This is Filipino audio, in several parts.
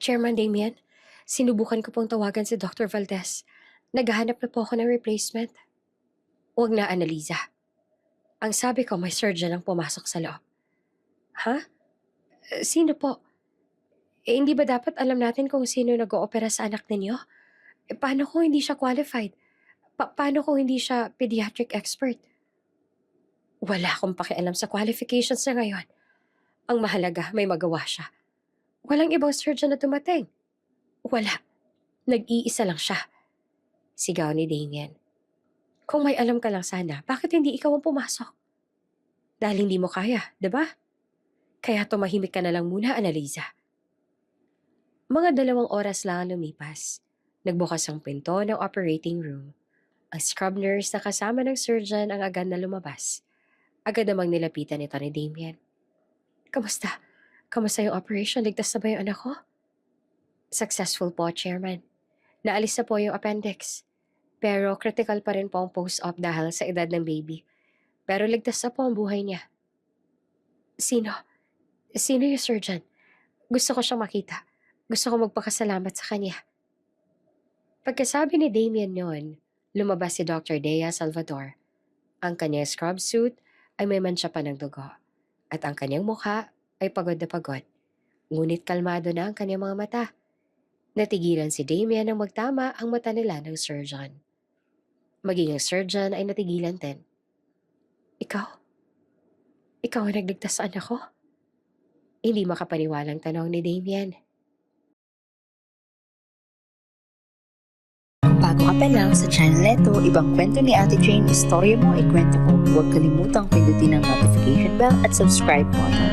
Chairman Damian, sinubukan ko pong tawagan si Dr. Valdez. Naghahanap na po ako ng replacement. Huwag na, Annalisa. Ang sabi ko, may surgeon ang pumasok sa loob. Ha? Sino po? Hindi ba dapat alam natin kung sino nag-oopera sa anak ninyo? Paano kung hindi siya qualified? Paano kung hindi siya pediatric expert? Wala akong pakialam sa qualifications niya ngayon. Ang mahalaga, may magawa siya. Walang ibang surgeon na dumating. Wala. Nag-iisa lang siya. Sigaw ni Damien. Kung may alam ka lang sana, bakit hindi ikaw ang pumasok? Dahil hindi mo kaya, di ba? Kaya tumahimik ka na lang muna, Annalisa. Mga 2 oras lang ang lumipas. Nagbukas ang pinto ng operating room. Ang scrub nurse na kasama ng surgeon ang agad na lumabas. Agad namang nilapitan ito ni Damien. Kamusta? Kamusta yung operation? Ligtas na ba yung anak ko? Successful po, Chairman. Naalis na po yung appendix. Pero critical pa rin po ang post-op dahil sa edad ng baby. Pero ligtas na po ang buhay niya. Sino? Sino yung surgeon? Gusto ko siyang makita. Gusto ko magpakasalamat sa kanya. Pagkasabi ni Damien noon, lumabas si Dr. Dea Salvador. Ang kanyang scrub suit ay may mancha pa ng dugo. At ang kanyang mukha ay pagod na pagod. Ngunit kalmado na ang kanyang mga mata. Natigilan si Damien nang magtama ang mata nila ng surgeon. Maging ang surgeon ay natigilan din. Ikaw? Ikaw ang nagligtas sa anak ko? Hindi makapaniwalang tanong ni Damien. Bago ka pa lang sa channel neto, ibang kwento ni Ate Jane, istorya mo, ikwento ko. Huwag kalimutang pindutin ang notification bell at subscribe button.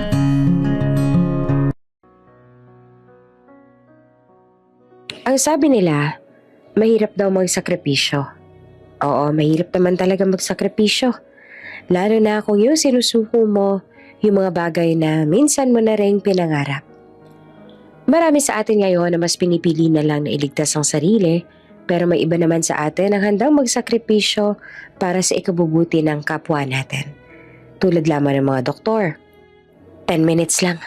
Ang sabi nila, mahirap daw magsakripisyo. Oo, mahirap naman talaga magsakripisyo. Lalo na kung yung sinusuko mo, yung mga bagay na minsan mo na rin pinangarap. Marami sa atin ngayon na mas pinipili na lang na iligtas ang sarili, pero may iba naman sa atin ang handang magsakripisyo para sa ikabubuti ng kapwa natin. Tulad lamang ng mga doktor. 10 minutes lang.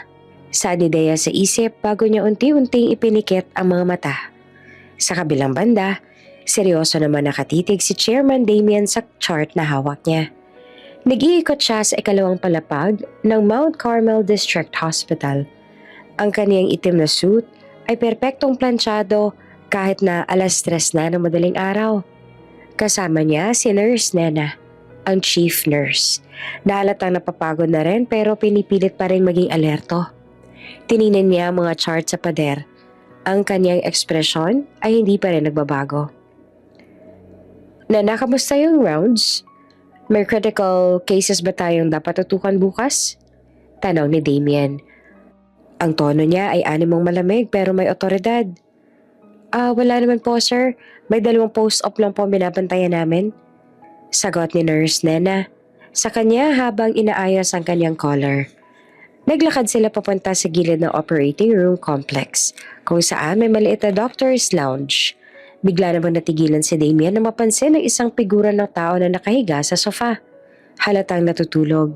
Saad ni Dea sa isip bago niya unti-unting ipinikit ang mga mata. Sa kabilang banda, seryoso naman nakatitig si Chairman Damien sa chart na hawak niya. Nag-iikot siya sa ikalawang palapag ng Mount Carmel District Hospital. Ang kaniyang itim na suit ay perpektong planchado kahit na 3:00 na ng madaling araw. Kasama niya si Nurse Nena, ang chief nurse. Nahalatang napapagod na rin pero pinipilit pa rin maging alerto. Tiningnan niya ang mga chart sa pader. Ang kanyang ekspresyon ay hindi pa rin nagbabago. Nana, kamusta yung rounds? May critical cases ba tayong dapat tutukan bukas? Tanong ni Damien. Ang tono niya ay animong malamig pero may otoridad. Wala naman po sir. May 2 post-op lang po binabantayan namin. Sagot ni Nurse Nena. Sa kanya habang inaayos ang kanyang collar. Naglakad sila papunta sa gilid ng operating room complex kung saan may maliit na doctor's lounge. Bigla namang natigilan si Damien na mapansin ang isang figura ng tao na nakahiga sa sofa. Halatang natutulog.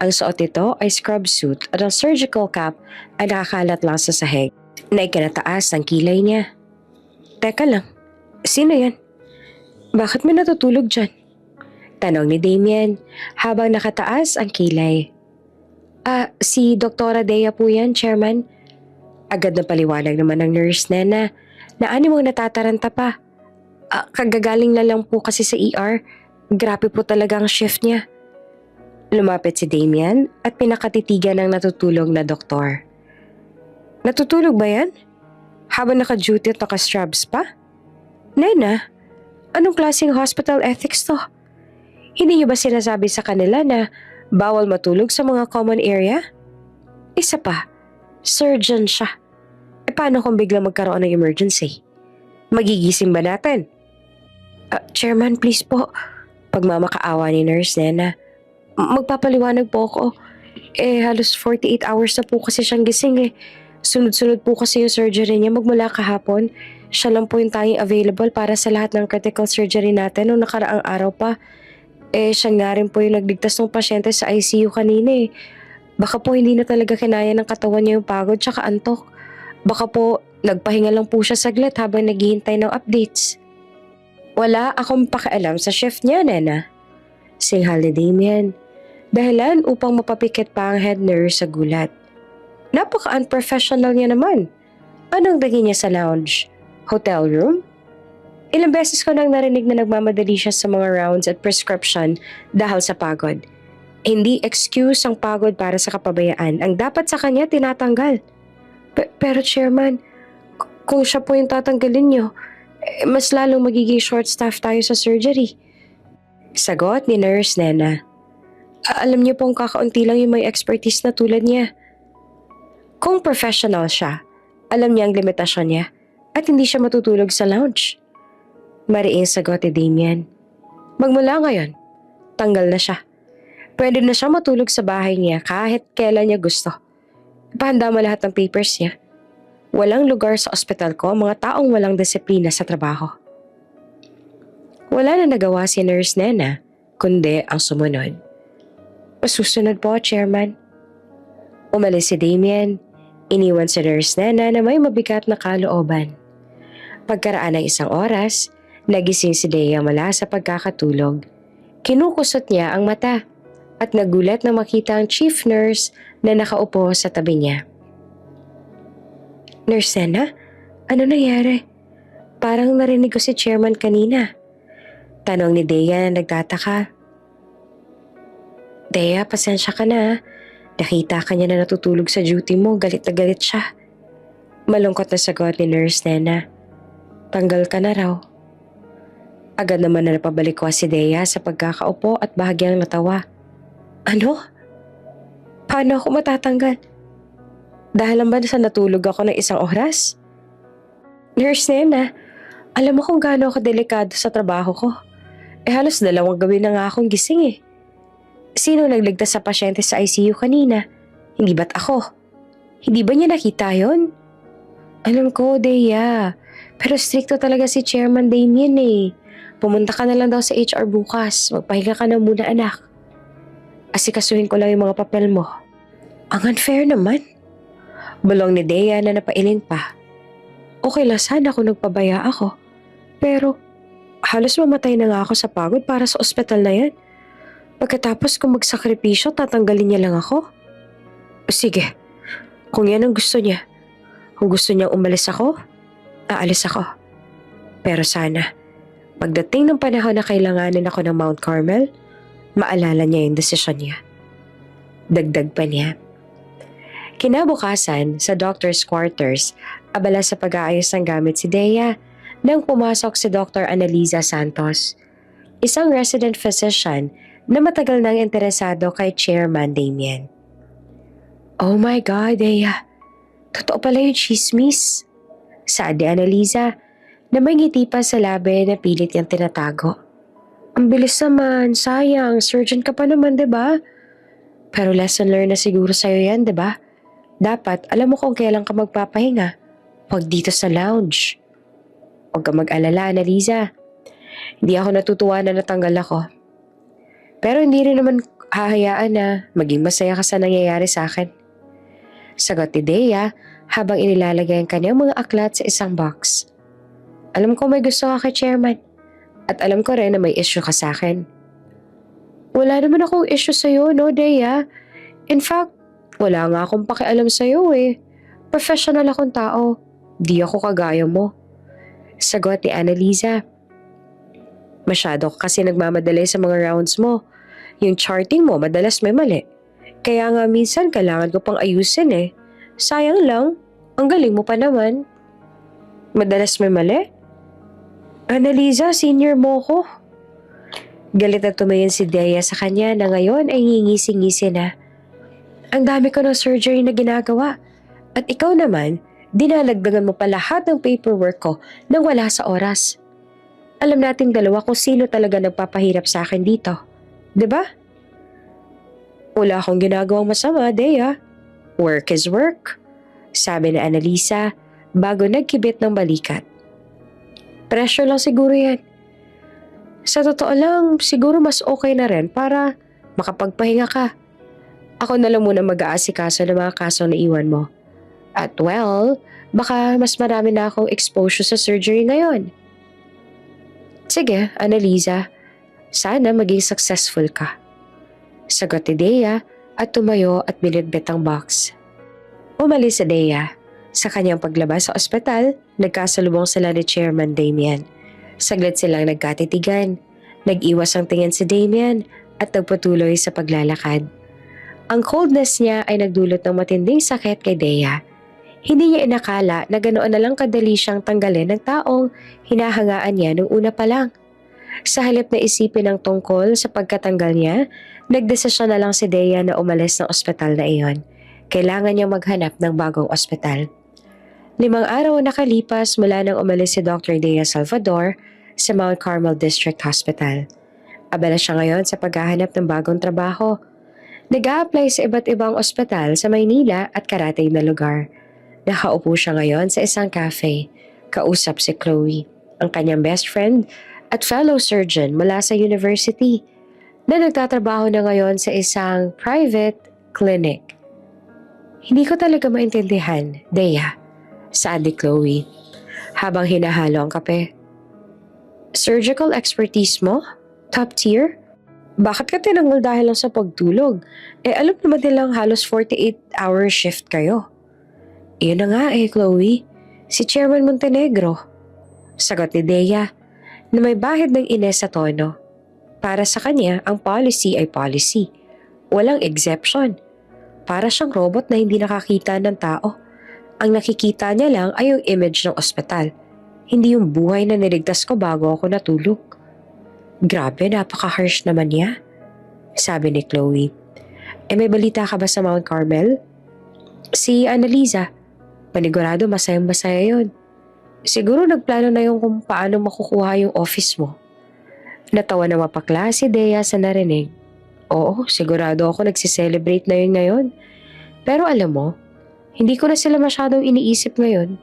Ang suot nito ay scrub suit at ang surgical cap ay nakakalat lang sa sahig na ikinataas ang kilay niya. Teka lang, sino yan? Bakit may natutulog dyan? Tanong ni Damien habang nakataas ang kilay. Si Dr. Dea po yan, Chairman. Agad na paliwanag naman ng Nurse Nena na animong natataranta pa. Kagagaling na lang po kasi sa ER. Grabe po talaga ang shift niya. Lumapit si Damien at pinakatitigan ng natutulog na doktor. Natutulog ba yan? Habang naka-duty at naka-strabs pa? Nena, anong klaseng hospital ethics to? Hindi niyo ba sinasabi sa kanila na bawal matulog sa mga common area? Isa pa, surgeon siya. Paano kung biglang magkaroon ng emergency? Magigising ba natin? Chairman, please po. Pagmamakaawa ni Nurse Nena. Magpapaliwanag po ako. Halos 48 hours na po kasi siyang gising. Sunod-sunod po kasi yung surgery niya magmula kahapon. Siya lang po yung tanging available para sa lahat ng critical surgery natin noong nakaraang araw pa. Siya nga rin po yung nagligtas ng pasyente sa ICU kanina. Baka po hindi na talaga kinaya ng katawan niya yung pagod tsaka antok. Baka po Nagpahinga lang po siya saglit habang naghihintay ng updates. Wala akong pakialam sa shift niya, Nena. Singhal ni Damien. Dahilan upang mapapikit pa ang head nurse sa gulat. Napaka-unprofessional niya naman. Anong naging niya sa lounge? Hotel room? Ilang beses ko nang narinig na nagmamadali siya sa mga rounds at prescription dahil sa pagod. Hindi excuse ang pagod para sa kapabayaan. Ang dapat sa kanya tinatanggal. Pero Chairman, kung siya po yung tatanggalin niyo, mas lalong magiging short staff tayo sa surgery. Sagot ni Nurse Nena. Alam niyo pong kakaunti lang yung may expertise na tulad niya. Kung professional siya, alam niya ang limitasyon niya at hindi siya matutulog sa lounge. Mariing sagot ni Damien. Magmula ngayon, tanggal na siya. Pwede na siya matulog sa bahay niya kahit kailan niya gusto. Ipahanda mo lahat ng papers niya. Walang lugar sa ospital ko ang mga taong walang disiplina sa trabaho. Wala na nagawa si Nurse Nena, kundi ang sumunod. Masusunod po, Chairman. Umalis si Damien. Iniwan si Nurse Nena na may mabigat na kalooban. Pagkaraan ng isang oras, nagising si Dea mula sa pagkakatulog. Kinukusot niya ang mata at nagulat na makita ang chief nurse na nakaupo sa tabi niya. Nurse Nena, ano nangyari? Parang narinig ko si Chairman kanina. Tanong ni Dea na nagtataka. Dea, pasensya ka na. Nakita ka niya na natutulog sa duty mo, galit na galit siya. Malungkot na sagot ni Nurse Nena. Tanggal ka na raw. Agad naman na napabalik ko si Dea sa pagkakaupo at bahagyang natawa. Ano? Paano ako matatanggal? Dahil lang ba sa natulog ako ng isang oras? Nurse Nena, alam mo kung gaano ako delikado sa trabaho ko. Halos 2 gabi na nga akong gising eh. Sino nagligtas sa pasyente sa ICU kanina? Hindi ba't ako? Hindi ba niya nakita yon? Alam ko, Dea. Pero stricto talaga si Chairman Damien eh. Pumunta ka na lang daw sa HR bukas. Magpahinga ka na muna, anak. Asikasuhin ko lang yung mga papel mo. Ang unfair naman. Bulong ni Dea na napailing pa. Okay lang sana kung nagpabaya ako. Pero halos mamatay na nga ako sa pagod para sa ospital na yan. Pagkatapos kung magsakripisyo, tatanggalin niya lang ako? Sige, kung yan ang gusto niya. Kung gusto niyang umalis ako, aalis ako. Pero sana, pagdating ng panahon na kailanganin ako ng Mount Carmel, maalala niya yung desisyon niya. Dagdag pa niya. Kinabukasan, sa doctor's quarters, abala sa pag-aayos ng gamit si Dea nang pumasok si Dr. Annalisa Santos, isang resident physician na matagal nang interesado kay Chairman Damien. Oh my God, Dea. Totoo pala yung chismis. Saad ni Annalisa na may ngiti pa sa labi na pilit niyang tinatago. Ang bilis naman, sayang, surgeon ka pa naman, diba? Pero lesson learned na siguro sa'yo yan, diba? Dapat alam mo kung kailan ka magpapahinga. Huwag dito sa lounge. Huwag ka mag-alala, Annalisa. Hindi ako natutuwa na natanggal ako. Pero hindi rin naman hahayaan na maging masaya ka sa nangyayari sa akin. Sagot ni Dea habang inilalagay ang kanyang mga aklat sa isang box. Alam ko may gusto ka kay Chairman at alam ko rin na may issue ka sa akin. Wala naman akong issue sa'yo, no, Dea? In fact, wala nga akong pakialam sa'yo eh. Professional akong tao. Di ako kagaya mo. Sagot ni Annalisa. Masyado ka kasi nagmamadali sa mga rounds mo. Yung charting mo madalas may mali. Kaya nga minsan kailangan ko pang ayusin eh. Sayang lang, ang galing mo pa naman. Madalas may mali? Annalisa, senior mo ko. Galit na tumingin si Dea sa kanya na ngayon ay ngingisi-ngisi na. Ang dami ko ng surgery na ginagawa. At ikaw naman, dinalagdagan mo pa lahat ng paperwork ko nang wala sa oras. Alam nating dalawa kung sino talaga nagpapahirap sa akin dito. Diba? Wala akong ginagawang masama, Dea. Work is work. Sabi ni Annalisa bago nagkibit ng balikat. Pressure lang siguro yan. Sa totoo lang, siguro mas okay na rin para makapagpahinga ka. Ako na lang muna mag-aasikaso ng mga kaso na iwan mo. At well, Baka mas marami na akong exposure sa surgery ngayon. Sige, Annalisa. Sana maging successful ka. Sagot ni Dea at tumayo at binitbit ang box. Umalis si Dea. Sa kanyang paglabas sa ospital, nagkasalubong sila ni Chairman Damian. Saglit silang nagkatitigan. Nag-iwas ang tingin si Damian at nagpatuloy sa paglalakad. Ang coldness niya ay nagdulot ng matinding sakit kay Dea. Hindi niya inakala na ganoon na lang kadali siyang tanggalin ng taong hinahangaan niya nung una pa lang. Sa halip na isipin ang tungkol sa pagkatanggal niya, nagdesisyon na lang si Dea na umalis ng ospital na iyon. Kailangan niyang maghanap ng bagong ospital. 5 araw nakalipas mula nang umalis si Dr. Dea Salvador sa Mount Carmel District Hospital. Abala siya ngayon sa paghahanap ng bagong trabaho. Nag-a-apply sa iba't ibang ospital sa Maynila at karatig na lugar. Nakaupo siya ngayon sa isang cafe. Kausap si Chloe, ang kanyang best friend at fellow surgeon mula sa university na nagtatrabaho na ngayon sa isang private clinic. Hindi ko talaga maintindihan, Dea, sabi ni Chloe, habang hinahalo ang kape. Surgical expertise mo? Top tier? Bakit ka tinanggal dahil lang sa pagtulog? Alam naman nilang halos 48-hour shift kayo. Iyon na nga Chloe. Si Chairman Montenegro. Sagot ni Dea na may bahid ng ines sa tono. Para sa kanya, ang policy ay policy. Walang exception. Para siyang robot na hindi nakakita ng tao. Ang nakikita niya lang ay yung image ng ospital. Hindi yung buhay na niligtas ko bago ako natulog. Grabe, napaka-harsh naman niya, sabi ni Chloe. May balita ka ba sa Mount Carmel? Si Annalisa, panigurado masayang-masaya yun. Siguro nagplano na yung kung paano makukuha yung office mo. Natawa na mapakla si Dea sa narinig. Oo, sigurado ako nagsiselebrate na yun ngayon. Pero alam mo, hindi ko na sila masyadong iniisip ngayon.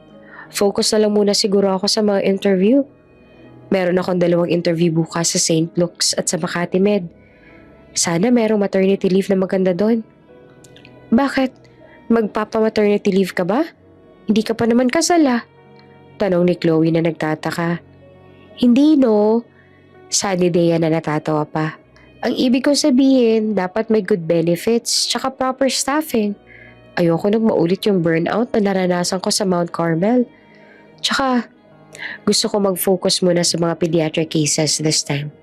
Focus na lang muna siguro ako sa mga interview. Meron akong 2 interview bukas sa St. Luke's at sa Makati Med. Sana merong maternity leave na maganda doon. Bakit? Magpapa-maternity leave ka ba? Hindi ka pa naman kasal Tanong ni Chloe na nagtataka. Hindi no. Sabi ni Dea na natatawa pa. Ang ibig kong sabihin, dapat may good benefits tsaka proper staffing. Ayoko nang maulit yung burnout na naranasan ko sa Mount Carmel. Tsaka, gusto ko mag-focus muna sa mga pediatric cases this time.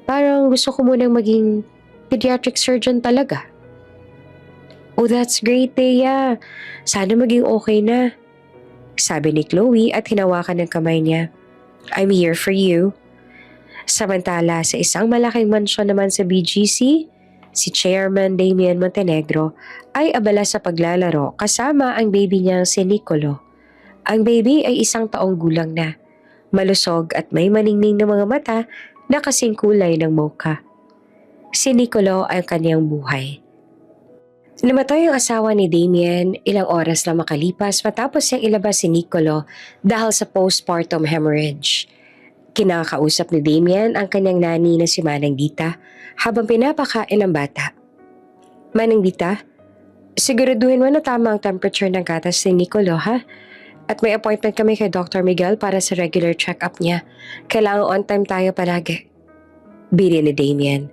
Parang gusto ko munang maging pediatric surgeon talaga. Oh, that's great, Dea. Sana maging okay na. Sabi ni Chloe at hinawakan ng kamay niya. I'm here for you. Samantala sa isang malaking mansyon naman sa BGC, si Chairman Damian Montenegro ay abala sa paglalaro kasama ang baby niyang si Nicolo. Ang baby ay 1 taong gulang na, malusog at may maningning na mga mata na kasing kulay ng mocha. Si Nicolo ay kanyang buhay. Namatay ang asawa ni Damian ilang oras lang makalipas matapos niyang ilabas si Nicolo dahil sa postpartum hemorrhage. Kinakausap ni Damian ang kanyang nani na si Manang Dita habang pinapakain ang bata. Manang Dita, siguraduhin mo na tama ang temperature ng gatas ni Nicolo ha? At may appointment kami kay Dr. Miguel para sa regular check-up niya. Kailangan on time tayo palagi. Bili ni Damian.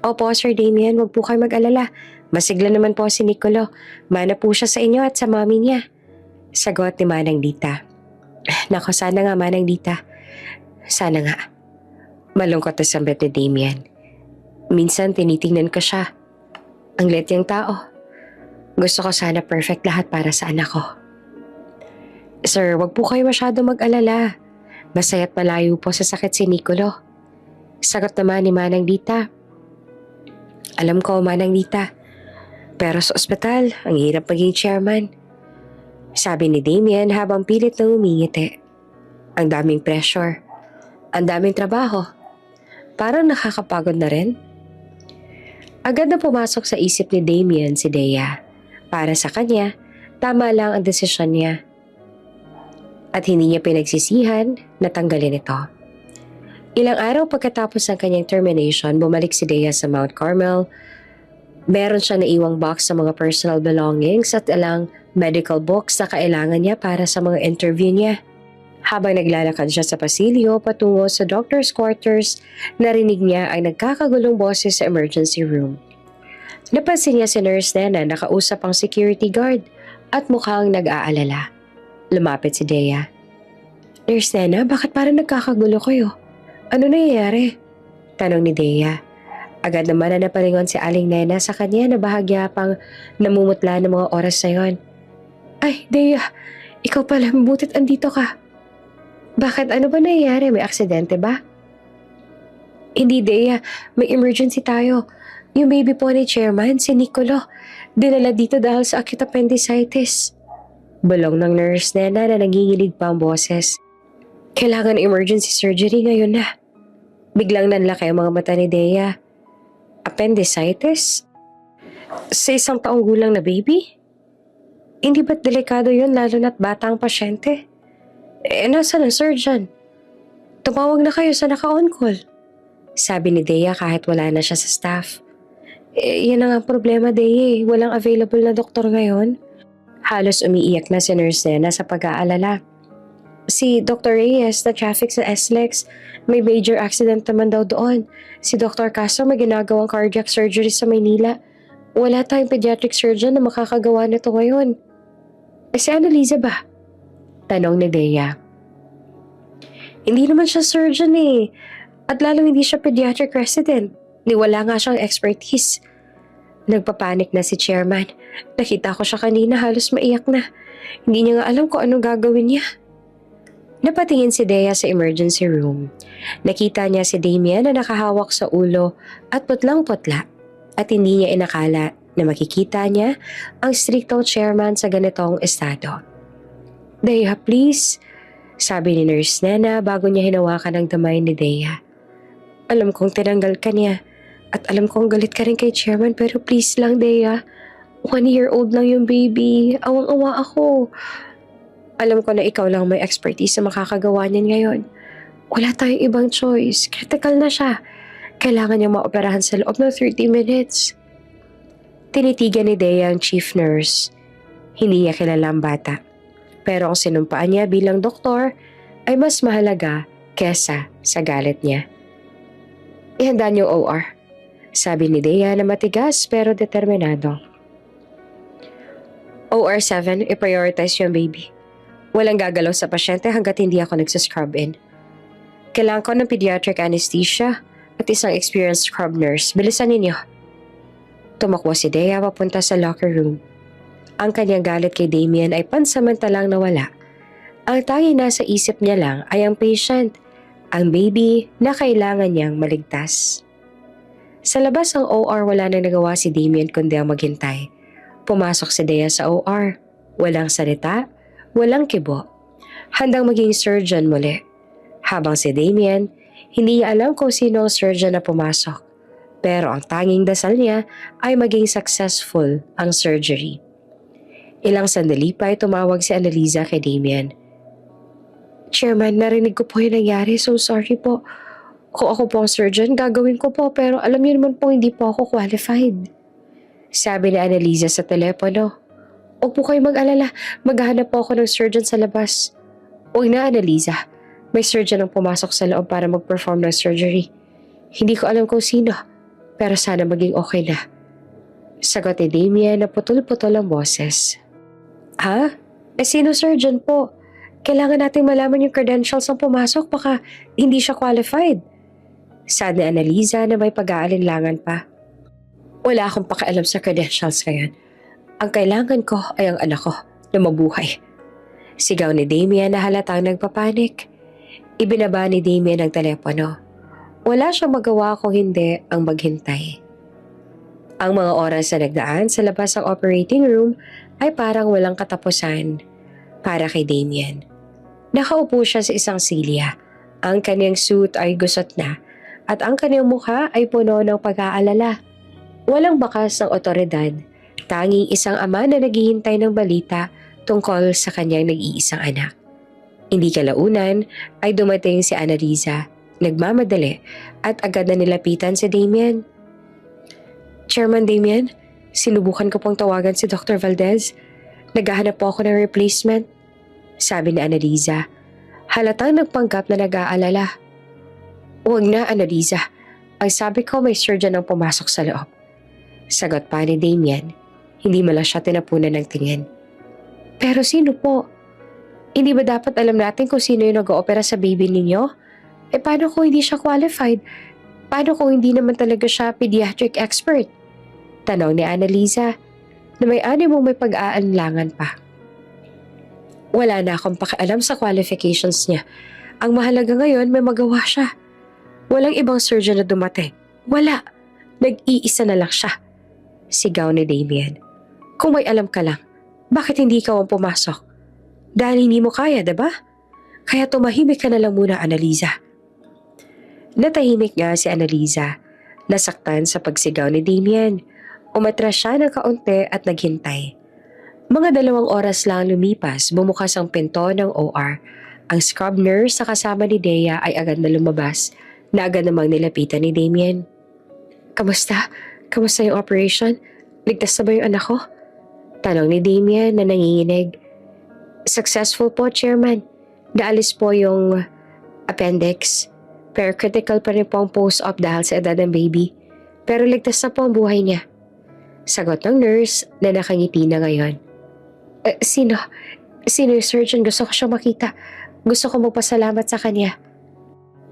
Opo, Sir Damian, huwag po kayo mag-alala. Masigla naman po si Nicolo. Mana po siya sa inyo at sa mami niya. Sagot ni Manang Dita. Nako, sana nga Manang Dita. Sana nga. Malungkot na sambit ni Damian. Minsan tinitingnan ko siya. Ang lit niyang tao. Gusto ko sana perfect lahat para sa anak ko. Sir, wag po kayo masyado mag-alala. Basta't malayo po sa sakit si Nicolo. Sagot naman ni Manang Dita. Alam ko, Manang Dita. Pero sa ospital, ang hirap maging chairman. Sabi ni Damian habang pilit na umingiti. Ang daming pressure. Ang daming trabaho. Parang nakakapagod na rin. Agad na pumasok sa isip ni Damian si Dea. Para sa kanya, tama lang ang desisyon niya. At hindi niya pinagsisihan na tanggalin ito. Ilang araw pagkatapos ng kanyang termination, bumalik si Dea sa Mount Carmel Meron siya naiwang box sa mga personal belongings at ilang medical books na kailangan niya para sa mga interview niya. Habang naglalakad siya sa pasilyo patungo sa doctor's quarters, narinig niya ang nagkakagulong boses sa emergency room. Napansin niya si Nurse Nena nakausap ang security guard at mukhang nag-aalala. Lumapit si Dea. Nurse Nena, bakit parang nagkakagulo kayo? Ano nangyayari? Tanong ni Dea. Agad naman na napalingon si Aling Nena sa kanya na bahagya pang namumutla ng mga oras na yon. Ay, Dea, ikaw pala, mabutit andito ka. Bakit? Ano ba nangyayari? May aksidente ba? Hindi, Dea. May emergency tayo. Yung baby po ni Chairman, si Nicolo, dinala dito dahil sa acute appendicitis. Bulong ng Nurse Nena na nanginginig pa ang boses. Kailangan emergency surgery ngayon na. Biglang nanlaki ang mga mata ni Dea. Appendicitis? Sa 1 taong gulang na baby? Hindi ba't delikado yun lalo na't bata ang pasyente? Nasaan ang surgeon? Tumawag na kayo sa naka-on call. Sabi ni Dea kahit wala na siya sa staff. Yan ang problema, Dea. Walang available na doktor ngayon. Halos umiiyak na si Nurse Nena sa pag-aalala. Si Dr. Reyes na traffic sa SLEX, may major accident naman daw doon. Si Dr. Castro may ginagawang cardiac surgery sa Maynila. Wala tayong pediatric surgeon na makakagawa nito ngayon. Si Annalisa ba? Tanong ni Dea. Hindi naman siya surgeon eh. At lalong hindi siya pediatric resident. Wala nga siyang expertise. Nagpapanik na si Chairman. Nakita ko siya kanina, halos maiyak na. Hindi niya nga alam kung anong gagawin niya. Napatingin si Dea sa emergency room. Nakita niya si Damien na nakahawak sa ulo at putlang-putla at hindi niya inakala na makikita niya ang strictong chairman sa ganitong estado. Dea, please, sabi ni Nurse Nena bago niya hinawakan ang damay ni Dea. Alam kong tinanggal ka niya at alam kong galit ka rin kay chairman pero please lang, Dea. 1-year-old lang yung baby. Awang-awa ako. Alam ko na ikaw lang may expertise sa makakagawa niyan ngayon. Wala tayong ibang choice. Critical na siya. Kailangan niyang maoperahan sa loob ng 30 minutes. Tinitigan ni Dea ang chief nurse. Hindi niya kilala ang bata. Pero ang sinumpaan niya bilang doktor ay mas mahalaga kesa sa galit niya. Ihanda niyo OR, sabi ni Dea na matigas pero determinado. OR 7, i-prioritize yung baby. Walang gagalaw sa pasyente hanggat hindi ako nagsascrub in. Kailangan ko ng pediatric anesthesia at isang experienced scrub nurse. Bilisan ninyo. Tumakbo si Dea papunta sa locker room. Ang kanyang galit kay Damien ay pansamantalang nawala. Ang tanging nasa isip niya lang ay ang patient, ang baby na kailangan niyang maligtas. Sa labas ng OR wala nang nagawa si Damien kundi ang maghintay. Pumasok si Dea sa OR. Walang salita, walang kibo. Handang maging surgeon muli. Habang si Damien, hindi niya alam kung sino ang surgeon na pumasok. Pero ang tanging dasal niya ay maging successful ang surgery. Ilang sandali pa ay tumawag si Annalisa kay Damien. Chairman, narinig ko po yung nangyari. So sorry po. Kung ako po ang surgeon, gagawin ko po. Pero alam niyo naman po, hindi po ako qualified. Sabi ni Annalisa sa telepono. Huwag po kayo mag-alala. Maghahanap po ako ng surgeon sa labas. Huwag na, Annalisa. May surgeon ang pumasok sa loob para mag-perform ng surgery. Hindi ko alam kung sino. Pero sana maging okay na. Sagot ni Damien na putol-putol ang boses. Ha? Sino surgeon po? Kailangan nating malaman yung credentials ng pumasok. Baka hindi siya qualified. Sad ni Annalisa na may pag-aalinlangan pa. Wala akong pakialam sa credentials ngayon. Ang kailangan ko ay ang anak ko na mabuhay. Sigaw ni Damien na halatang nagpapanik. Ibinaba ni Damien ang telepono. Wala siyang magawa kung hindi ang maghintay. Ang mga oras na nagdaan sa labas ng operating room ay parang walang katapusan para kay Damien. Nakaupo siya sa isang silya. Ang kanyang suit ay gusot na at ang kanyang mukha ay puno ng pag-aalala. Walang bakas ng otoridad. Tanging isang ama na naghihintay ng balita tungkol sa kanyang nag-iisang anak. Hindi kalaunan ay dumating si Annalisa, nagmamadali at agad na nilapitan si Damien. Chairman Damien, sinubukan ko pong tawagan si Dr. Valdez. Naghahanap po ako ng replacement. Sabi ni Annalisa. Halatang nagpanggap na nag-aalala. Huwag na, Annalisa. Ang sabi ko may surgeon ang pumasok sa loob. Sagot pa ni Damien. Hindi mo lang siya tinapunan ng tingin. Pero sino po? Hindi ba dapat alam natin kung sino yung nag-oopera sa baby ninyo? Paano kung hindi siya qualified? Paano kung hindi naman talaga siya pediatric expert? Tanong ni Annalisa na may mong may pag-aalinlangan pa. Wala na akong pakialam sa qualifications niya. Ang mahalaga ngayon may magawa siya. Walang ibang surgeon na dumating. Wala. Nag-iisa na lang siya. Sigaw ni Damien. Kung may alam ka lang, bakit hindi ikaw ang pumasok? Dahil hindi mo kaya, diba? Kaya tumahimik ka na lang muna, Annalisa. Natahimik nga si Annalisa. Nasaktan sa pagsigaw ni Damien. Umatras siya ng kaunti at naghintay. Mga 2 oras lang lumipas, bumukas ang pinto ng OR. Ang scrub nurse sa kasama ni Dea ay agad na lumabas na agad namang nilapitan ni Damien. Kamusta? Kamusta yung operation? Ligtas na ba yung anak ko? Tanong ni Damien na nanginginig. Successful po, Chairman. Naalis po yung appendix. Pero critical pa rin po ang post-op dahil sa edad ng baby. Pero ligtas na po ang buhay niya. Sagot ng nurse na nakangiti na ngayon. Sino? Sino yung surgeon? Gusto ko siyang makita. Gusto ko magpasalamat sa kanya.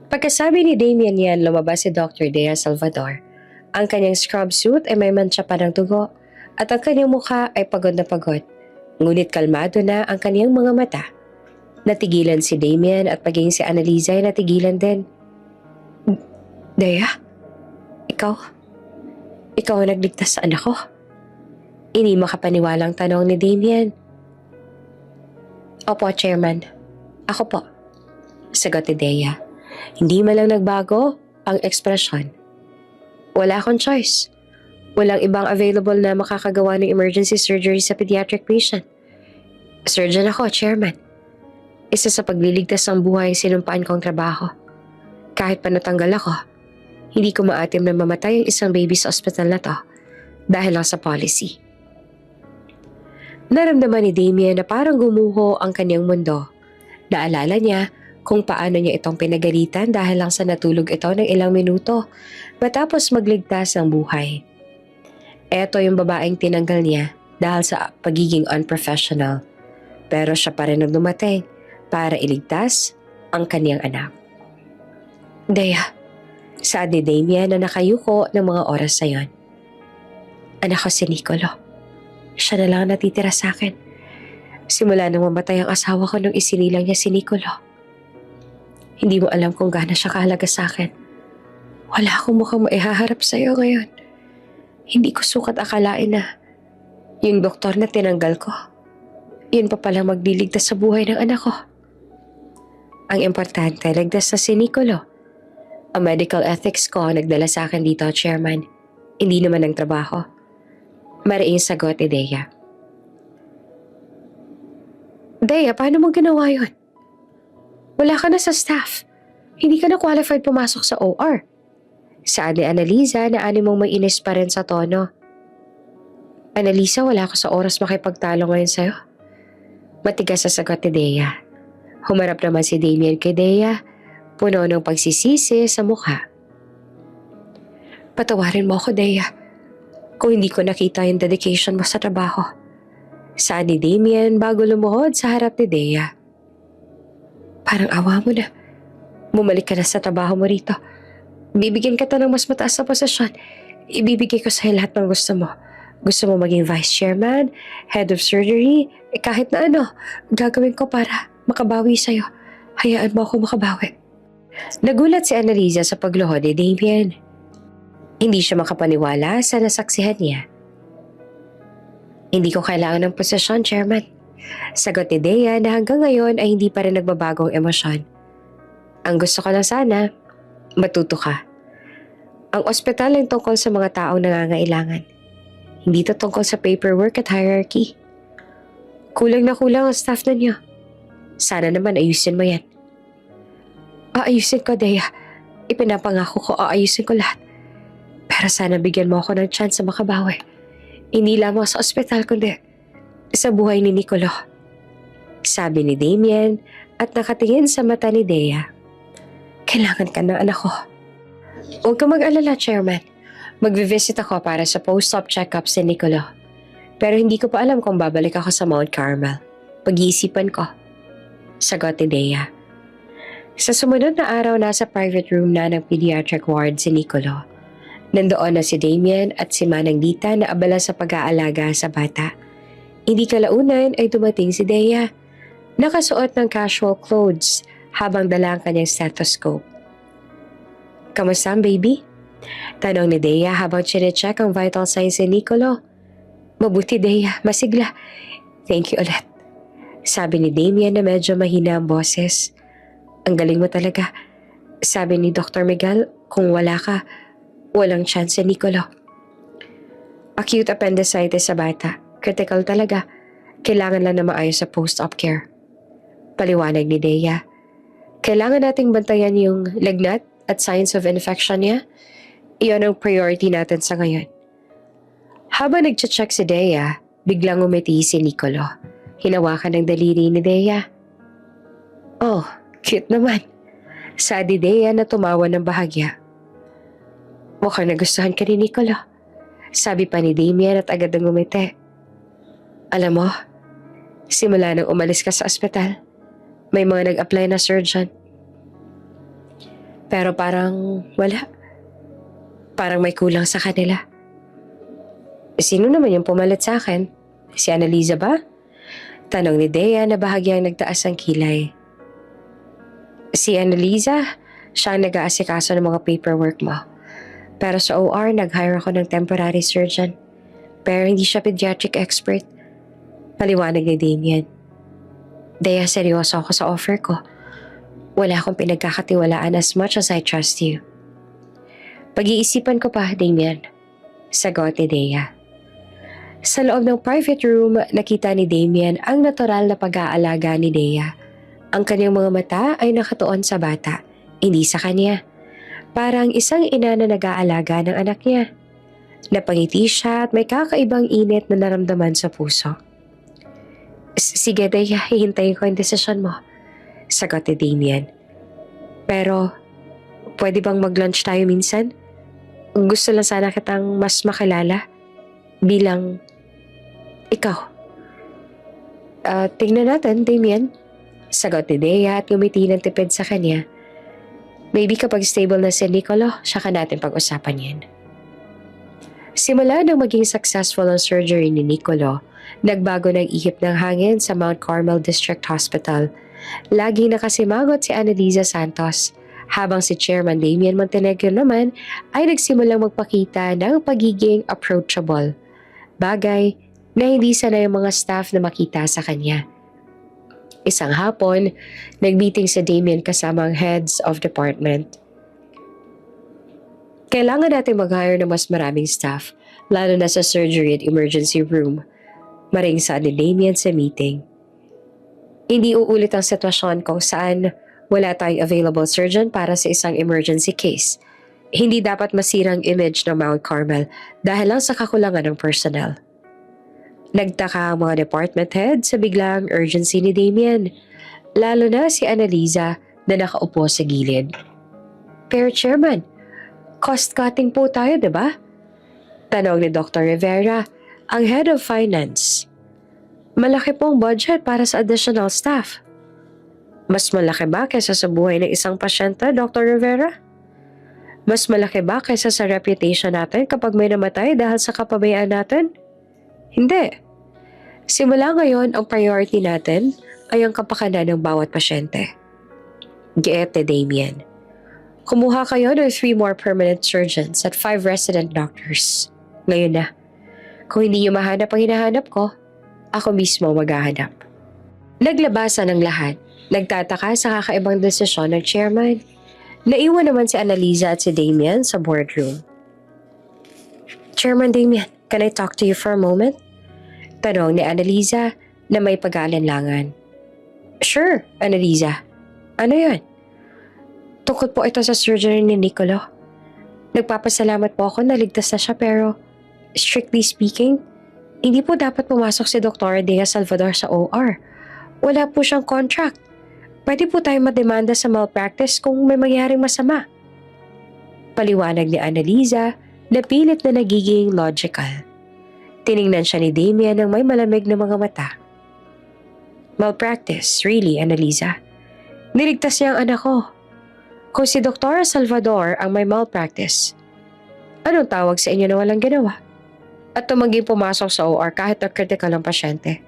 Pagkasabi ni Damien yan, lumabas si Dr. Dea Salvador. Ang kanyang scrub suit ay may mantsa pa ng dugo at ang kanyang mukha ay pagod na pagod. Ngunit kalmado na ang kanyang mga mata. Natigilan si Damien at paging si Annalisa ay natigilan din. Dea? Ikaw? Ikaw ang nagligtas sa anak ko? Hindi makapaniwalang tanong ni Damien. Opo, Chairman. Ako po. Sagot ni Dea. Hindi man lang nagbago ang ekspresyon. Wala akong choice. Walang ibang available na makakagawa ng emergency surgery sa pediatric patient. Surgeon ako, Chairman. Isa sa pagliligtas ng buhay sinumpaan kong trabaho. Kahit pa natanggal ako, hindi ko maatim na mamatay ang isang baby sa ospital na to dahil lang sa policy. Naramdaman ni Damien na parang gumuho ang kanyang mundo. Naalala niya kung paano niya itong pinagalitan dahil lang sa natulog ito ng ilang minuto matapos magligtas ng buhay. Ito yung babaeng tinanggal niya dahil sa pagiging unprofessional. Pero siya pa rin ang dumating para iligtas ang kaniyang anak. Dea, saad ni Damien na nakayuko ng mga oras na yon. Anak ko si Nicolo. Siya na lang natitira sa akin. Simula nang mamatay ang asawa ko nung isinilang niya si Nicolo. Hindi mo alam kung gaano siya kahalaga sa akin. Wala akong mukhang maihaharap sa iyo ngayon. Hindi ko sukat akalain na yung doktor na tinanggal ko, yun pa palang magliligtas sa buhay ng anak ko. Ang importante, ligtas na si Nicolo. Ang medical ethics ko nagdala sa akin dito, Chairman. Hindi naman ang trabaho. Mariing sagot ni Dea. Dea, paano mo ginawa yun? Wala ka na sa staff. Hindi ka na qualified pumasok sa OR. Saan ni Annalisa na mong may inis pa rin sa tono. Annalisa, wala ako sa oras makipagtalo ngayon sa'yo. Matigas sa sagot ni Dea. Humarap naman si Damien kay Dea, puno ng pagsisisi sa mukha. Patawarin mo ako, Dea, kung hindi ko nakita yung dedication mo sa trabaho. Saan ni Damien bago lumuhod sa harap ni Dea. Parang awa mo na. Bumalik ka na sa trabaho mo rito. Bibigyan kita ng mas mataas na posisyon. Ibibigay ko sa'yo lahat ng gusto mo. Gusto mo maging vice chairman, head of surgery, kahit na ano, gagawin ko para makabawi sa'yo. Hayaan mo ako makabawi. Nagulat si Annalisa sa pagluhod ni Damien. Hindi siya makapaniwala sa nasaksihan niya. Hindi ko kailangan ng posisyon, Chairman. Sagot ni Dea na hanggang ngayon ay hindi pa rin nagbabagong emosyon. Ang gusto ko lang sana, matuto ka. Ang ospital ay tungkol sa mga taong nangangailangan. Hindi to tungkol sa paperwork at hierarchy. Kulang na kulang ang staff na niyo. Sana naman ayusin mo yan. Aayusin ko, Dea. Ipinapangako ko, aayusin ko lahat. Pero sana bigyan mo ako ng chance sa makabawi. Hindi lamang sa ospital kundi sa buhay ni Nicolo. Sabi ni Damien at nakatingin sa mata ni Dea. Kailangan ka ng anak ko. Huwag ka mag-alala, Chairman. Magvivisit ako para sa post-op check-up si Nicolo. Pero hindi ko pa alam kung babalik ako sa Mount Carmel. Pag-iisipan ko. Sagot ni Dea. Sa sumunod na araw, nasa private room na ng pediatric ward si Nicolo. Nandoon na si Damien at si Manang Dita na abala sa pag-aalaga sa bata. Hindi kalaunan ay dumating si Dea. Nakasuot ng casual clothes habang dala ang kanyang stethoscope. Kamusta ang baby? Tanong ni Dea habang chinecheck ang vital signs ni Nicolo. Mabuti, Dea, masigla. Thank you ulit. Sabi ni Damien na medyo mahina ang boses. Ang galing mo talaga. Sabi ni Dr. Miguel, kung wala ka, walang chance si Nicolo. Acute appendicitis sa bata. Critical talaga. Kailangan lang na maayos sa post-op care. Paliwanag ni Dea. Kailangan nating bantayan yung lagnat at signs of infection niya. Iyon ang priority natin sa ngayon. Habang nagche-check si Dea, biglang umiti si Nicolo. Hinawakan ng daliri ni Dea. Oh, cute naman. Sabi Dea na tumawa ng bahagya. Mukhang nagustuhan ka ni Nicolo. Sabi pa ni Damien at agad ang umiti. Alam mo, simula nang umalis ka sa ospital, may mga nag-apply na surgeon. Pero parang wala. Parang may kulang sa kanila. Sino naman yung pumalit sa akin? Si Annalisa ba? Tanong ni Dea na bahagyang nagtaas ang kilay. Si Annalisa, siya ang nag-aasikaso ng mga paperwork mo. Pero sa OR, nag-hire ako ng temporary surgeon. Pero hindi siya pediatric expert. Paliwanag ni Damien. Dea, seryoso ako sa offer ko. Wala akong pinagkakatiwalaan as much as I trust you. Pag-iisipan ko pa, Damien. Sagot ni Dea. Sa loob ng private room, nakita ni Damien ang natural na pag-aalaga ni Dea. Ang kanyang mga mata ay nakatuon sa bata, hindi sa kanya. Parang isang ina na nag-aalaga ng anak niya. Napangiti siya at may kakaibang init na naramdaman sa puso. Sige, Dea, hihintayin ko ang desisyon mo. Sagot ni Damien. Pero, pwede bang mag-lunch tayo minsan? Gusto lang sana kitang mas makilala bilang ikaw. Tingnan natin, Damien. Sagot ni Dea at ngumiti ng tipid sa kanya. Maybe kapag stable na si Nicolo, siya ka natin pag-usapan yan. Simula nang maging successful ang surgery ni Nicolo, nagbago ng ihip ng hangin sa Mount Carmel District Hospital. Laging nakasimangot si Annalisa Santos, habang si Chairman Damien Montenegro naman ay nagsimulang magpakita ng pagiging approachable. Bagay na hindi sanay ang mga staff na makita sa kanya. Isang hapon, nag-meeting si Damien kasama ang heads of department. Kailangan natin mag-hire ng mas maraming staff, lalo na sa surgery at emergency room. Maring saad ni Damien sa meeting. Hindi uulit ang sitwasyon kung saan wala tayong available surgeon para sa isang emergency case. Hindi dapat masirang image ng Mount Carmel dahil lang sa kakulangan ng personnel. Nagtaka ang mga department head sa biglang urgency ni Damien, lalo na si Annalisa na nakaupo sa gilid. Pero Chairman, cost-cutting po tayo, diba? Tanong ni Dr. Rivera, ang head of finance. Malaki pong budget para sa additional staff. Mas malaki ba kaysa sa buhay ng isang pasyente, Dr. Rivera? Mas malaki ba kaysa sa reputation natin kapag may namatay dahil sa kapabayaan natin? Hindi. Simula ngayon, ang priority natin ay ang kapakanan ng bawat pasyente. Giet ni Damien. Kumuha kayo ng 3 more permanent surgeons at 5 resident doctors. Ngayon na. Kung hindi niyo mahanap ang hinahanap ko, ako mismo maghahanap. Naglabasan ng lahat. Nagtataka sa kakaibang desisyon ng chairman. Naiwan naman si Annalisa at si Damien sa boardroom. Chairman Damien, can I talk to you for a moment? Tanong ni Annalisa na may pag-aalinlangan. Sure, Annalisa. Ano yan? Tungkol po ito sa surgery ni Nicolo. Nagpapasalamat po ako na ligtas na siya pero strictly speaking, hindi po dapat pumasok si Dr. Dea Salvador sa OR. Wala po siyang contract. Pwede po tayong mademanda sa malpractice kung may mangyaring masama. Paliwanag ni Annalisa na pilit na nagiging logical. Tiningnan siya ni Damian ng may malamig na mga mata. Malpractice, really, Annalisa? Niligtas niya ang anak ko. Kung si Dr. Salvador ang may malpractice, anong tawag sa inyo na walang ginawa? At tumanggi pumasok sa OR kahit na critical ang pasyente.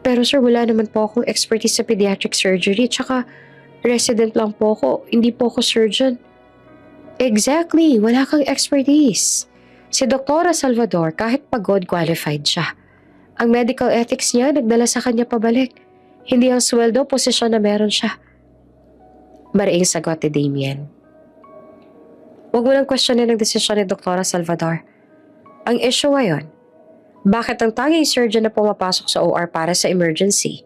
Pero sir, wala naman po akong expertise sa pediatric surgery, tsaka resident lang po ako, hindi po ako surgeon. Exactly, wala kang expertise. Si Dr. Salvador, kahit pagod, qualified siya. Ang medical ethics niya nagdala sa kanya pabalik. Hindi ang sweldo, posisyon na meron siya. Mariing sagot ni Damian. Huwag mo nang questionin ang desisyon ni Dr. Salvador. Ang issue ngayon, bakit ang tanging surgeon na pumapasok sa OR para sa emergency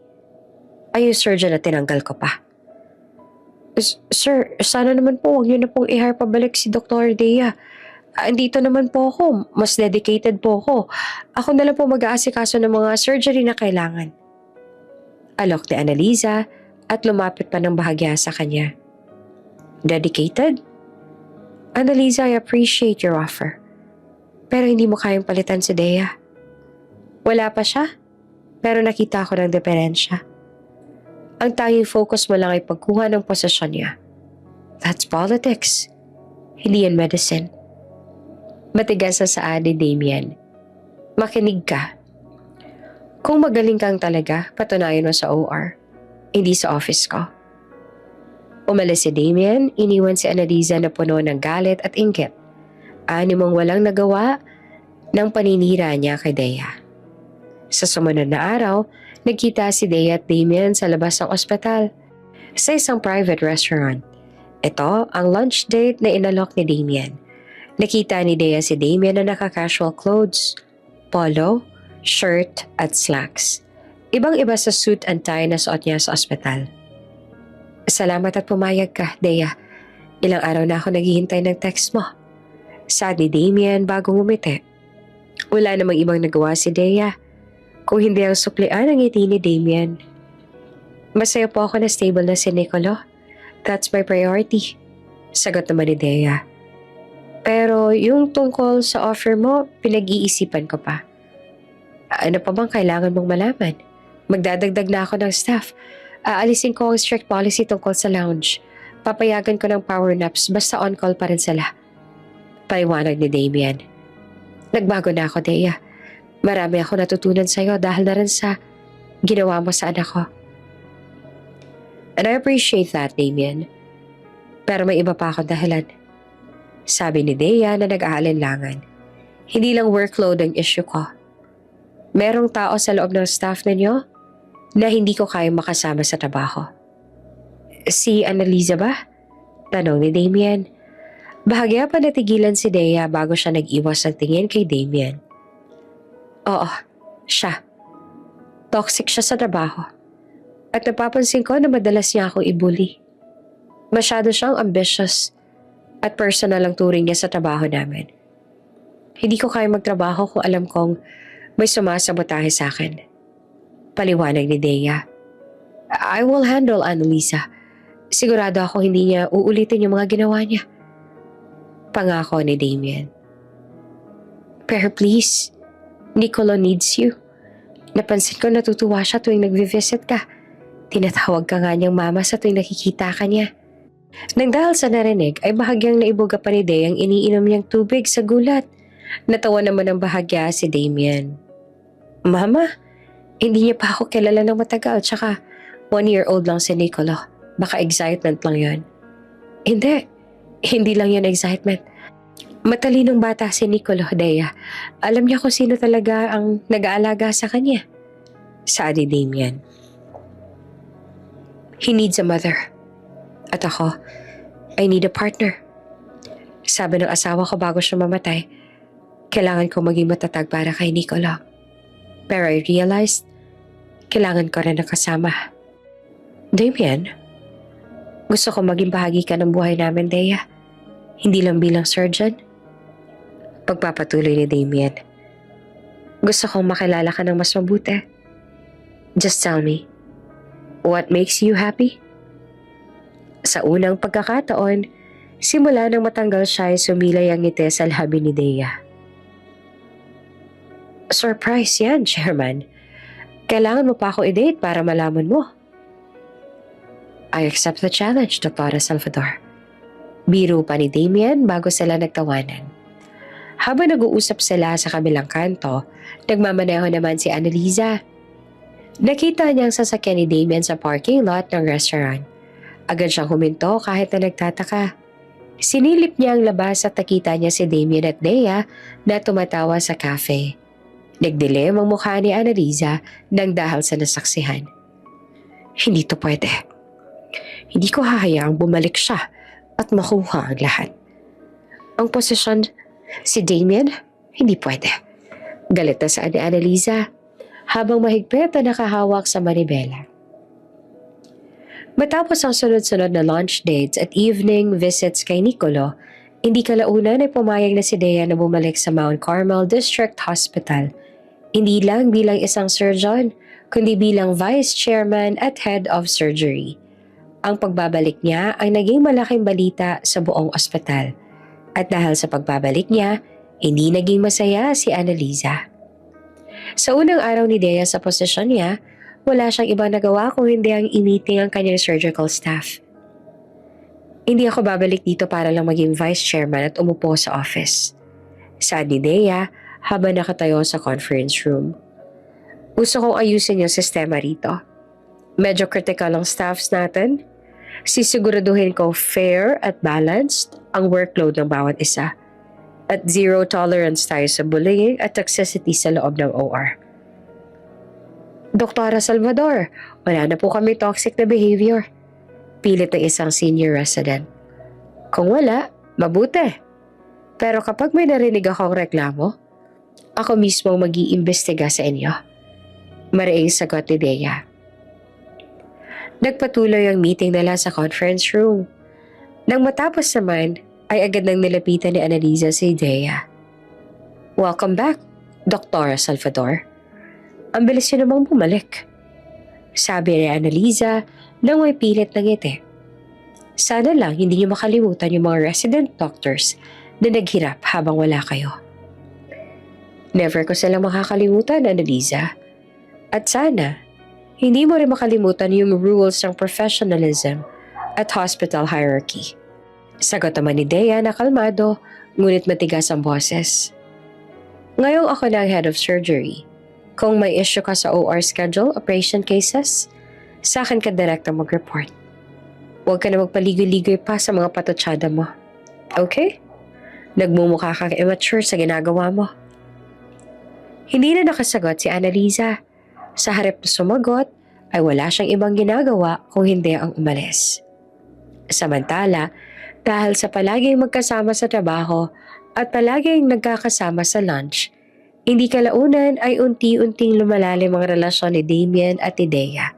ay yung surgeon na tinanggal ko pa? Sir, sana naman po huwag niyo na pong i-hire pabalik si Dr. Dea. Andito naman po ako, mas dedicated po ako. Ako na lang po mag-aasikaso ng mga surgery na kailangan. Alok ni Annalisa at lumapit pa ng bahagya sa kanya. Dedicated? Annalisa, I appreciate your offer. Pero hindi mo kayang palitan si Dea. Wala pa siya, pero nakita ko ng diferensya. Ang tanging focus mo lang ay pagkuha ng posisyon niya. That's politics. Hindi yan medicine. Matigas sa saan ni Damian. Makinig ka. Kung magaling kang talaga, patunayan mo sa OR, hindi sa office ko. Umalis si Damian, iniwan si Annalisa na puno ng galit at inggit. Animong walang nagawa ng paninira niya kay Dea. Sa sumunod na araw, nagkita si Dea at Damian sa labas ng ospital sa isang private restaurant. Ito ang lunch date na inalok ni Damian. Nakita ni Dea si Damian na naka-casual clothes, polo, shirt at slacks. Ibang-iba sa suit and tie na suot niya sa ospital. Salamat at pumayag ka, Dea. Ilang araw na ako naghihintay ng text mo. Sabi ni Damian bago ngumiti. Wala namang ibang nagawa si Dea. Kung hindi ang suklian ang ngiti ni Damian. Masaya po ako na stable na si Nicolo. That's my priority. Sagot naman ni Dea. Pero yung tungkol sa offer mo, pinag-iisipan ko pa. Ano pa bang kailangan mong malaman? Magdadagdag na ako ng staff. Aalisin ko ang strict policy tungkol sa lounge. Papayagan ko ng power naps basta on-call pa rin sila. Paliwanag ni Damian. Nagbago na ako, Dea. Marami ako natutunan sa'yo dahil na rin sa ginawa mo sa anak ko. And I appreciate that, Damian. Pero may iba pa akong dahilan. Sabi ni Dea na nag-aalinlangan. Hindi lang workload ang issue ko. Merong tao sa loob ng staff ninyo na hindi ko kayang makasama sa trabaho. Si Annalisa ba? Tanong ni Damian. Bahagya pa natigilan si Dea bago siya nag-iwas ng tingin kay Damian. Oo, siya. Toxic siya sa trabaho. At napapansin ko na madalas niya akong ibuli. Masyado siyang ambitious at personal ang turing niya sa trabaho namin. Hindi ko kaya magtrabaho kung alam kong may sumasabotahe sa akin. Paliwanag ni Dea. I will handle Annalisa. Sigurado ako hindi niya uulitin yung mga ginawa niya. Pangako ni Damian. Pero please, Nicolo needs you. Napansin ko natutuwa siya tuwing nagvi-visit ka. Tinatawag ka nga niyang mama sa tuwing nakikita ka niya. Nang dahil sa narinig ay bahagyang naibuga pa ni Dea ang iniinom niyang tubig sa gulat. Natawa naman ng bahagya si Damian. Mama, hindi niya pa ako kilala ng matagal tsaka 1-year-old lang si Nicolo. Baka excitement lang yon. Hindi lang yan excitement. Matalinong bata si Nicolo, Dea. Alam niya kung sino talaga ang nag-aalaga sa kanya. Sabi ni Damian. He needs a mother. At ako, I need a partner. Sabi ng asawa ko bago siya mamatay, kailangan ko maging matatag para kay Nicolo. Pero I realized, kailangan ko rin ng kasama. Damian, gusto ko maging bahagi ka ng buhay namin, Dea. Hindi lang bilang surgeon. Pagpapatuloy ni Damien. Gusto kong makilala ka ng mas mabuti. Just tell me, what makes you happy? Sa unang pagkakataon, simula nang matanggal siya ay sumilay ang ngiti sa labi ni Dea. Surprise yan, Chairman. Kailangan mo pa ako i-date para malaman mo. I accept the challenge, Dr. Salvador. Biro pa ni Damien bago sila nagtawanan. Habang nag-uusap sila sa kabilang kanto, nagmamaneho naman si Annalisa. Nakita niya ang sasakyan ni Damien sa parking lot ng restaurant. Agad siyang huminto kahit na nagtataka. Sinilip niya ang labas at nakita niya si Damien at Dea na tumatawa sa cafe. Nagdilim ang mukha ni Annalisa nang dahil sa nasaksihan. Hindi to pwede. Hindi ko hahayaang bumalik siya at makuha ang lahat. Ang posisyon si Damien, hindi pwede. Galit na sa ni Annalisa habang mahigpit na nakahawak sa manibela. Matapos ang sunod-sunod na lunch dates at evening visits kay Nicolo, hindi kalaunan ay pumayag na si Dea na bumalik sa Mount Carmel District Hospital. Hindi lang bilang isang surgeon, kundi bilang vice chairman at head of surgery. Ang pagbabalik niya ay naging malaking balita sa buong ospital. At dahil sa pagbabalik niya, hindi naging masaya si Annalisa. Sa unang araw ni Dea sa posisyon niya, wala siyang ibang nagawa kung hindi ang i-meeting ang kanyang surgical staff. Hindi ako babalik dito para lang maging vice chairman at umupo sa office. Saad ni Dea habang nakatayo sa conference room. Gusto kong ayusin yung sistema rito. Medyo critical ang staffs natin. Sisiguraduhin ko fair at balanced ang workload ng bawat isa. At zero tolerance tayo sa bullying at toxicity sa loob ng OR. Dr. Salvador, wala na po kami toxic na behavior. Pilit ng isang senior resident. Kung wala, mabuti. Pero kapag may narinig akong reklamo, ako mismo mag-iimbestiga sa inyo. Mariing sagot ni Dea. Nagpatuloy ang meeting nila sa conference room. Nang matapos naman, ay agad nang nilapitan ni Annalisa si Dea. Welcome back, Dr. Salvador. Ang bilis niyo namang bumalik. Sabi ni Annalisa nang may pilit ng ngiti. Sana lang hindi niyo makalimutan yung mga resident doctors na naghirap habang wala kayo. Never ko silang makakalimutan, Annalisa. At sana, hindi mo rin makalimutan yung rules ng professionalism at hospital hierarchy. Sagot naman ni Dea na kalmado, ngunit matigas ang boses. Ngayong ako na ang head of surgery. Kung may issue ka sa OR schedule, operation cases, sa akin ka direktang mag-report. Huwag ka na magpaligoy-ligoy pa sa mga patutsada mo. Okay? Nagmumukha kang immature sa ginagawa mo. Hindi na nakasagot si Annalisa. Sa harap na sumagot, ay wala siyang ibang ginagawa kung hindi ang umalis. Samantala, dahil sa palaging magkasama sa trabaho at palaging nagkakasama sa lunch, hindi kalaunan ay unti-unting lumalalim ang relasyon ni Damien at ni Dea.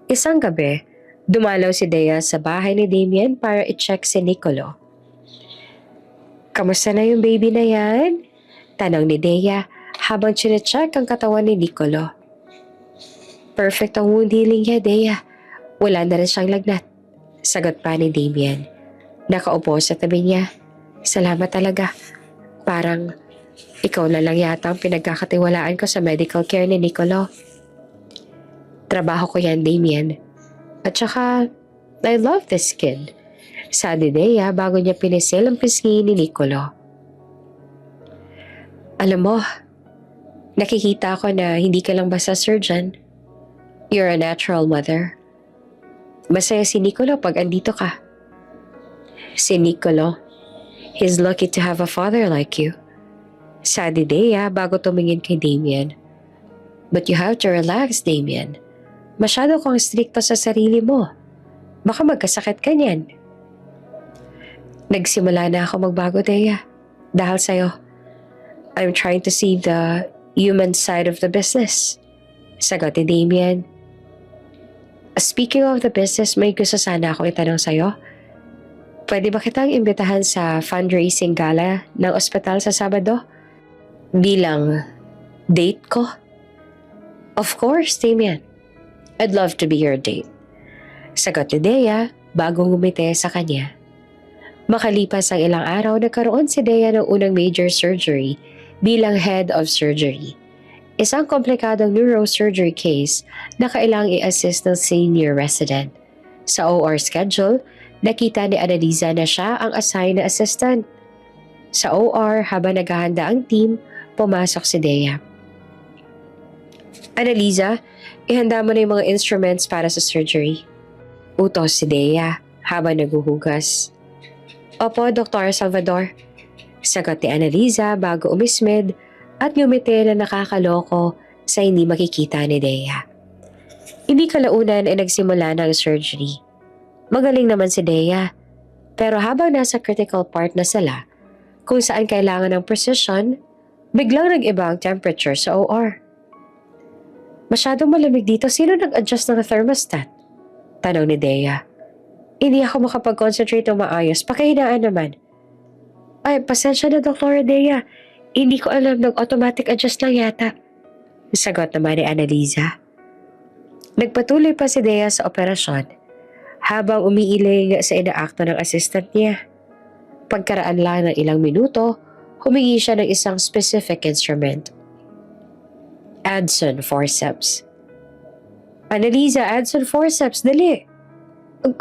Isang gabi, dumalaw si Dea sa bahay ni Damien para i-check si Nicolo. Kamusta na yung baby na yan? Tanong ni Dea habang chinecheck ang katawan ni Nicolo. Perfect ang wound healing niya, Dea. Wala na rin siyang lagnat. Sagot pa ni Damien. Nakaupo sa tabi niya. Salamat talaga. Parang ikaw na lang yata ang pinagkakatiwalaan ko sa medical care ni Nicolo. Trabaho ko yan, Damien. At saka, I love this kid. Sabi ni Dea bago niya pinisil ang pisngi ni Nicolo. Alam mo, nakikita ko na hindi ka lang basta surgeon. You're a natural mother. Masaya si Nicolo pag andito ka. Si Nicolo, he's lucky to have a father like you. Sabi Dea bago tumingin kay Damien. But you have to relax, Damien. Masyado kang stricto sa sarili mo. Baka magkasakit ka niyan. Nagsimula na ako magbago, Dea. Dahil sa'yo. I'm trying to see the human side of the business. Sagot ni Damien. Speaking of the business, may gusto sana akong itanong sa'yo. Pwede ba kitang imbitahan sa fundraising gala ng ospital sa Sabado? Bilang date ko? Of course, Damian. I'd love to be your date. Sagot ni Dea bago ngumiti sa kanya. Makalipas ang ilang araw, nagkaroon si Dea ng unang major surgery bilang head of surgery. Isang komplikadong neurosurgery case na kailangang i-assist ng senior resident. Sa OR schedule, nakita ni Annalisa na siya ang assigned na assistant. Sa OR, habang naghahanda ang team, pumasok si Dea. Annalisa, ihanda mo na yung mga instruments para sa surgery. Utos si Dea habang naghuhugas. Opo, Dr. Salvador. Sagot ni Annalisa bago umismid at ngumiti na nakakaloko sa hindi makikita ni Dea. Hindi kalaunan ay nagsimula ng surgery. Magaling naman si Dea, pero habang nasa critical part na sila, kung saan kailangan ng precision, biglang nag-iba ang temperature sa OR. Masyadong malamig dito, sino nag-adjust ng thermostat? Tanong ni Dea. Hindi ako makapag-concentrate ng maayos, pakihinaan naman. Ay, pasensya na Dr. Dea, hindi ko alam, nag-automatic adjust lang yata. Sagot naman ni Annalisa. Nagpatuloy pa si Dea sa operasyon habang umiiling sa inaakto ng assistant niya. Pagkaraan lang ng ilang minuto, humingi siya ng isang specific instrument. Adson forceps. Annalisa, Adson forceps, dali.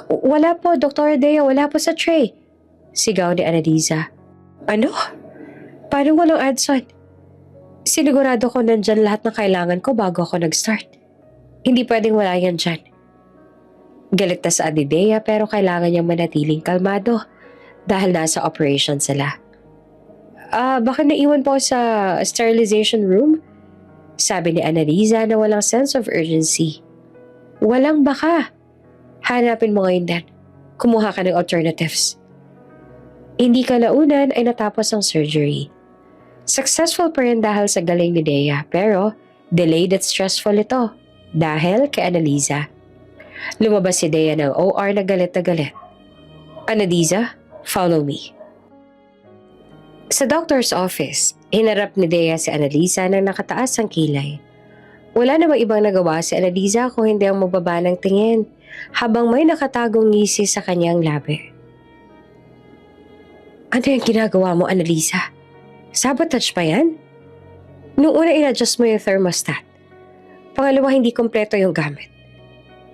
Wala po, Dr. Dea, wala po sa tray. Sigaw ni Annalisa. Ano? Paano walang Adson? Sinigurado ko nandyan lahat ng kailangan ko bago ako nag-start. Hindi pwedeng wala yan dyan. Galit na sa Dea pero kailangan niyang manatiling kalmado dahil nasa operation sila. Baka naiwan po sa sterilization room? Sabi ni Annalisa na walang sense of urgency. Walang baka. Hanapin mo ngayon din. Kumuha ka ng alternatives. Hindi kalaunan ay natapos ang surgery. Successful pa rin dahil sa galing ni Dea pero delayed at stressful ito dahil kay Annalisa. Lumabas si Dea ng OR na galit. Annalisa, follow me. Sa doctor's office, hinarap ni Dea si Annalisa nang nakataas ang kilay. Wala namang ibang nagawa si Annalisa kung hindi ang mababa ng tingin habang may nakatagong ngisi sa kanyang labi. Ano yung ginagawa mo, Annalisa? Sabotage pa yan? Noong una in-adjust mo yung thermostat. Pangalawa, hindi kompleto yung gamit.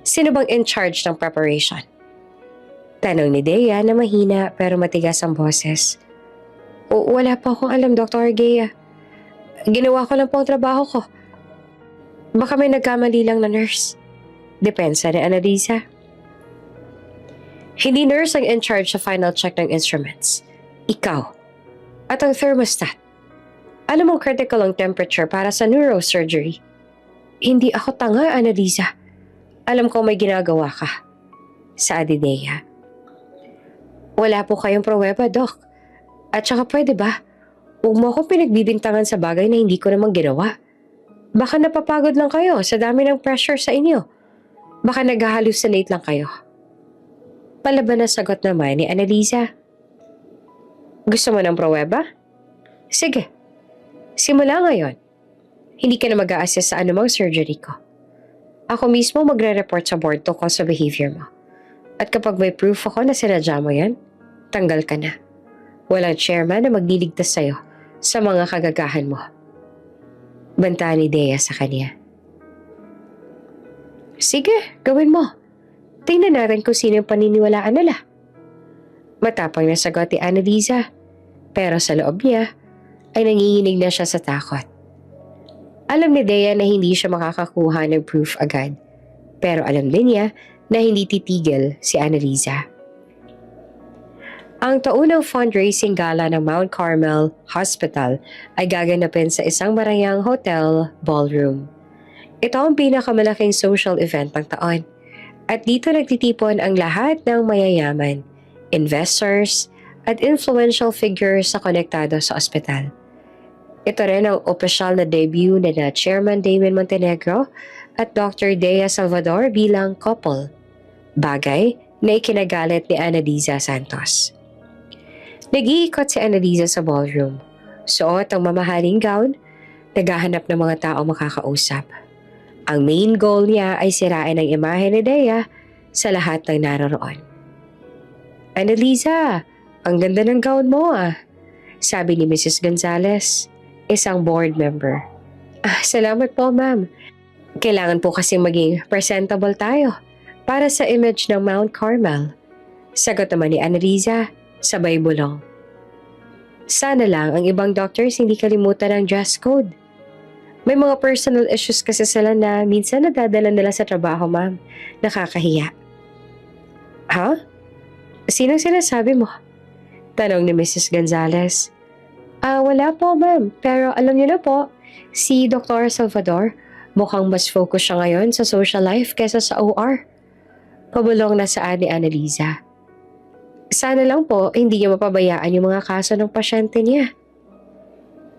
Sino bang in charge ng preparation? Tanong ni Dea na mahina pero matigas ang boses. Wala pa akong alam, Dr. Gea. Ginawa ko lang po ang trabaho ko. Baka may nagkamali lang na nurse. Depensa ni Annalisa. Hindi nurse ang in charge sa final check ng instruments. Ikaw. At ang thermostat. Alam mong critical ang temperature para sa neurosurgery. Hindi ako tanga, Annalisa. Alam ko may ginagawa ka. Sabi Dea. Wala po kayong pruweba, Doc. At saka pwede ba? Huwag mo akong pinagbibintangan sa bagay na hindi ko namang ginawa. Baka napapagod lang kayo sa dami ng pressure sa inyo. Baka nag-hallucinate lang kayo. Palaban na sagot naman ni Annalisa. Gusto mo ng pruweba? Sige. Simula ngayon. Hindi ka na mag-a-assist sa anumang surgery ko. Ako mismo magre-report sa board tungkol sa behavior mo. At kapag may proof ako na sinadya mo yan, tanggal ka na. Walang chairman na magliligtas sa'yo sa mga kagagahan mo. Banta ni Dea sa kanya. Sige, gawin mo. Tingnan natin kung sino yung paniniwalaan nila. Matapang na sagot ni Annalisa, pero sa loob niya ay nanginginig na siya sa takot. Alam ni Dea na hindi siya makakakuha ng proof agad, pero alam din niya na hindi titigil si Annalisa. Ang taunang fundraising gala ng Mount Carmel Hospital ay gaganapin sa isang marayang hotel ballroom. Ito ang pinakamalaking social event ng taon at dito nagtitipon ang lahat ng mayayaman, investors at influential figures na konektado sa ospital. Ito rin ang opisyal na debut na Chairman Damien Montenegro at Dr. Dea Salvador bilang couple. Bagay na ikinagalit ni Annalisa Santos. Nag-iikot si Annalisa sa ballroom. Suot ang mamahaling gown, naghahanap ng mga tao makakausap. Ang main goal niya ay sirain ang imahe ni Dea sa lahat ng naroroon. Annalisa, ang ganda ng gown mo sabi ni Mrs. Gonzales, isang board member. Salamat po ma'am. Kailangan po kasi maging presentable tayo para sa image ng Mount Carmel. Sagot naman ni Annalisa, sabay bulong. Sana lang ang ibang doctors hindi kalimutan ang dress code. May mga personal issues kasi sila na minsan nadadala nila sa trabaho, ma'am. Nakakahiya. Ha? Sinong sinasabi mo? Tanong ni Mrs. Gonzales. Wala po, ma'am. Pero alam niyo na po, si Dr. Salvador, mukhang mas focus siya ngayon sa social life kaysa sa OR. Pabulong na saan ni Annalisa. Sana lang po hindi niya mapabayaan yung mga kaso ng pasyente niya.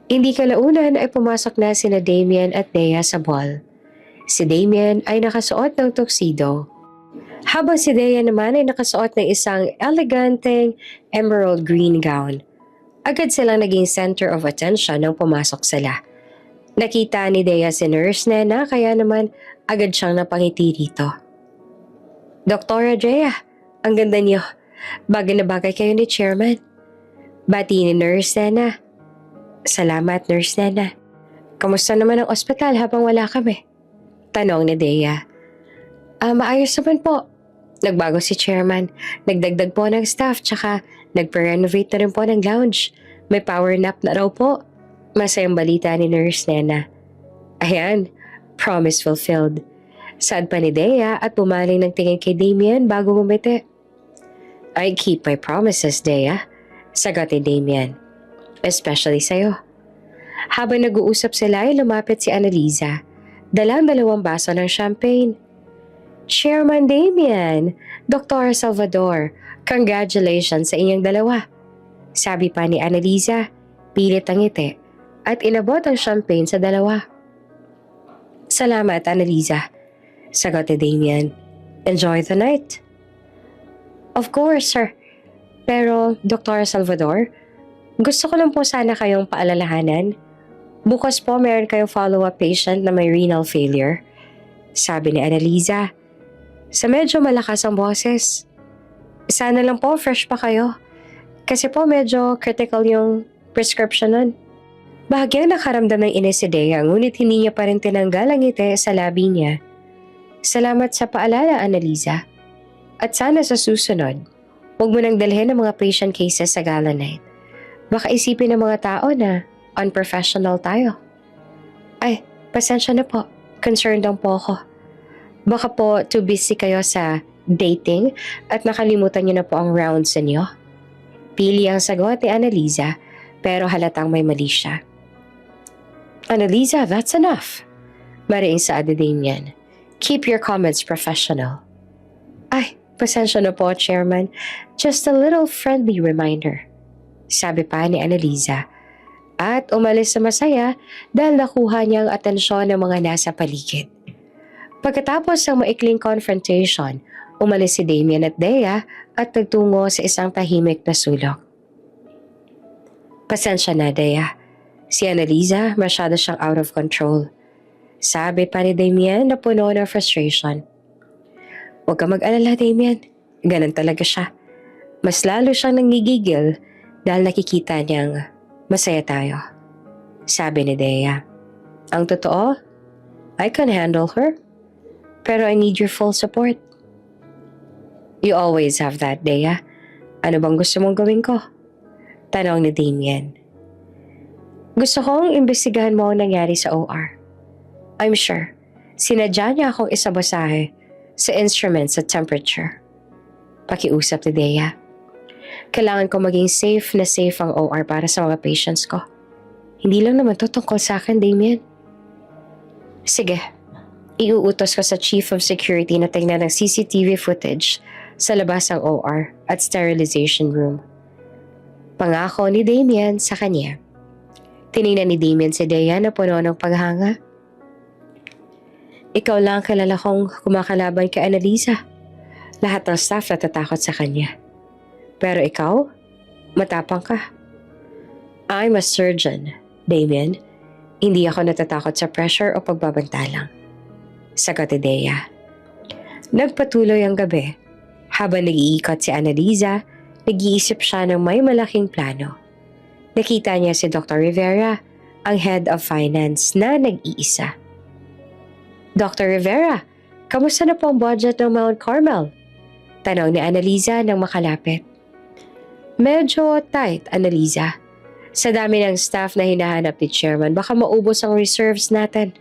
Hindi kalaunan ay pumasok na sina Damien at Dea sa ball. Si Damien ay nakasuot ng tuxedo, habang si Dea naman ay nakasuot ng isang eleganteng emerald green gown. Agad silang naging center of attention nang pumasok sila. Nakita ni Dea si Nurse Nena kaya naman agad siyang napangiti rito. Doktora Dea, ang ganda niyo. Bagay na bagay kayo ni Chairman. Bati ni Nurse Nena. Salamat, Nurse Nena. Kamusta naman ang ospital habang wala kami? Tanong ni Dea. Maayos naman po. Nagbago si Chairman. Nagdagdag po ng staff tsaka nagpa-renovate na rin po ng lounge. May power nap na raw po. Masayang balita ni Nurse Nena. Ayan, promise fulfilled. Sad pa ni Dea at pumaling ng tingin kay Damien bago gumiti. I keep my promises, Dea. Sagot ni Damien. Especially sa'yo. Habang nag-uusap sila ay lumapit si Annalisa. Dalang 2 baso ng champagne. Chairman Damien, Dr. Salvador, congratulations sa inyong dalawa. Sabi pa ni Annalisa, pilit ang ngiti at inabot ang champagne sa dalawa. Salamat, Annalisa. Sagot ni Damien. Enjoy the night. Of course, sir. Pero, Dr. Salvador, gusto ko lang po sana kayong paalalahanan. Bukas po meron kayong follow-up patient na may renal failure. Sabi ni Annalisa. Sa medyo malakas ang boses. Sana lang po fresh pa kayo. Kasi po medyo critical yung prescription nun. Bahagyang nakaramdam ng inis si Dea ngunit hindi niya pa rin tinanggal ang ngiti sa labi niya. Salamat sa paalala, Annalisa. At sana sa susunod, huwag mo nang dalhin ang mga patient cases sa gala night. Baka isipin ng mga tao na unprofessional tayo. Ay, pasensya na po. Concerned lang po ako. Baka po too busy kayo sa dating at nakalimutan niyo na po ang rounds niyo. Pili ang sagot ni Annalisa pero halatang may mali siya. Annalisa, that's enough. Mariing saad ni Damien. Keep your comments professional. Ay, pasensya na po, Chairman. Just a little friendly reminder. Sabi pa ni Annalisa. At umalis sa masaya dahil nakuha niya ang atensyon ng mga nasa paligid. Pagkatapos ng maikling confrontation, umalis si Damien at Dea at nagtungo sa isang tahimik na sulok. Pasensya na, Dea. Si Annalisa masyado siyang out of control. Sabi pa ni Damien na puno ng frustration. Huwag ka mag-alala, Damien. Ganun talaga siya. Mas lalo siyang nangigigil dahil nakikita niyang masaya tayo. Sabi ni Dea. Ang totoo, I can handle her. Pero I need your full support. You always have that, Dea. Ano bang gusto mong gawin ko? Tanong ni Damien. Gusto kong imbestigahan mo ang nangyari sa OR. I'm sure, sinadya niya akong isabasahe sa instruments at temperature. Pakiusap ni Dea. Kailangan ko maging safe ang OR para sa mga patients ko. Hindi lang naman to tungkol sa akin, Damien. Sige, iuutos ko sa Chief of Security na tingnan ng CCTV footage sa labas ng OR at sterilization room. Pangako ni Damien sa kanya. Tinignan ni Damien si Dea na puno ng paghanga. Ikaw lang kilala kong kumakalaban kay Annalisa. Lahat ng staff natatakot sa kanya. Pero ikaw, matapang ka. I'm a surgeon, Damien. Hindi ako natatakot sa pressure o pagbabantalang. Sagot ni Dea. Nagpatuloy ang gabi. Habang nag-iikot si Annalisa, nag-iisip siya ng may malaking plano. Nakita niya si Dr. Rivera, ang head of finance na nag-iisa. Dr. Rivera, kamusta na po ang budget ng Mount Carmel? Tanong ni Annalisa nang makalapit. Medyo tight, Annalisa. Sa dami ng staff na hinahanap ni Chairman, baka maubos ang reserves natin.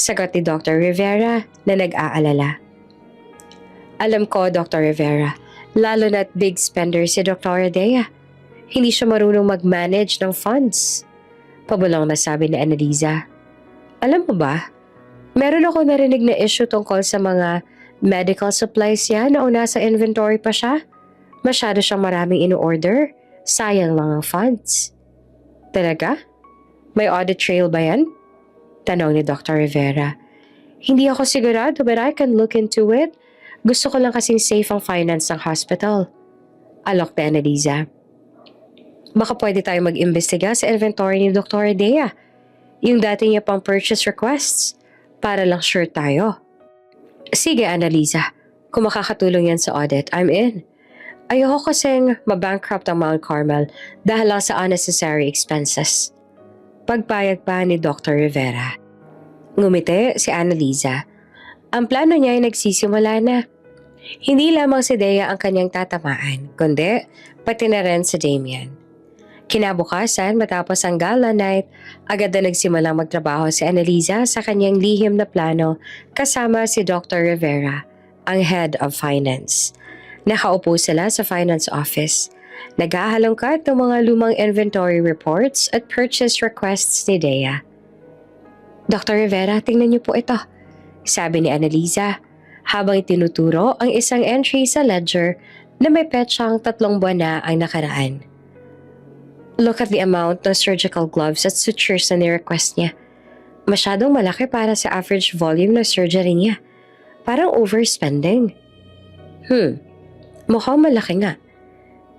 Sagot ni Dr. Rivera na nag-aalala. Alam ko, Dr. Rivera, lalo na't big spender si Dr. Dea. Hindi siya marunong mag-manage ng funds. Pabulong na sabi ni Annalisa. Alam mo ba, meron ako narinig na issue tungkol sa mga medical supplies niya noong nasa inventory pa siya. Masyado siyang maraming in-order. Sayang lang ang funds. Talaga? May audit trail ba yan? Tanong ni Dr. Rivera. Hindi ako sigurado but I can look into it. Gusto ko lang kasing safe ang finance ng hospital. Alok ni Annalisa. Baka pwede tayo mag-imbestiga sa inventory ni Dr. Dea. Yung dati niya pang purchase requests. Para lang sure tayo. Sige, Annalisa. Kung makakatulong yan sa audit, I'm in. Ayoko kasing mabankrupt ang Mount Carmel dahil lang sa unnecessary expenses. Pagpayag pa ni Dr. Rivera. Ngumiti si Annalisa. Ang plano niya ay nagsisimula na. Hindi lamang si Dea ang kanyang tatamaan, kundi pati na rin si Damien. Kinabukasan matapos ang gala night, agad na nagsimulang magtrabaho si Annalisa sa kanyang lihim na plano kasama si Dr. Rivera, ang head of finance. Nakaupo sila sa finance office. Nag-aahalongkat ng mga lumang inventory reports at purchase requests ni Dea. Dr. Rivera, tingnan niyo po ito, sabi ni Annalisa habang itinuturo ang isang entry sa ledger na may petsang 3 buwan na ang nakaraan. Look at the amount ng surgical gloves at sutures na ni-request niya. Masyadong malaki para sa average volume ng surgery niya. Parang overspending. Mukhang malaki nga.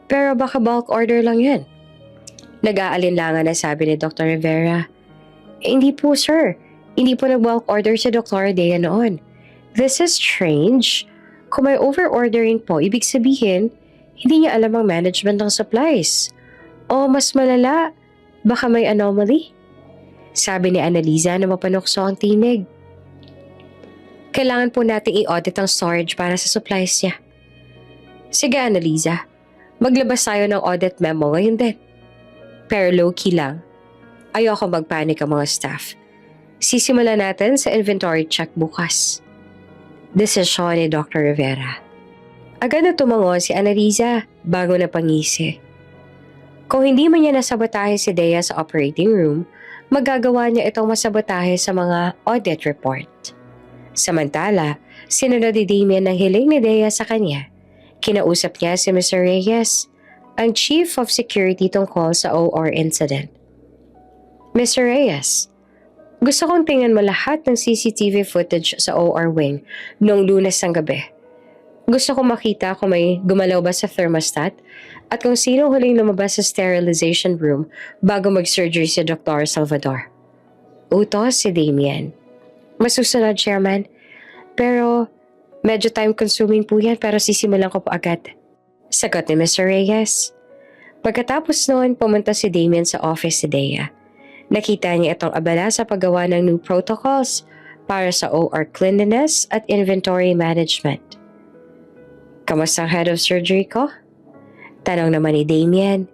Pero baka bulk order lang yan. Nag-aalinlangan na sabi ni Dr. Rivera. Hindi po sir. Hindi po nag-bulk order si Dr. Dea noon. This is strange. Kung may over-ordering po, ibig sabihin, hindi niya alam ang management ng supplies. O mas malala, baka may anomaly? Sabi ni Annalisa na mapanukso ang tinig. Kailangan po nating i-audit ang storage para sa supplies niya. Sige Annalisa, maglabas tayo ng audit memo ngayon din. Pero low-key lang. Ayoko magpanik ang mga staff. Sisimula natin sa inventory check bukas. Desisyon ni Dr. Rivera. Agad na tumango si Annalisa bago na pangisi. Kung hindi man niya nasabotahe si Dea sa operating room, magagawa niya itong masabotahe sa mga audit report. Samantala, sinunod ni Damien ang hiling ni Dea sa kanya. Kinausap niya si Mr. Reyes, ang Chief of Security tungkol sa OR incident. Mr. Reyes, gusto kong tingnan mo lahat ng CCTV footage sa OR wing noong Lunes ng gabi. Gusto kong makita kung may gumalaw ba sa thermostat at kung sino huling lumabas sa sterilization room bago mag-surgery si Dr. Salvador. Utos si Damien. Masusunod, Chairman. Pero medyo time-consuming po yan pero sisimulan ko po agad. Sagot ni Mr. Reyes. Pagkatapos noon, pumunta si Damien sa office ni Dea. Nakita niya itong abala sa paggawa ng new protocols para sa OR cleanliness at inventory management. Kamusta ang head of surgery ko? Tanong naman ni Damien.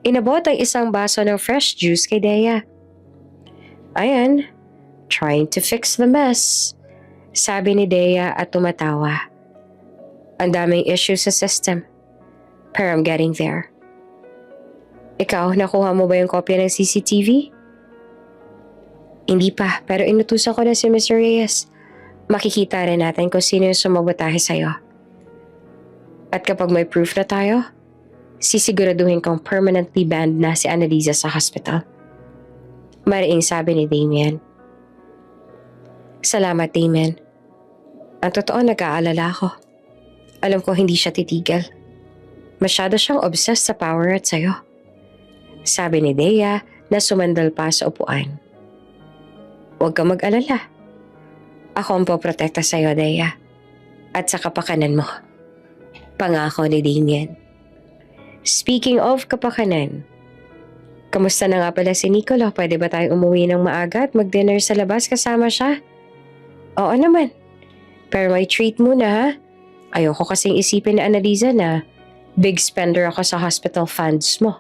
Inabot ang isang baso ng fresh juice kay Dea. Ayan, trying to fix the mess, sabi ni Dea at tumatawa. Ang daming issues sa system, pero I'm getting there. Ikaw, nakuha mo ba yung kopya ng CCTV? Hindi pa, pero inutusan ko na si Mr. Reyes. Makikita rin natin kung sino yung sumabotahe sa'yo. At kapag may proof na tayo, sisiguraduhin kong permanently banned na si Annalisa sa hospital. Mariing sabi ni Damien. Salamat, Damien. Ang totoo, nag-aalala ako. Alam ko hindi siya titigil. Masyado siyang obsessed sa power at sayo. Sabi ni Dea na sumandal pa sa upuan. Huwag kang mag-alala. Ako ang poprotekta sa'yo, Dea. At sa kapakanan mo. Pangako ni Damien. Speaking of kapakanan, kamusta na nga pala si Nicolo? Pwede ba tayong umuwi ng maaga at mag-dinner sa labas kasama siya? Oo naman. Pero may treat muna ha. Ayoko kasing isipin na Annalisa na big spender ako sa hospital funds mo.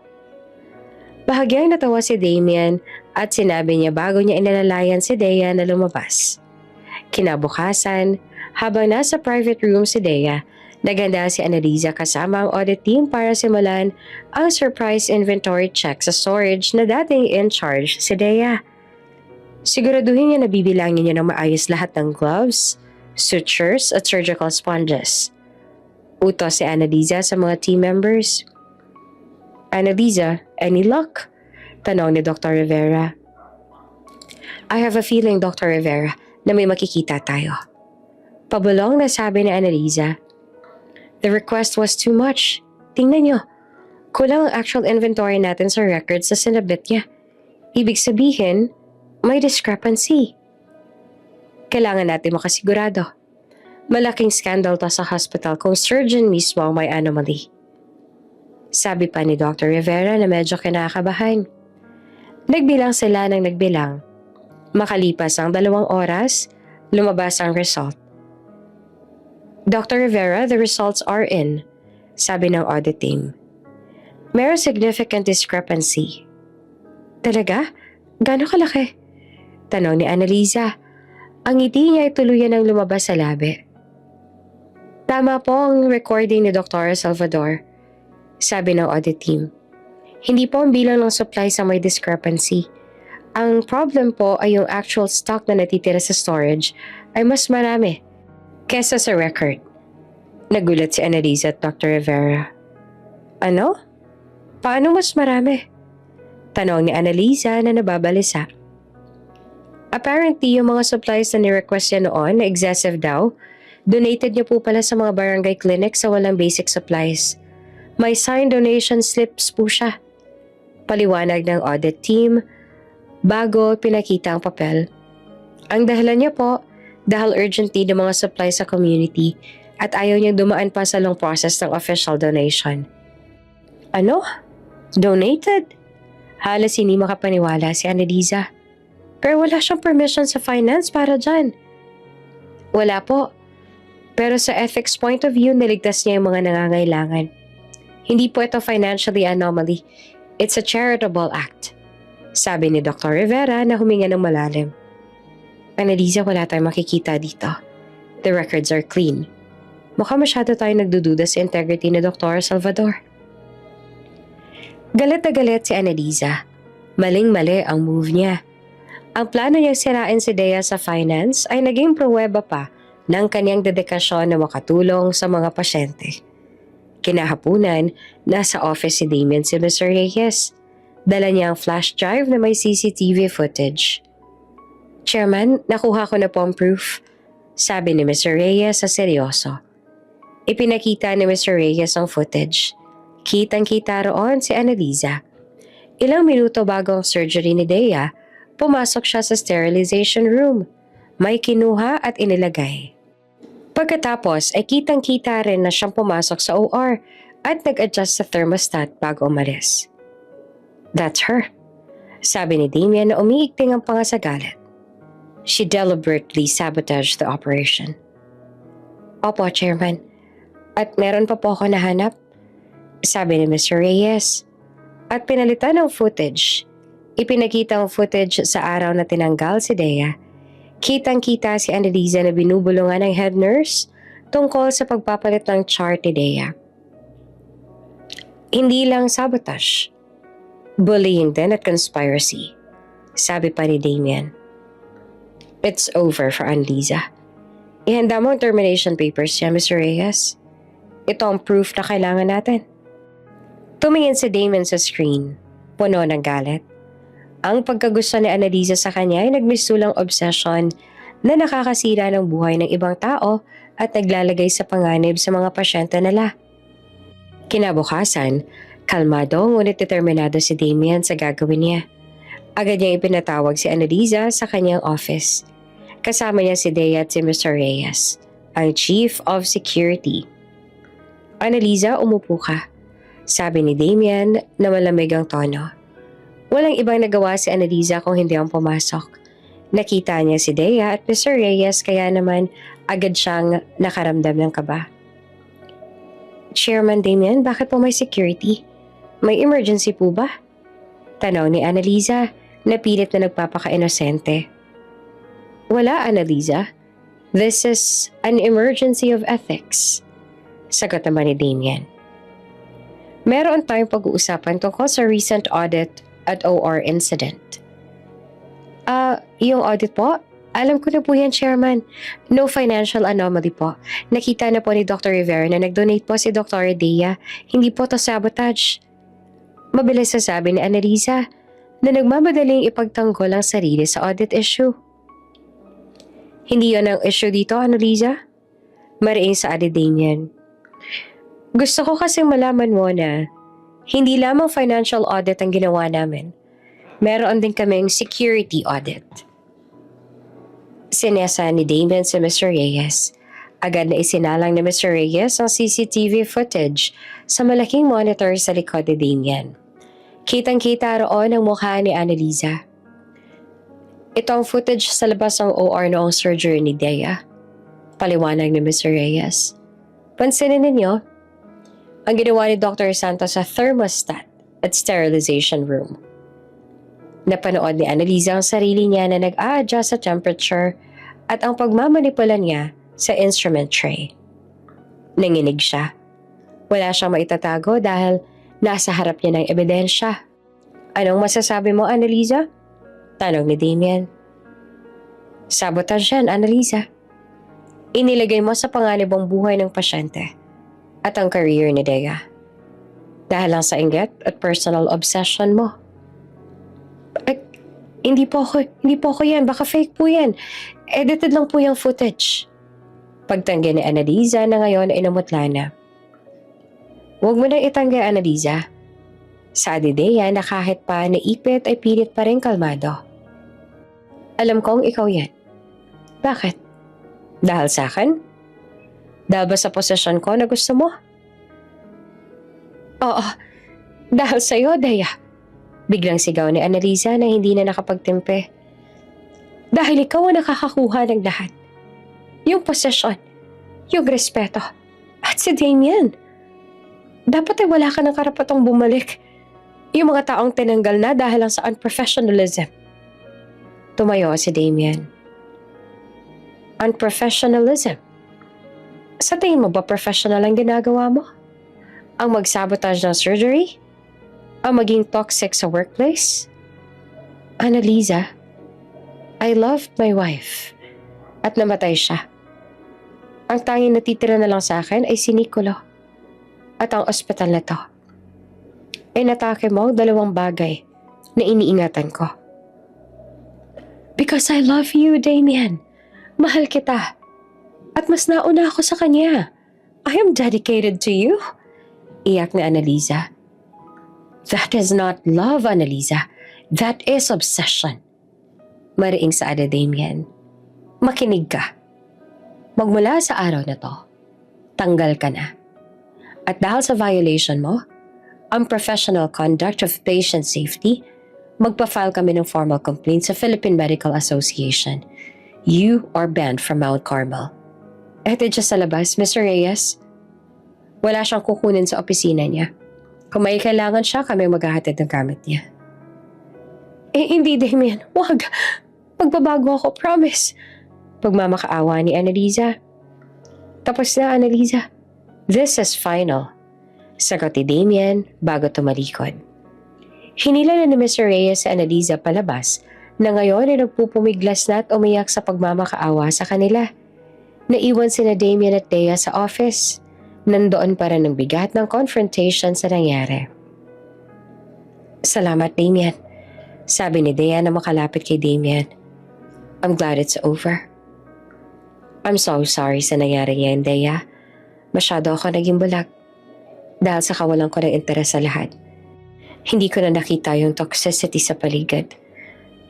Bahagyang natawa si Damien at sinabi niya bago niya inalalayan si Dea na lumabas. Kinabukasan, habang nasa private room si Dea, naganda si Annalisa kasama ang audit team para simulan ang surprise inventory check sa storage na dating in charge si Dea. Siguraduhin niya na bibilangin niya ng maayos lahat ng gloves, sutures at surgical sponges. Utos si Annalisa sa mga team members. Annalisa, any luck? Tanong ni Dr. Rivera. I have a feeling, Dr. Rivera, na may makikita tayo. Pabulong na sabi ni Annalisa. The request was too much. Tingnan niyo, kulang ang actual inventory natin sa records na sinabit niya. Ibig sabihin, may discrepancy. Kailangan natin makasigurado. Malaking scandal to sa hospital kung surgeon mismo ang may anomaly. Sabi pa ni Dr. Rivera na medyo kinakabahan. Nagbilang sila ng nagbilang. Makalipas ang 2 oras, lumabas ang result. Dr. Rivera, the results are in, sabi ng audit team. May significant discrepancy. Talaga? Gano'ng kalaki? Tanong ni Annalisa. Ang ngiti niya ay tuluyan ng lumabas sa labi. Tama po ang recording ni Dr. Salvador, sabi ng audit team. Hindi po ang bilang ng supplies ang may discrepancy. Ang problem po ay yung actual stock na natitira sa storage ay mas marami kesa sa record. Nagulat si Annalisa at Dr. Rivera. Ano? Paano mas marami? Tanong ni Annalisa na nababalisa. Apparently, yung mga supplies na ni-request niya noon na excessive daw, donated niya po pala sa mga barangay clinic sa walang basic supplies. May signed donation slips po siya. Paliwanag ng audit team bago pinakita ang papel. Ang dahilan niya po, dahil urgent need ng mga supplies sa community at ayaw niyang dumaan pa sa long process ng official donation. Ano? Donated? Halos hindi makapaniwala si Annalisa. Pero wala siyang permission sa finance para dyan. Wala po. Pero sa ethics point of view, niligtas niya yung mga nangangailangan. Hindi po ito financially anomaly. It's a charitable act. Sabi ni Dr. Rivera na huminga ng malalim. Annalisa, wala tayong makikita dito. The records are clean. Mukhang masyado tayo nagdududa sa integrity ni Dr. Salvador. Galit na galit si Annalisa. Maling-mali ang move niya. Ang plano niyang sirain si Dea sa finance ay naging pruweba pa ng kanyang dedikasyon na makatulong sa mga pasyente. Kinahapunan, nasa office si Damien si Mr. Reyes. Dala niya ang flash drive na may CCTV footage. Chairman, nakuha ko na po ang proof, sabi ni Mr. Reyes sa seryoso. Ipinakita ni Mr. Reyes ang footage. Kitang-kita roon si Annalisa. Ilang minuto bago ang surgery ni Dea, pumasok siya sa sterilization room. May kinuha at inilagay. Pagkatapos ay kitang-kita rin na siyang pumasok sa OR at nag-adjust sa thermostat bago umalis. That's her, sabi ni Damien na umiigting ang panga sa galit. She deliberately sabotaged the operation. Opo, Chairman. At meron pa po ako nahanap, sabi ni Mr. Reyes. At pinalitan ng footage. Ipinakita ang footage sa araw na tinanggal si Dea. Kitang-kita si Annalisa na binubulungan ng head nurse tungkol sa pagpapalit ng chart ni Dea. Hindi lang sabotage. Bullying din at conspiracy, sabi pa ni Damien. It's over for Annalisa. Ihanda mo ang termination papers niya, Mr. Reyes. Ito ang proof na kailangan natin. Tumingin si Damien sa screen, puno ng galit. Ang pagkagusto ni Annalisa sa kanya ay nagmisulang obsession na nakakasira ng buhay ng ibang tao at naglalagay sa panganib sa mga pasyente nila. Kinabukasan, kalmado ngunit determinado si Damien sa gagawin niya. Agad niyang ipinatawag si Annalisa sa kanyang office. Kasama niya si Dea at si Mr. Reyes, ang Chief of Security. Annalisa, umupo ka. Sabi ni Damien na malamig ang tono. Walang ibang nagawa si Annalisa kung hindi ang pumasok. Nakita niya si Dea at Mr. Reyes kaya naman agad siyang nakaramdam ng kaba. Chairman Damien, bakit po may security? May emergency po ba? Tanong ni Annalisa na pilit na nagpapaka-inosente. Wala, Annalisa. This is an emergency of ethics. Sagot naman ni Damien. Meron tayong pag-uusapan tungkol sa recent audit at OR incident. Yung audit po? Alam ko na po yan, Chairman. No financial anomaly po. Nakita na po ni Dr. Rivera na nag-donate po si Dr. Dea. Hindi po to sabotage. Mabilis sasabi ni Annalisa na nagmamadaling ipagtanggol ang sarili sa audit issue. Hindi yon ang issue dito, Annalisa? Mariing sa Damien. Gusto ko kasing malaman mo na hindi lamang financial audit ang ginawa namin. Meron din kaming security audit. Sinesa ni Damien si Mr. Reyes. Agad na isinalang ni Mr. Reyes ang CCTV footage sa malaking monitor sa likod ni Damien. Kitang-kita roon ang mukha ni Annalisa. Ito ang footage sa labas ng OR noong surgery ni Dea. Paliwanag ni Mr. Reyes. Pansinin ninyo, ang ginawa ni Dr. Santos sa thermostat at sterilization room. Napanood ni Annalisa ang sarili niya na nag-a-adjust sa temperature at ang pagmamanipula niya sa instrument tray. Nanginig siya. Wala siyang maitatago dahil nasa harap niya ng ebidensya. Anong masasabi mo, Annalisa? Tanong ni Damien. Sabotage yan, Annalisa. Inilagay mo sa panganib ang buhay ng pasyente at ang career ni Dea. Dahil lang sa inggit at personal obsession mo. Hindi po ako yan. Baka fake po yan. Edited lang po yung footage. Pagtanggi ni Annalisa na ngayon ay namutla na. Huwag mo nang itanggi, Annalisa. Sabi Dea na kahit pa naipit ay pilit pa rin kalmado. Alam kong ikaw yan. Bakit? Dahil sa akin? Dahil ba sa posisyon ko na gusto mo? Oo. Dahil sa'yo, Dea. Biglang sigaw ni Annalisa na hindi na nakapagtimpe. Dahil ikaw ang nakakakuha ng lahat. Yung posisyon, yung respeto, at si Damien. Dapat ay wala ka ng karapatang bumalik. Yung mga taong tinanggal na dahil lang sa unprofessionalism. Tumayo si Damien. Unprofessionalism? Sa tingin mo ba professional ang ginagawa mo? Ang magsabotage ng surgery? Ang maging toxic sa workplace? Annalisa, I loved my wife at namatay siya. Ang tanging natitira na lang sa akin ay si Nicolo at ang ospital na to. Inatake mo ang dalawang bagay na iniingatan ko. Because I love you, Damien. Mahal kita. At mas nauna ako sa kanya. I am dedicated to you. Iyak ni Annalisa. That is not love, Annalisa. That is obsession. Mariing sa Damien. Makinig ka. Magmula sa araw na to, tanggal ka na. At dahil sa violation mo, unprofessional conduct of patient safety, magpa-file kami ng formal complaint sa Philippine Medical Association. You are banned from Mount Carmel. Eto dyan sa labas, Mr. Reyes. Wala siyang kukunin sa opisina niya. Kung may kailangan siya, kami maghahatid ng gamit niya. Hindi, Damien. Wag. Magbabago ako, promise. Pagmamakaawa ni Annalisa. Tapos na, Annalisa. This is final. Sagot ni Damien bago tumalikod. Hinila na ni Mr. Reyes sa Annalisa palabas na ngayon ay nagpupumiglas na at umiyak sa pagmamakaawa sa kanila. Naiwan sina Damien at Dea sa office. Nandoon pa rin ang bigat ng confrontation sa nangyari. Salamat, Damien. Sabi ni Dea na makalapit kay Damien. I'm glad it's over. I'm so sorry sa nangyari ngayon, Dea. Masyado ako naging bulag. Dahil sa kawalan ko ng interes sa lahat. Hindi ko na nakita yung toxicity sa paligid.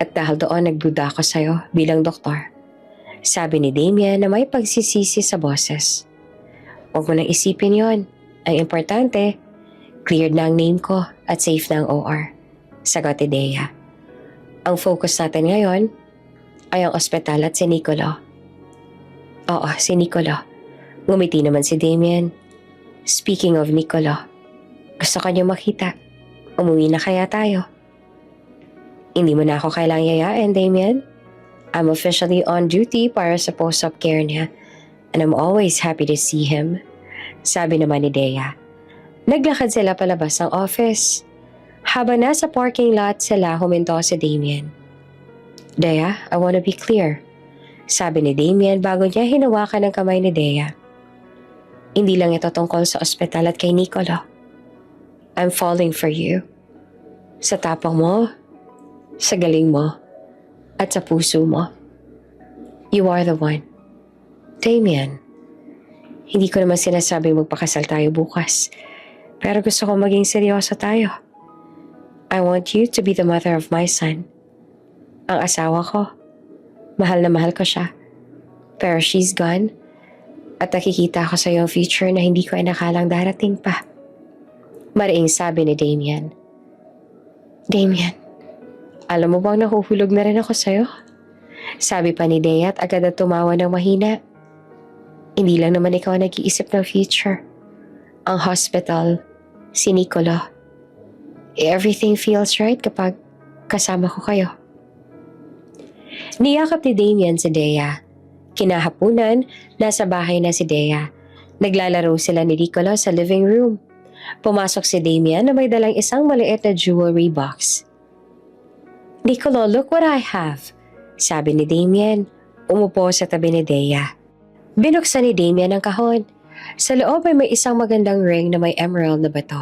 At dahil doon nagduda ako sa'yo bilang doktor. Sabi ni Damien na may pagsisisi sa boses. Huwag mo nang isipin yon. Ang importante, cleared na ang name ko at safe na ang OR. Sagot ni Dea. Ang focus natin ngayon ay ang ospital at si Nicolo. Oo, si Nicolo. Ngumiti naman si Damien. Speaking of Nicolo, gusto ko niyo makita. Umuwi na kaya tayo? Hindi mo na ako kailangang yayain, Damien. I'm officially on duty para sa post-op care niya and I'm always happy to see him. Sabi naman ni Dea. Naglakad sila palabas ng office. Habang nasa parking lot sila, huminto si Damien. Dea, I wanna be clear. Sabi ni Damien bago niya hinawakan ang kamay ni Dea. Hindi lang ito tungkol sa ospital at kay Nicolo. I'm falling for you. Sa tapang mo, sa galing mo, at sa puso mo. You are the one. Damien, hindi ko naman sinasabing magpakasal tayo bukas. Pero gusto ko maging seryoso tayo. I want you to be the mother of my son. Ang asawa ko, mahal na mahal ko siya. Pero she's gone. At nakikita ko sa iyong future na hindi ko inakalang darating pa. Mariing sabi ni Damien. Damien, alam mo bang nahuhulog na rin ako sa'yo? Sabi pa ni Dea at agad na tumawa ng mahina. Hindi lang naman ikaw nag-iisip ng future. Ang hospital, si Nicolo. Everything feels right kapag kasama ko kayo. Niyakap ni Damien si Dea. Kinahapunan, nasa bahay na si Dea. Naglalaro sila ni Nicolo sa living room. Pumasok si Damien na may dalang isang maliit na jewelry box. Nicolo, look what I have. Sabi ni Damien. Umupo sa tabi ni Dea. Binuksan ni Damien ang kahon. Sa loob ay may isang magandang ring na may emerald na bato.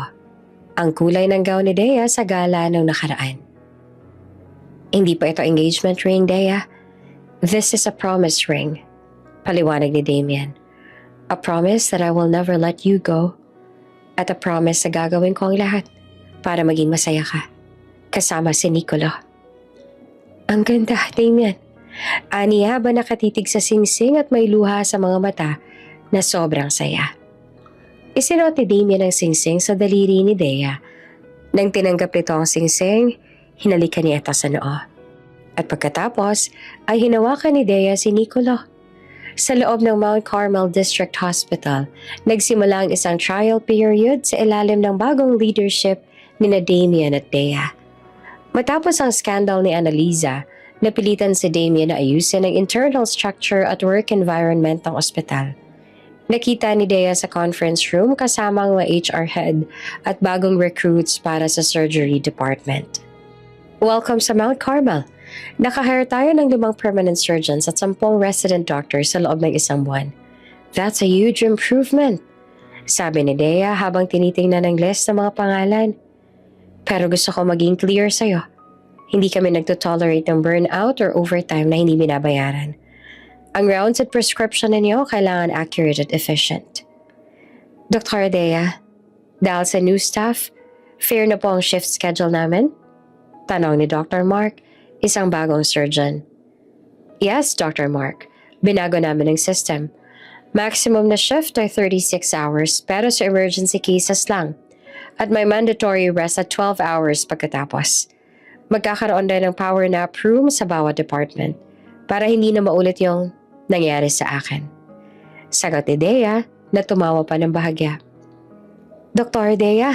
Ang kulay ng gown ni Dea sa gala ng nakaraan. Hindi pa ito engagement ring, Dea. This is a promise ring. Paliwanag ni Damien. A promise that I will never let you go. At a promise na gagawin ko ang lahat para maging masaya ka. Kasama si Nicolo. Ang ganda, Damien. Ani habang nakatitig sa singsing at may luha sa mga mata na sobrang saya. Isinuot ni Damien ang singsing sa daliri ni Dea. Nang tinanggap nito ang singsing, hinalikan niya ito sa noo. At pagkatapos ay hinawakan ni Dea si Nicolo. Sa loob ng Mount Carmel District Hospital, nagsimula ang isang trial period sa ilalim ng bagong leadership ni Damien at Dea. Matapos ang scandal ni Annalisa, napilitan si Damien na ayusin ang internal structure at work environment ng ospital. Nakita ni Dea sa conference room kasama ang mga HR head at bagong recruits para sa surgery department. Welcome sa Mount Carmel. Naka-hire tayo ng 5 permanent surgeons at 10 resident doctors sa loob ng isang buwan. That's a huge improvement, sabi ni Dea habang tinitingnan ang list ng mga pangalan. Pero gusto ko maging clear sa'yo. Hindi kami nagtotolerate ng burnout or overtime na hindi binabayaran. Ang rounds at prescription ninyo kailangan accurate at efficient. Dr. Dea, dahil sa new staff, fair na po ang shift schedule namin? Tanong ni Dr. Mark, isang bagong surgeon. Yes, Dr. Mark. Binago namin ang system. Maximum na shift ay 36 hours pero sa emergency cases lang. At may mandatory rest at 12 hours pagkatapos. Magkakaroon din ng power nap room sa bawat department para hindi na maulit yung nangyari sa akin. Sagot ni Dea na tumawa pa ng bahagya. Dr. Dea,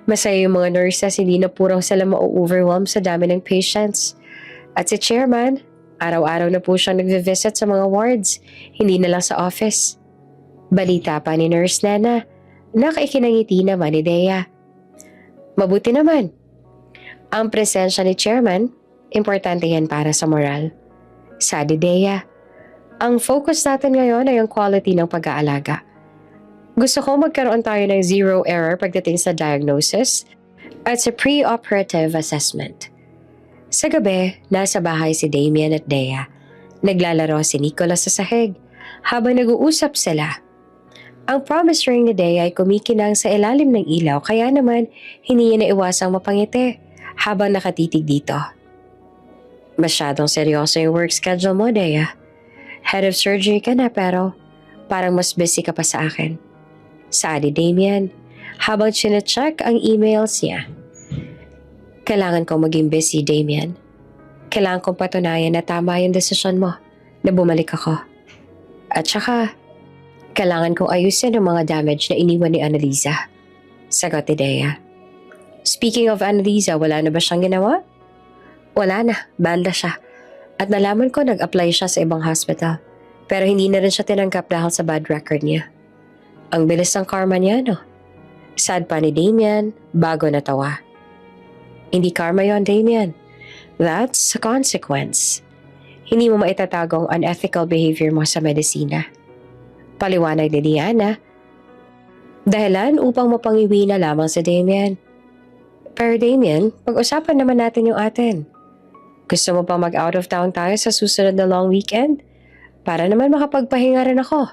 masaya yung mga nurses, hindi na purong sila ma-overwhelm sa dami ng patients. At si chairman, araw-araw na po siyang nagve-visit sa mga wards, hindi na lang sa office. Balita pa ni Nurse Nana, nakaikinangiti naman ni Dea. Mabuti naman. Ang presensya ni chairman, importante yan para sa moral. Sabi Dea, ang focus natin ngayon ay ang quality ng pag-aalaga. Gusto ko magkaroon tayo ng zero error pagdating sa diagnosis at sa pre-operative assessment. Sa gabi, nasa bahay si Damien at Dea. Naglalaro si Nicolo sa sahig habang nag-uusap sila. Ang promise ring ni Dea ay kumikinang sa ilalim ng ilaw kaya naman hindi niya naiwasang mapangiti habang nakatitig dito. Masyadong seryoso yung work schedule mo, Dea. Head of surgery ka na pero parang mas busy ka pa sa akin. Sabi ni Damian habang chinecheck ang emails niya. Kailangan kong maging busy, Damian. Kailangan kong patunayan na tama yung desisyon mo na bumalik ako. At saka, kailangan kong ayusin ang mga damage na iniwan ni Annalisa. Sagot ni Dea. Speaking of Annalisa, wala na ba siyang ginawa? Wala na, banda siya. At nalaman ko nag-apply siya sa ibang hospital. Pero hindi na rin siya tinanggap dahil sa bad record niya. Ang bilis ng karma niya, no? Sad pa ni Damian, bago natawa. Hindi karma yon, Damian. That's a consequence. Hindi mo maitatago ang unethical behavior mo sa medisina. Paliwanag ni Diana. Dahilan upang mapangiwi na lamang sa Damian. Pero Damian, pag-usapan naman natin yung atin. Gusto mo pa mag-out of town tayo sa susunod na long weekend? Para naman makapagpahinga rin ako.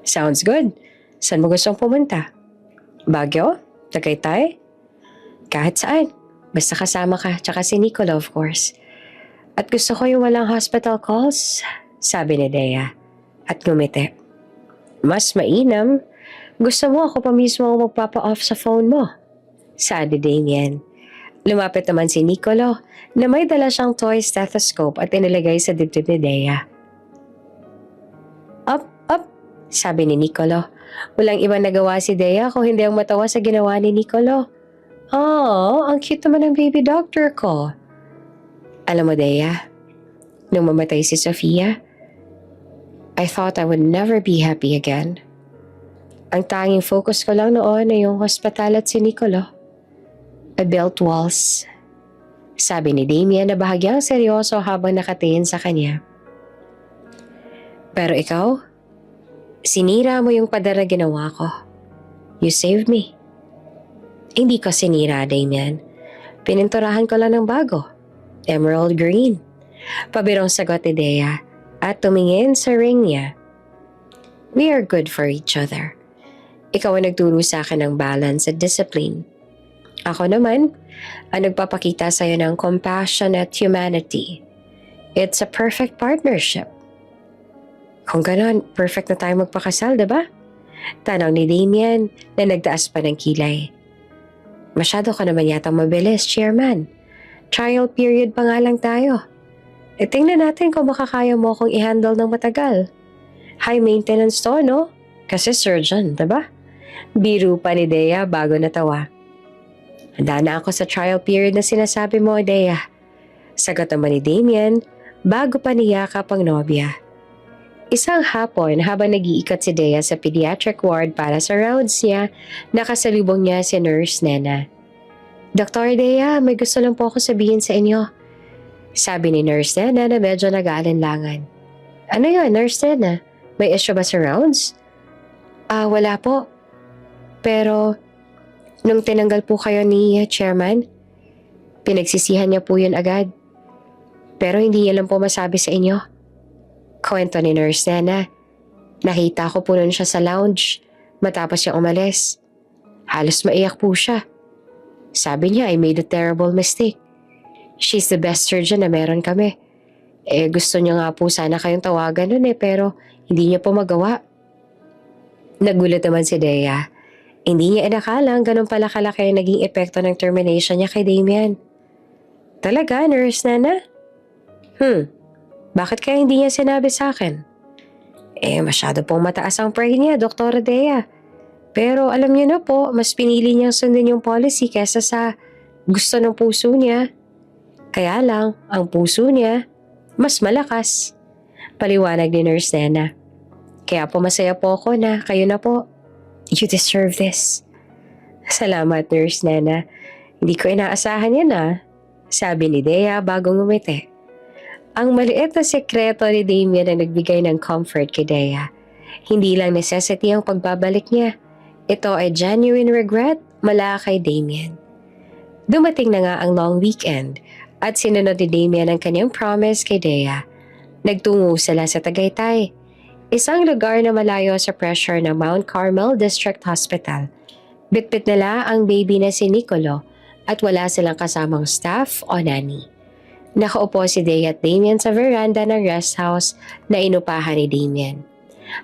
Sounds good. Saan mo gustong pumunta? Baguio? Tagaytay? Kahit saan. Basta kasama ka, tsaka si Nicola of course. At gusto ko yung walang hospital calls, sabi ni Dea. At ngumiti. Mas mainam, gusto mo ako pa mismo ang magpapa-off sa phone mo, sabi Damian. Lumapit naman si Nicolo na may dala siyang toy stethoscope at inilagay sa dibdib ni Dea. Up, sabi ni Nicolo. Walang ibang nagawa si Dea kung hindi ang matawa sa ginawa ni Nicolo. Oh, ang cute naman ng baby doctor ko. Alam mo, Dea, nung mamatay si Sofia, I thought I would never be happy again. Ang tanging focus ko lang noon ay yung hospital at si Nicolo. I built walls. Sabi ni Damian na bahagyang seryoso habang nakatingin sa kanya. Pero ikaw, sinira mo yung pader na ginawa ko. You saved me. Hindi ko sinira, Damian. Pininturahan ko lang ng bago. Emerald green. Pabirong sagot ni Dea at tumingin sa ring niya. We are good for each other. Ikaw ang nagturo sa akin ng balance at discipline. Ako naman, ang nagpapakita sa'yo ng compassion at humanity. It's a perfect partnership. Kung ganon, perfect na tayo magpakasal, diba? Tanong ni Damian na nagtaas pa ng kilay. Masyado ka naman yata mabilis, Chairman. Trial period pa nga lang tayo. Tingnan natin kung makakaya mo akong i-handle ng matagal. High maintenance to, no? Kasi surgeon, diba? Biro pa ni Dea bago natawa. Handa na ako sa trial period na sinasabi mo, Dea. Sagot naman ni Damian bago pa niyakap ang nobya. Isang hapon habang nag-iikot si Dea sa pediatric ward para sa rounds niya, nakasalubong niya si Nurse Nena. Dr. Dea, may gusto lang po ako sabihin sa inyo. Sabi ni Nurse Nena na medyo nag-aalinlangan. Ano yun, Nurse Nena? May issue ba sa rounds? Wala po. Pero, nung tinanggal po kayo ni Chairman, pinagsisihan niya po yun agad. Pero hindi niya lang po masabi sa inyo. Kwento ni Nurse Nena, nakita ko po nun siya sa lounge matapos siyang umalis. Halos maiyak po siya. Sabi niya, I made a terrible mistake. She's the best surgeon na meron kami. Gusto niya nga po sana kayong tawagan nun pero hindi niya po magawa. Nagulat naman si Dea. Hindi niya inakalang ganun pala kalaki ang naging epekto ng termination niya kay Damian. Talaga, Nurse Nena? Bakit kaya hindi niya sinabi sa akin? Masyado pong mataas ang pride niya, Dr. Dea. Pero alam niyo na po, mas pinili niyang sundin yung policy kesa sa gusto ng puso niya. Kaya lang, ang puso niya, mas malakas. Paliwanag ni Nurse Nena. Kaya po masaya po ako na kayo na po. You deserve this. Salamat, Nurse Nena. Hindi ko inaasahan yan sabi ni Dea bago ngumiti. Ang maliit na sekreto ni Damian ang nagbigay ng comfort kay Dea. Hindi lang necessity ang pagbabalik niya. Ito ay genuine regret mula kay Damian. Dumating na nga ang long weekend at sinunod ni Damian ang kanyang promise kay Dea Nagtungo sila sa Tagaytay, isang lugar na malayo sa pressure ng Mount Carmel District Hospital. Bitbit nila ang baby na si Nicolo at wala silang kasamang staff o nanny. Nakaupo si Day at Damien sa veranda ng rest house na inupahan ni Damien.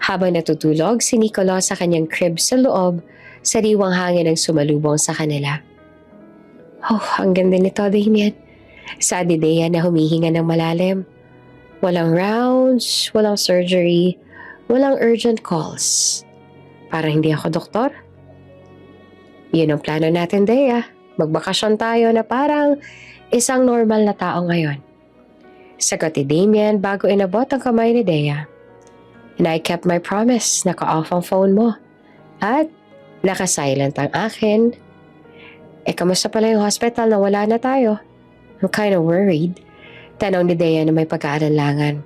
Habang natutulog si Nicolo sa kanyang crib sa loob, sariwang hangin ang sumalubong sa kanila. Oh, ang ganda nito, Damien. Sabi ni Dea na humihinga ng malalim. Walang rounds, walang surgery, walang urgent calls. Parang hindi ako doktor. Yun ang plano natin, Dea. Magbakasyon tayo na parang isang normal na tao ngayon. Sagot ni Damien bago inabot ang kamay ni Dea. And I kept my promise, naka-off ang phone mo. At naka-silent ang akin. Kamusta pala yung hospital na wala na tayo? I'm kind of worried. Tanong ni Dea na may pag-aalangan.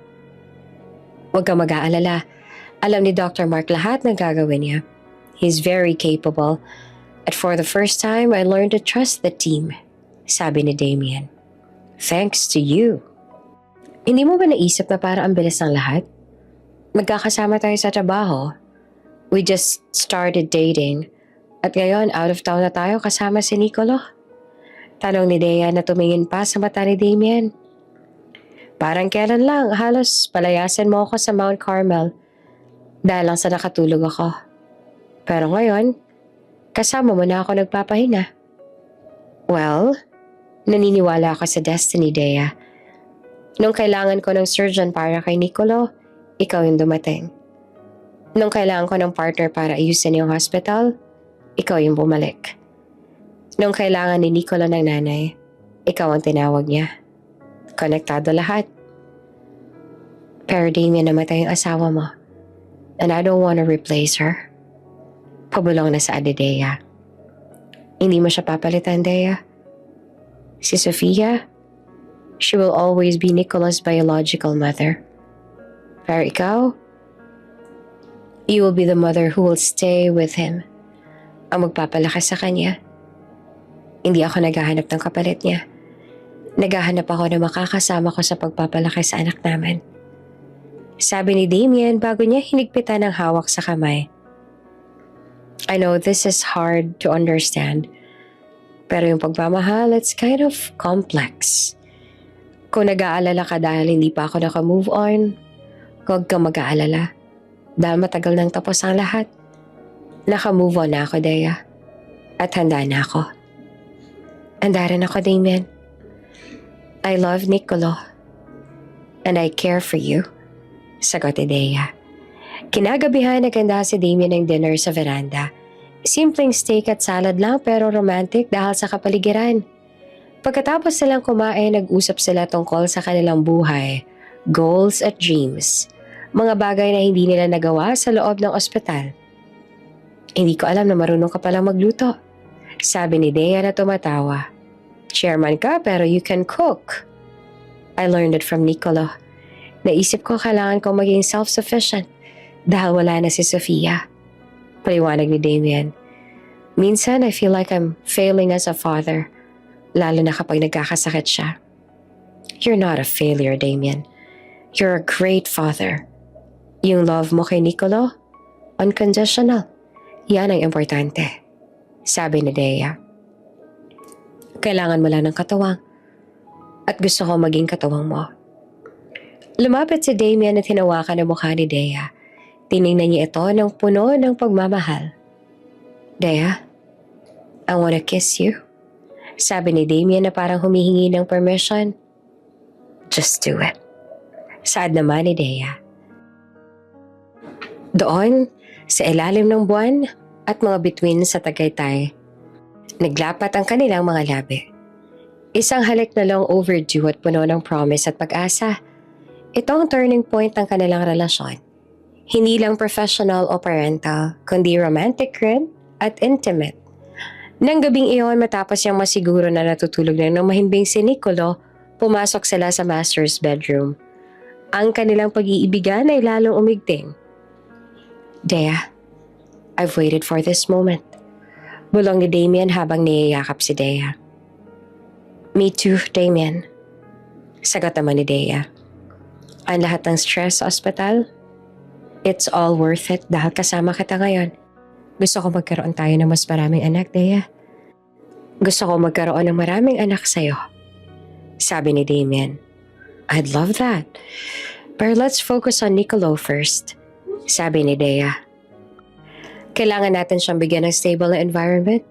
Huwag kang mag-aalala. Alam ni Dr. Mark lahat ng gagawin niya. He's very capable. At for the first time, I learned to trust the team. Sabi ni Damien. Thanks to you. Hindi mo ba naisip na para ang bilis ng lahat? Magkakasama tayo sa trabaho. We just started dating. At ngayon, out of town na tayo kasama si Nicolo. Tanong ni Dea na tumingin pa sa mata ni Damien. Parang kailan lang, halos palayasin mo ako sa Mount Carmel. Dahil lang sa nakatulog ako. Pero ngayon, kasama mo na ako nagpapahinga. Well, naniniwala ako sa destiny, Dea. Nung kailangan ko ng surgeon para kay Nicolo, ikaw yung dumating. Nung kailangan ko ng partner para ayusin yung hospital, ikaw yung bumalik. Nung kailangan ni Nicolo ng nanay, ikaw ang tinawag niya. Konektado lahat. Pero Damien, namatay yung asawa mo. And I don't want to replace her. Pabulong na sa Dea. Hindi mo siya papalitan, Dea. Si Sofia, she will always be Nicolo's biological mother. Pero ikaw, you will be the mother who will stay with him. Ang magpapalakas sa kanya. Hindi ako naghahanap ng kapalit niya. Naghahanap ako na makakasama ko sa pagpapalaki sa anak namin. Sabi ni Damien bago niya hinigpitan ng hawak sa kamay. I know this is hard to understand. Pero yung pagmamahal, it's kind of complex. Kung nag-aalala ka dahil hindi pa ako naka-move on, huwag kang mag-aalala. Dahil matagal nang tapos ang lahat. Naka-move on na ako, Dea. At handa na ako. Handa rin ako, Damien. I love Nicolo. And I care for you. Sagot ni Dea. Kinagabihan naganda si Damien ng dinner sa veranda. Simpleng steak at salad lang pero romantic dahil sa kapaligiran. Pagkatapos silang kumain, nag-usap sila tungkol sa kanilang buhay, goals at dreams. Mga bagay na hindi nila nagawa sa loob ng ospital. Hindi ko alam na marunong ka palang magluto. Sabi ni Dea na tumatawa. Chairman ka pero you can cook. I learned it from Nicolo. Naisip ko kailangan kong maging self-sufficient dahil wala na si Sofia. Paliwanag ni Damien. Minsan I feel like I'm failing as a father, lalo na kapag nagkakasakit siya. You're not a failure, Damien. You're a great father. Yung love mo kay Nicolo, unconditional. Yan ang importante. Sabi ni Dea. Kailangan mo lang ng katuwang. At gusto ko maging katuwang mo. Lumapit si Damien at hinawakan ang mukha ni Dea. Tiningnan niya ito ng puno ng pagmamahal. Dea, I wanna kiss you. Sabi ni Damien na parang humihingi ng permission. Just do it. Saad naman ni Dea. Doon, sa ilalim ng buwan at mga bituin sa Tagaytay, naglapat ang kanilang mga labi. Isang halik na long overdue at puno ng promise at pag-asa. Ito ang turning point ng kanilang relasyon. Hindi lang professional o parental, kundi romantic rin at intimate. Nang gabing iyon matapos yung masiguro na natutulog na ng mahimbing si Nicolo, pumasok sila sa master's bedroom. Ang kanilang pag-iibigan ay lalong umigting. Dea, I've waited for this moment. Bulong ni Damien habang niyayakap si Dea. Me too, Damien. Sagot naman ni Dea. Ang lahat ng stress sa ospital, it's all worth it dahil kasama kita ngayon. Gusto ko magkaroon tayo ng mas maraming anak, Dea. Gusto ko magkaroon ng maraming anak sa'yo. Sabi ni Damien. I'd love that. But let's focus on Nicolo first. Sabi ni Dea. Kailangan natin siyang bigyan ng stable na environment.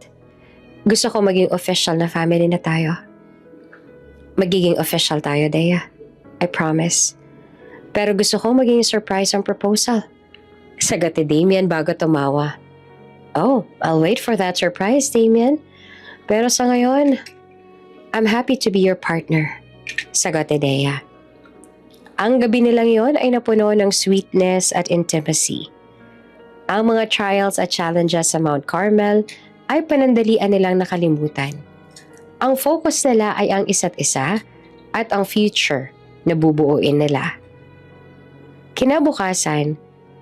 Gusto ko maging official na family na tayo. Magiging official tayo, Dea. I promise. Pero gusto kong maging surprise ang proposal. Sagot ni Damien bago tumawa. Oh, I'll wait for that surprise, Damien. Pero sa ngayon, I'm happy to be your partner. Sagot ni Dea. Ang gabi nilang yon ay napuno ng sweetness at intimacy. Ang mga trials at challenges sa Mount Carmel ay panandalian nilang nakalimutan. Ang focus nila ay ang isa't isa at ang future na bubuuin nila. Kinabukasan,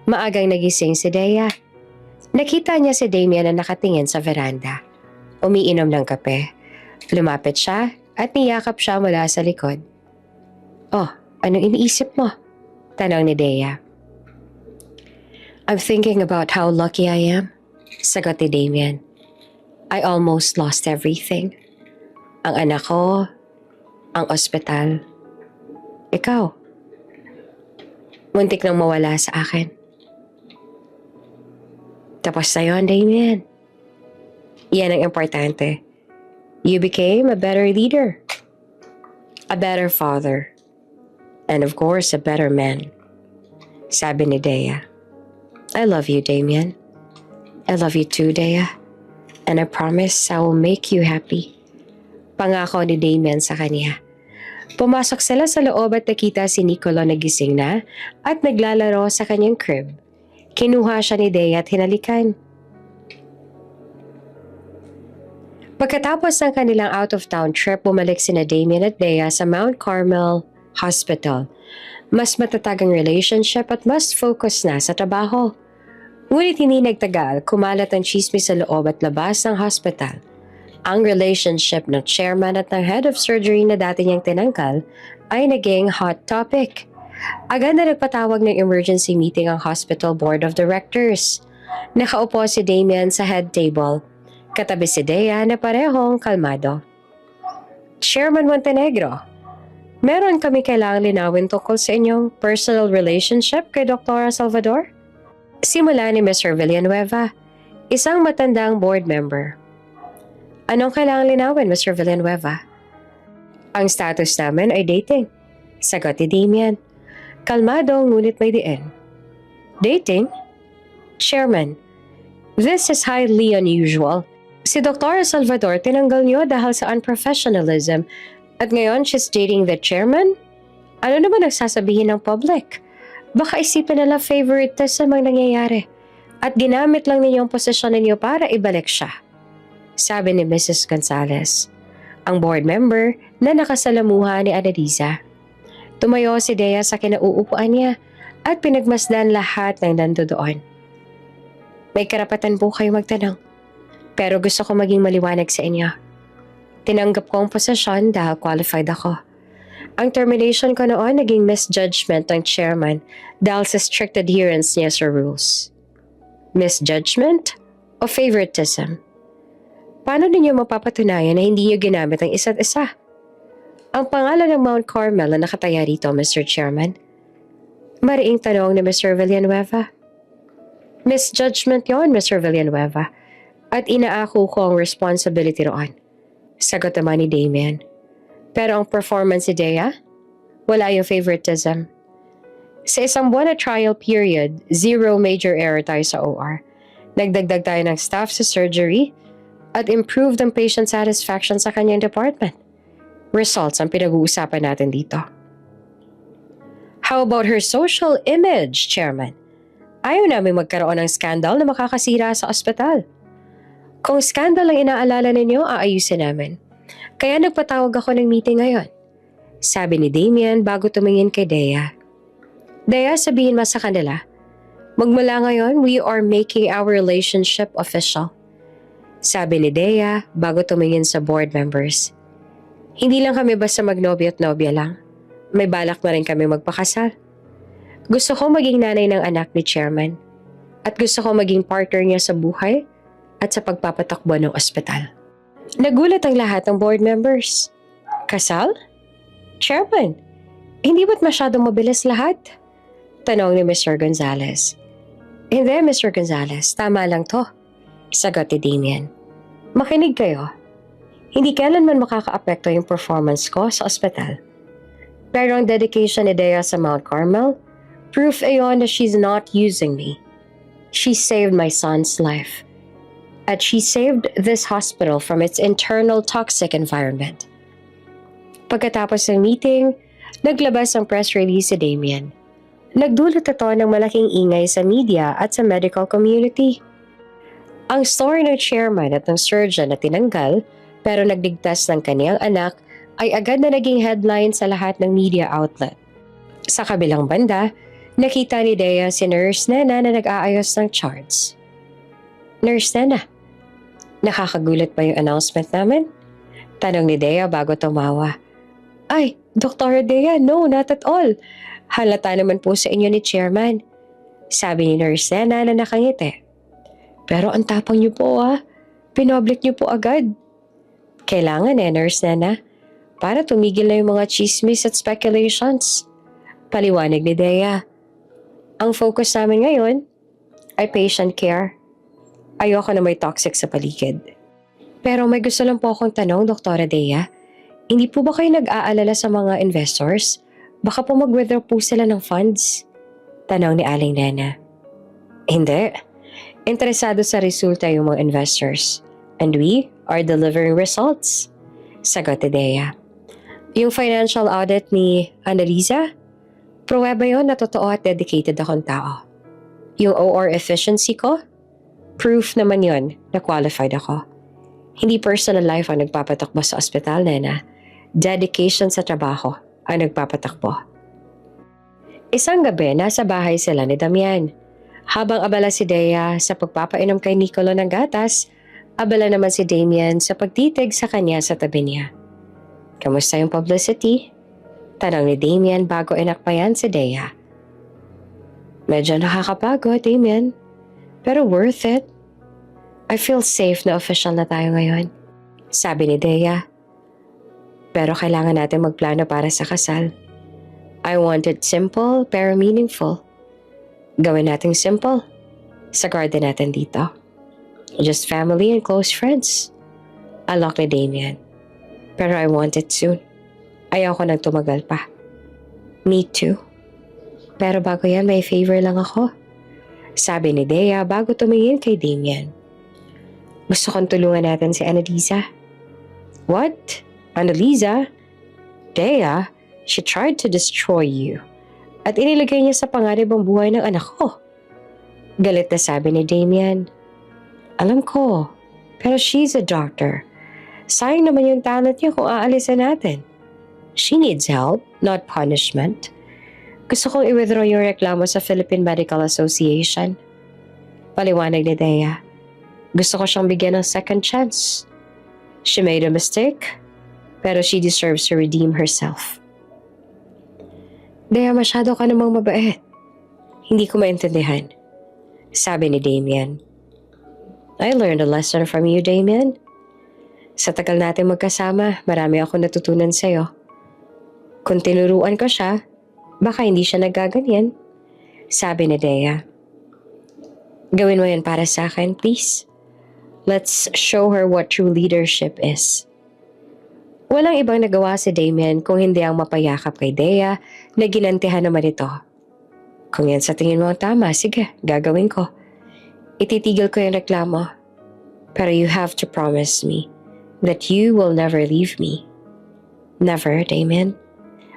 maagang nagising si Dea. Nakita niya si Damien na nakatingin sa veranda. Umiinom ng kape. Lumapit siya at niyakap siya mula sa likod. Oh, anong iniisip mo? Tanong ni Dea. I'm thinking about how lucky I am. Sagot ni Damien. I almost lost everything. Ang anak ko, ang ospital. Ikaw. Muntik nang mawala sa akin. Tapos na yun, Damien. Yan ang importante. You became a better leader. A better father. And of course, a better man. Sabi ni Dea. I love you, Damien. I love you too, Dea. And I promise I will make you happy. Pangako ni Damien sa kanya. Pumasok sila sa loob at nakita si Nicolo nagising na at naglalaro sa kanyang crib. Kinuha siya ni Dea at hinalikan. Pagkatapos ng kanilang out-of-town trip, bumalik sina Damien at Dea sa Mount Carmel Hospital. Mas matatag ang relationship at mas focus na sa trabaho. Ngunit hindi nagtagal, kumalat ang chismis sa loob at labas ng hospital. Ang relationship ng chairman at ng head of surgery na dati niyang tinanggal ay naging hot topic. Agad na nagpatawag ng emergency meeting ang hospital board of directors. Nakaupo si Damien sa head table. Katabi si Dea na parehong kalmado. Chairman Montenegro, meron kami kailangang linawin tungkol sa inyong personal relationship kay Dr. Salvador? Simula ni Mr. Villanueva, isang matandang board member. Anong kailangang linawin, Mr. Villanueva? Ang status namin ay dating. Sagot ni Damien. Kalmado ngunit may diin. Dating? Chairman, this is highly unusual. Si Dr. Salvador tinanggal niyo dahil sa unprofessionalism at ngayon she's dating the chairman? Ano naman ang sasabihin ng public? Baka isipin nila favoritism ang nangyayari at ginamit lang niyo ang posisyon ninyo para ibalik siya. Sabi ni Mrs. Gonzalez, ang board member na nakasalamuha ni Annalisa. Tumayo si Dea sa kinauupuan niya at pinagmasdan lahat ng nandoon. May karapatan po kayo magtanong, pero gusto ko maging maliwanag sa inyo. Tinanggap ko ang posisyon dahil qualified ako. Ang termination ko noon naging misjudgment ng chairman dahil sa strict adherence niya sa rules. Misjudgment o favoritism? Paano ninyo mapapatunayan na hindi niyo ginamit ang isa't isa? Ang pangalan ng Mount Carmel na nakataya rito, Mr. Chairman. Mariing tanong ni Mr. Villanueva. Misjudgment yon, Mr. Villanueva. At inaako ko ang responsibility roon. Sagot naman ni Damien. Pero ang performance ni Dea, wala yung favoritism. Sa isang buwan na trial period, 0 major error tayo sa OR. Nagdagdag tayo ng staff sa surgery at improved ang patient satisfaction sa kanyang department. Results ang pinag-uusapan natin dito. How about her social image, Chairman? Ayaw namin magkaroon ng scandal na makakasira sa ospital. Kung scandal ang inaalala ninyo, aayusin namin. Kaya nagpatawag ako ng meeting ngayon. Sabi ni Damien bago tumingin kay Dea. Dea, sabihin mo sa kanila, magmula ngayon, we are making our relationship official. Sabi ni Dea bago tumingin sa board members. Hindi lang kami basta magnobya at nobya lang. May balak na rin kami magpakasal. Gusto ko maging nanay ng anak ni Chairman. At gusto ko maging partner niya sa buhay at sa pagpapatakbo ng ospital. Nagulat ang lahat ng board members. Kasal? Chairman, hindi ba't masyadong mabilis lahat? Tanong ni Mr. Gonzales. Hindi, Mr. Gonzales. Tama lang to. Sagot ni Damien. Makinig kayo. Hindi kailanman makakaapekto yung performance ko sa ospital. Pero ang dedication ni Dea sa Mount Carmel, proof ayon na she's not using me. She saved my son's life. At she saved this hospital from its internal toxic environment. Pagkatapos ng meeting, naglabas ang press release si Damien. Nagdulot ito ng malaking ingay sa media at sa medical community. Ang story ng chairman at ng surgeon na tinanggal pero nagligtas ng kaniyang anak ay agad na naging headline sa lahat ng media outlet. Sa kabilang banda, nakita ni Dea si Nurse Nena na nag-aayos ng charts. Nurse Nena, nakakagulat ba yung announcement namin? Tanong ni Dea bago tumawa. Ay, Dr. Dea, no, not at all. Halata naman po sa inyo ni Chairman. Sabi ni Nurse Nena na nakangiti. Pero ang tapang niyo po Pinoblic niyo po agad. Kailangan Nurse Nena, para tumigil na yung mga chismis at speculations. Paliwanag ni Dea. Ang focus namin ngayon ay patient care. Ayoko na may toxic sa paligid. Pero may gusto lang po akong tanong, Dr. Dea. Hindi po ba kayo nag-aalala sa mga investors? Baka po mag-withdraw po sila ng funds? Tanong ni Aling Nena. Hindi. Interesado sa resulta yung mga investors. And we are delivering results. Sagot ni Dea. Yung financial audit ni Annalisa, pruweba yun na totoo at dedicated akong tao. Yung OR efficiency ko, proof naman yun na qualified ako. Hindi personal life ang nagpapatakbo sa ospital, Nena. Dedication sa trabaho ang nagpapatakbo. Isang gabi, nasa bahay sila ni Damian. Habang abala si Dea sa pagpapainom kay Nicolo ng gatas, abala naman si Damien sa pagtitig sa kanya sa tabi niya. Kamusta yung publicity? Tanong ni Damien bago inakbayan si Dea. Medyo nakakapagod, Damien. Pero worth it. I feel safe na official na tayo ngayon. Sabi ni Dea. Pero kailangan natin magplano para sa kasal. I want it simple pero meaningful. Gawin natin simple. Sa garden natin dito. Just family and close friends. Alok ni Damien. Pero I want it soon. Ayoko nang tumagal pa. Me too. Pero bago yan, may favor lang ako. Sabi ni Dea bago tumingin kay Damien. Gusto kong tulungan natin si Annalisa. What? Annalisa? Dea, she tried to destroy you. At inilagay niya sa panganib ang buhay ng anak ko. Galit na sabi ni Damien. Alam ko, pero she's a doctor. Sayang naman yung talent niya kung aalisan natin. She needs help, not punishment. Gusto kong i-withdraw yung reklamo sa Philippine Medical Association. Paliwanag ni Dea. Gusto ko siyang bigyan ng second chance. She made a mistake, pero she deserves to redeem herself. Dea, masyado ka namang mabait. Hindi ko maintindihan. Sabi ni Damien. I learned a lesson from you, Damien. Sa tagal natin magkasama, marami akong natutunan sa'yo. Kung tinuruan ko siya, baka hindi siya nagaganyan. Sabi ni Dea. Gawin mo yan para sa akin, please. Let's show her what true leadership is. Walang ibang nagawa si Damien kung hindi ang mapayakap kay Dea na ginantihan naman ito. Kung yan sa tingin mo ang tama, sige, gagawin ko. Ititigil ko yung reklamo. Pero you have to promise me that you will never leave me. Never, Damien.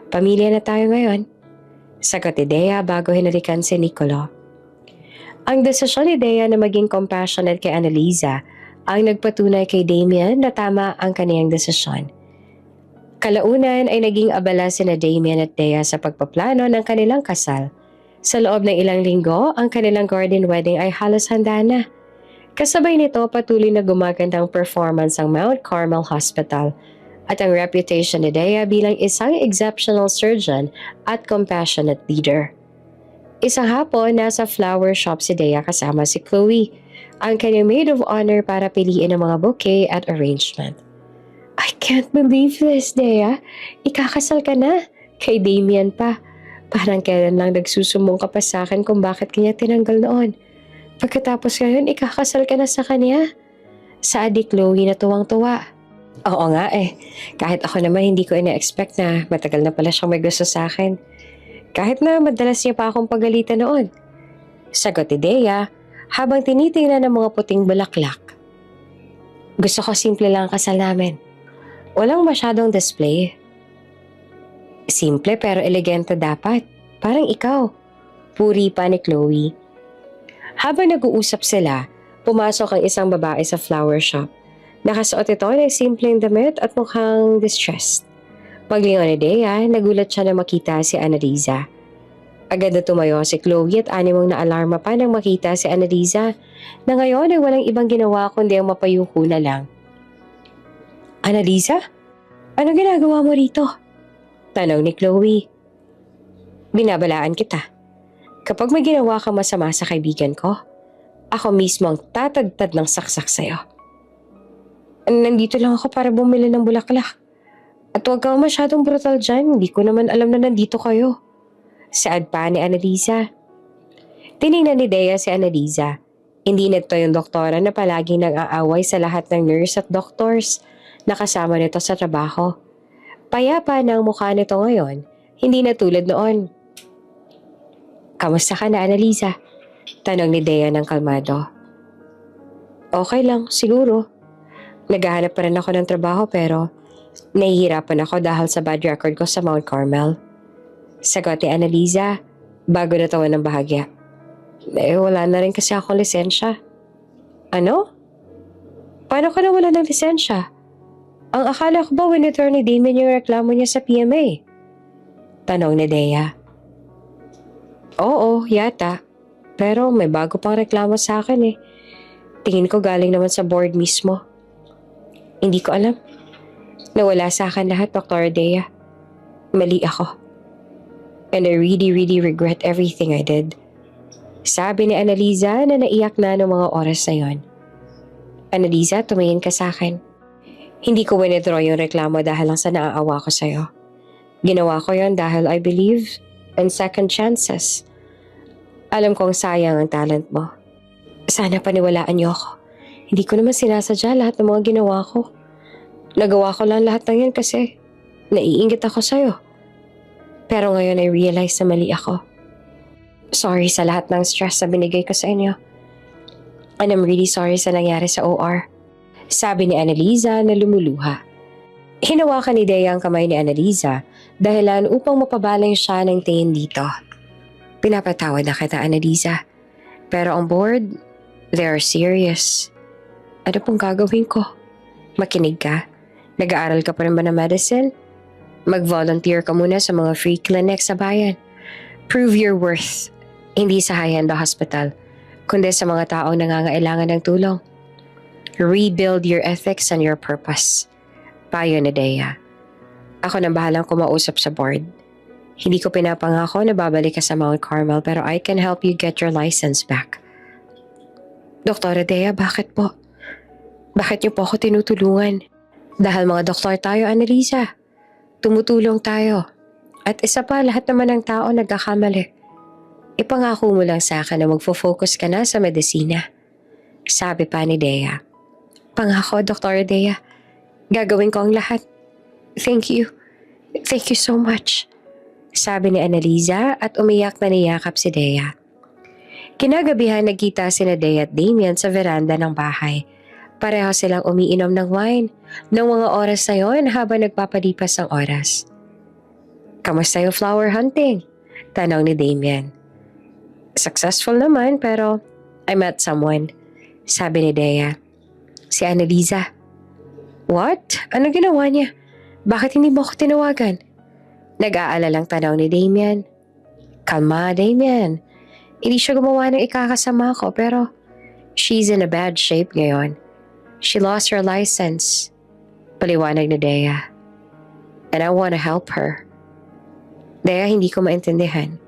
Pamilya na tayo ngayon. Sagot ni Dea bago hinalikan si Nicolo. Ang desisyon ni Dea na maging compassionate kay Annalisa ang nagpatunay kay Damien na tama ang kaniyang desisyon. Kalaunan ay naging abala sina Damien at Dea sa pagpaplano ng kanilang kasal. Sa loob ng ilang linggo, ang kanilang garden wedding ay halos handa na. Kasabay nito, patuloy na gumagandang performance ang Mount Carmel Hospital at ang reputation ni Dea bilang isang exceptional surgeon at compassionate leader. Isang hapon, nasa flower shop si Dea kasama si Chloe, ang kanyang maid of honor para piliin ang mga bouquet at arrangement. I can't believe this, Dea. Ikakasal ka na. Kay Damien pa. Parang kailan lang nagsusumbong ka pa sa akin kung bakit kanya tinanggal noon. Pagkatapos ngayon, ikakasal ka na sa kanya. Sa adik Chloe na tuwang-tuwa. Oo nga eh. Kahit ako naman hindi ko ina-expect na matagal na pala siyang may gusto sa akin. Kahit na madalas niya pa akong pagalitan noon. Sagot ni Dea habang tinitingnan ng mga puting bulaklak. Gusto ko simple lang ang kasal namin. Walang masyadong display. Simple pero elegante dapat. Parang ikaw. Puri pa ni Chloe. Habang nag-uusap sila, pumasok ang isang babae sa flower shop. Nakasuot ito ng simpleng damit at mukhang distressed. Paglingon ni Dea, nagulat siya na makita si Annalisa. Agad na tumayo si Chloe at animong na-alarma pa nang makita si Annalisa na ngayon ay walang ibang ginawa kundi ang mapayuko na lang. Annalisa? Anong ginagawa mo rito? Tanong ni Chloe. Binabalaan kita. Kapag may ginawa kang masama sa kaibigan ko, ako mismo ang tatagtad ng saksak sa'yo. Nandito lang ako para bumili ng bulaklak. At huwag kang masyadong brutal dyan, hindi ko naman alam na nandito kayo. Saad pa ni Annalisa. Tiningnan ni Dea si Annalisa. Hindi nito yung doktora na palaging nang-aaway sa lahat ng nurse at doctors na kasama nito sa trabaho. Payapa na ang mukha nito ngayon, hindi na tulad noon. Kamusta ka na, Annalisa? Tanong ni Dea ng kalmado. Okay lang, siguro. Naghahanap pa rin ako ng trabaho pero nahihirapan ako dahil sa bad record ko sa Mount Carmel. Sagot ni Annalisa bago natawa ng bahagya. Wala na rin kasi akong lisensya. Ano? Paano ka nawala ng lisensya? Ang akala ko ba winiter ni Damien yung reklamo niya sa PMA? Tanong ni Dea. Oo, yata. Pero may bago pang reklamo sa akin eh. Tingin ko galing naman sa board mismo. Hindi ko alam. Nawala sa akin lahat, Dr. Dea. Mali ako. And I really regret everything I did. Sabi ni Annalisa na naiyak na ng mga oras na yon. Annalisa, tumingin ka sa akin. Hindi ko withdraw yung reklamo dahil lang sa naaawa ko sa'yo. Ginawa ko yon dahil I believe in second chances. Alam kong sayang ang talent mo. Sana paniwalaan niyo ako. Hindi ko naman sinasadya lahat ng mga ginawa ko. Nagawa ko lang lahat ng yan kasi naiinggit ako sa'yo. Pero ngayon I realize na mali ako. Sorry sa lahat ng stress na binigay ko sa inyo. And I'm really sorry sa nangyari sa OR. Sabi ni Annalisa na lumuluha. Hinawakan ni Dea ang kamay ni Annalisa dahilan upang mapabaling siya ng tingin dito. Pinapatawad na kita, Annalisa. Pero on board, they are serious. Ano pong gagawin ko? Makinig ka. Nag-aaral ka pa rin ba ng medicine? Mag-volunteer ka muna sa mga free clinic sa bayan. Prove your worth. Hindi sa high-end hospital, kundi sa mga taong nangangailangan ng tulong. Rebuild your ethics and your purpose. Payo ni Dea. Ako nang bahalang kumausap sa board. Hindi ko pinapangako na babalik ka sa Mount Carmel pero I can help you get your license back. Dr. Dea, bakit po? Bakit niyo po ako tinutulungan? Dahil mga doktor tayo, Annalisa. Tumutulong tayo. At isa pa, lahat naman ng tao nagkakamali. Ipangako mo lang sa akin na magfo-focus ka na sa medisina. Sabi pa ni Dea. Pangako, Dr. Dea. Gagawin ko ang lahat. Thank you. Thank you so much. Sabi ni Annalisa at umiyak na niyakap si Dea. Kinagabihan nagkita sina Dea at Damien sa veranda ng bahay. Pareho silang umiinom ng wine ng mga oras na yon habang nagpapalipas ang oras. Kamusta yung flower hunting? Tanong ni Damien. Successful naman pero I met someone. Sabi ni Dea. Si Annalisa. What? Ano ginawa niya? Bakit hindi mo ako tinawagan? Nag-aalalang tanong ni Damien. Kalma, Damien. Hindi siya gumawa ng ikakasama ko pero she's in a bad shape ngayon. She lost her license. Paliwanag ni Dea. And I want to help her. Dea, hindi ko maintindihan.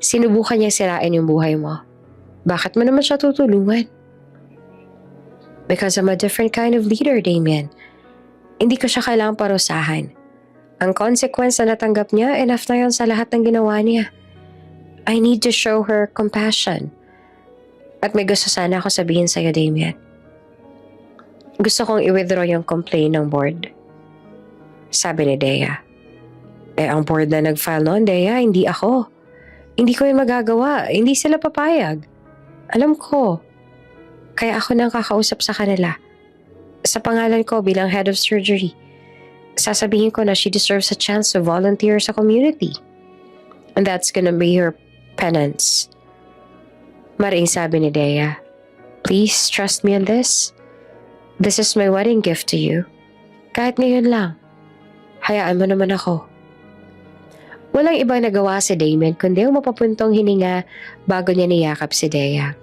Sinubukan niya sirain yung buhay mo. Bakit mo naman siya tutulungan? Because I'm a different kind of leader, Damien. Hindi ko siya kailangang parusahan. Ang consequence na natanggap niya, enough na yun sa lahat ng ginawa niya. I need to show her compassion. At may gusto sana ako sabihin sa'yo, Damien. Gusto kong i-withdraw yung complaint ng board. Sabi ni Dea. Ang board na nag-file noon, Dea, hindi ako. Hindi ko yung magagawa. Hindi sila papayag. Alam ko. Kaya ako nang kakausap sa kanila. Sa pangalan ko bilang head of surgery. Sasabihin ko na she deserves a chance to volunteer sa community. And that's gonna be her penance. Maring sabi ni Dea, please trust me on this. This is my wedding gift to you. Kahit ngayon lang. Hayaan mo naman ako. Walang ibang nagawa si Damien kundi ang mapapuntong hininga bago niya niyakap si Dea.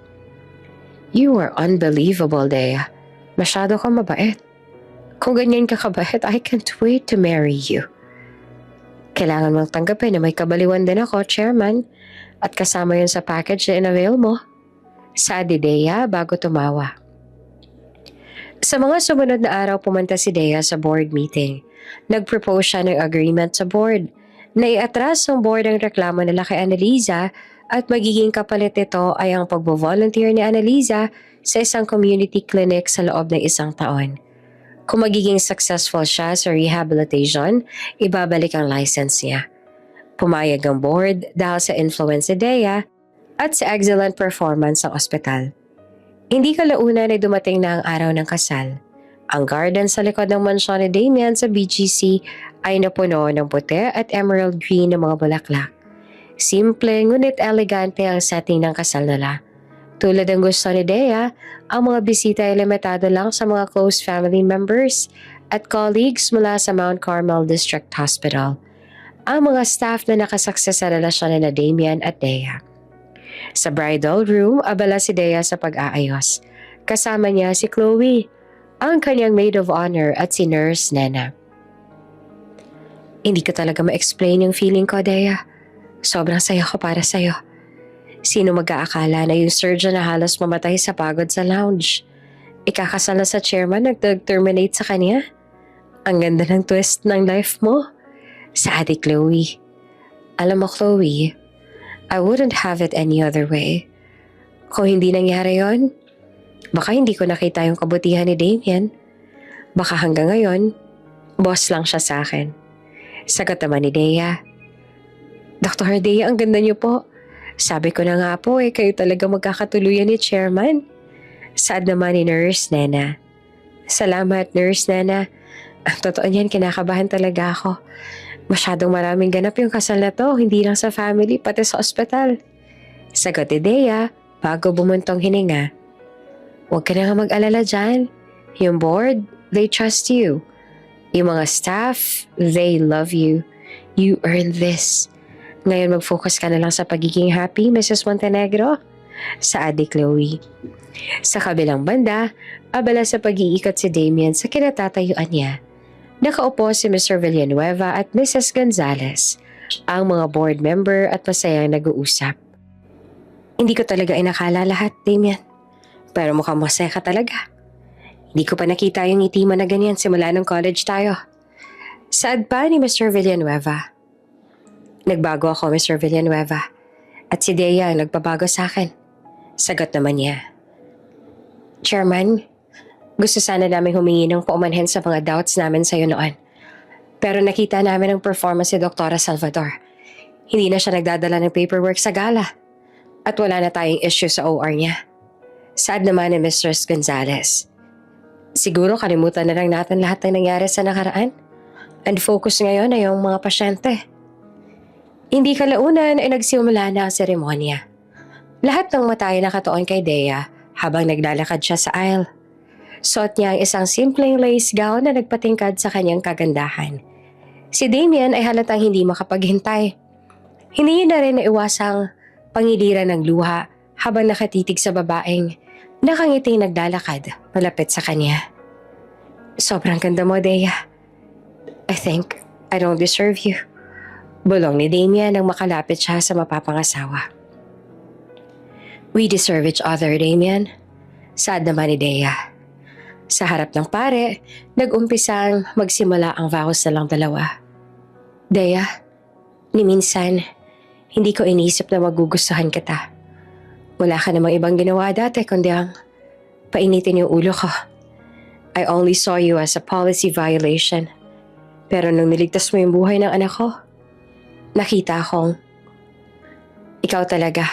You are unbelievable, Dea. Masyado kang mabait. Kung ganyan ka kabait, I can't wait to marry you. Kailangan mong tanggapin na may kabaliwan din ako, Chairman, at kasama yun sa package na in-avail mo. Sabi Dea bago tumawa. Sa mga sumunod na araw pumunta si Dea sa board meeting. Nag-propose siya ng agreement sa board. Naiatras ng board ang reklamo nila kay Annalisa at magiging kapalit nito ay ang pagbo-volunteer ni Annalisa sa isang community clinic sa loob ng 1 taon. Kung magiging successful siya sa rehabilitation, ibabalik ang license niya. Pumayag ang board dahil sa influence ni Dea at sa excellent performance ng ospital. Hindi kalaunan ay dumating na ang araw ng kasal. Ang garden sa likod ng mansyon ni Damien sa BGC ay napuno ng puti at emerald green na mga bulaklak. Simple ngunit elegante ang setting ng kasal nila. Tulad ng gusto ni Dea, ang mga bisita ay limitado lang sa mga close family members at colleagues mula sa Mount Carmel District Hospital. Ang mga staff na nakasakses sa relasyon na Damien at Dea. Sa bridal room, abala si Dea sa pag-aayos. Kasama niya si Chloe, ang kanyang maid of honor at si Nurse Nena. Hindi ko talaga ma-explain yung feeling ko, Dea. Sobrang saya ko para sa'yo. Sino mag-aakala na yung surgeon na halos mamatay sa pagod sa lounge? Ikakasal na sa chairman nag-terminate sa kanya? Ang ganda ng twist ng life mo. Sa adik Chloe. Alam mo, Chloe, I wouldn't have it any other way. Kung hindi nangyari yon, baka hindi ko nakita yung kabutihan ni Damien. Baka hanggang ngayon, boss lang siya sa akin. Sagot naman ni Dea. Dr. Dea, ang ganda niyo po. Sabi ko na nga po kayo talaga magkakatuluyan ni Chairman. Sad naman ni Nurse Nena. Salamat, Nurse Nena. Ang totoo niyan, kinakabahan talaga ako. Masyadong maraming ganap yung kasal na to, hindi lang sa family, pati sa ospital. Sagot ni Dea bago bumuntong hininga. Huwag ka na nga mag-alala dyan. Yung board, they trust you. Yung mga staff, they love you. You earned this. Ngayon mag-focus ka na lang sa pagiging happy, Mrs. Montenegro. Sa adik Chloe. Sa kabilang banda, abala sa pag-iikot si Damien sa kinatatayuan niya. Nakaupo si Mr. Villanueva at Mrs. Gonzalez, ang mga board member at masayang nag-uusap. Hindi ko talaga inakala lahat, Damien. Pero mukhang masaya ka talaga. Hindi ko pa nakita yung ngiti mo na ganyan simula nung college tayo. Saad pa ni Mr. Villanueva. Nagbago ako, Mr. Villanueva. At si Dea ang nagpabago sa akin. Sagot naman niya. Chairman, gusto sana namin humingi ng paumanhin sa mga doubts namin sa'yo noon. Pero nakita namin ang performance ni Dr. Salvador. Hindi na siya nagdadala ng paperwork sa gala. At wala na tayong issue sa OR niya. Sad naman ni Mrs. Gonzalez. Siguro kalimutan na lang natin lahat ng nangyari sa nakaraan. And focus ngayon ay yung mga pasyente. Hindi kalaunan ay nagsimula na ang seremonya. Lahat ng mata ay nakatuon kay Dea habang naglalakad siya sa aisle. Suot niya ang isang simpleng lace gown na nagpatingkad sa kanyang kagandahan. Si Damien ay halatang hindi makapaghintay. Hindi na rin naiwasang pangiliran ng luha habang nakatitig sa babaeng nakangiting naglalakad malapit sa kanya. Sobrang ganda mo, Dea. I think I don't deserve you. Bulong ni Damien nang makalapit siya sa mapapangasawa. We deserve each other, Damien. Sad naman ni Dea. Sa harap ng pare, nag-umpisang magsimula ang vows na lang dalawa. Dea, ni minsan, hindi ko inisip na magugustuhan kita. Wala ka namang ibang ginawa dati kundi ang painitin yung ulo ko. I only saw you as a policy violation. Pero nung niligtas mo yung buhay ng anak ko, nakita akong ikaw talaga.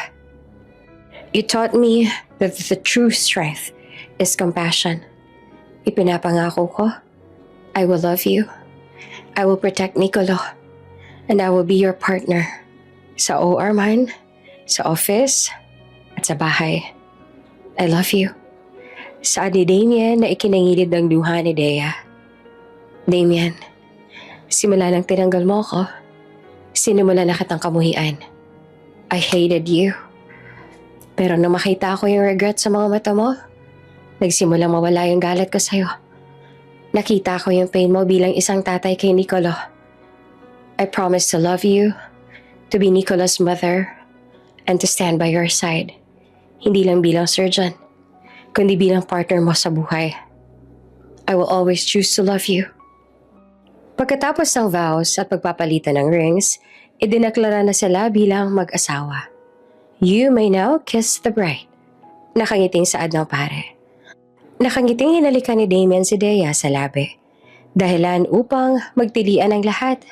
You taught me that the true strength is compassion. Ipinapangako ko, I will love you. I will protect Nicolo. And I will be your partner. Sa OR man, sa office, at sa bahay. I love you. Saad ni Damien na ikinangilid ng luha ni Dea. Damien, simula nang tinanggal mo ko, sinimula na kitang kamuhian. I hated you. Pero nung makita ko yung regret sa mga mata mo, nagsimulang mawala yung galit ko sa'yo. Nakita ko yung pain mo bilang isang tatay kay Nicolo. I promise to love you, to be Nicolo's mother, and to stand by your side. Hindi lang bilang surgeon, kundi bilang partner mo sa buhay. I will always choose to love you. Pagkatapos ng vows at pagpapalitan ng rings, idineklara na sila bilang mag-asawa. You may now kiss the bride. Nakangiting saad ng pare. Nakangiting hinalikan ni Damien si Dea sa labi. Dahilan upang magtilian ang lahat.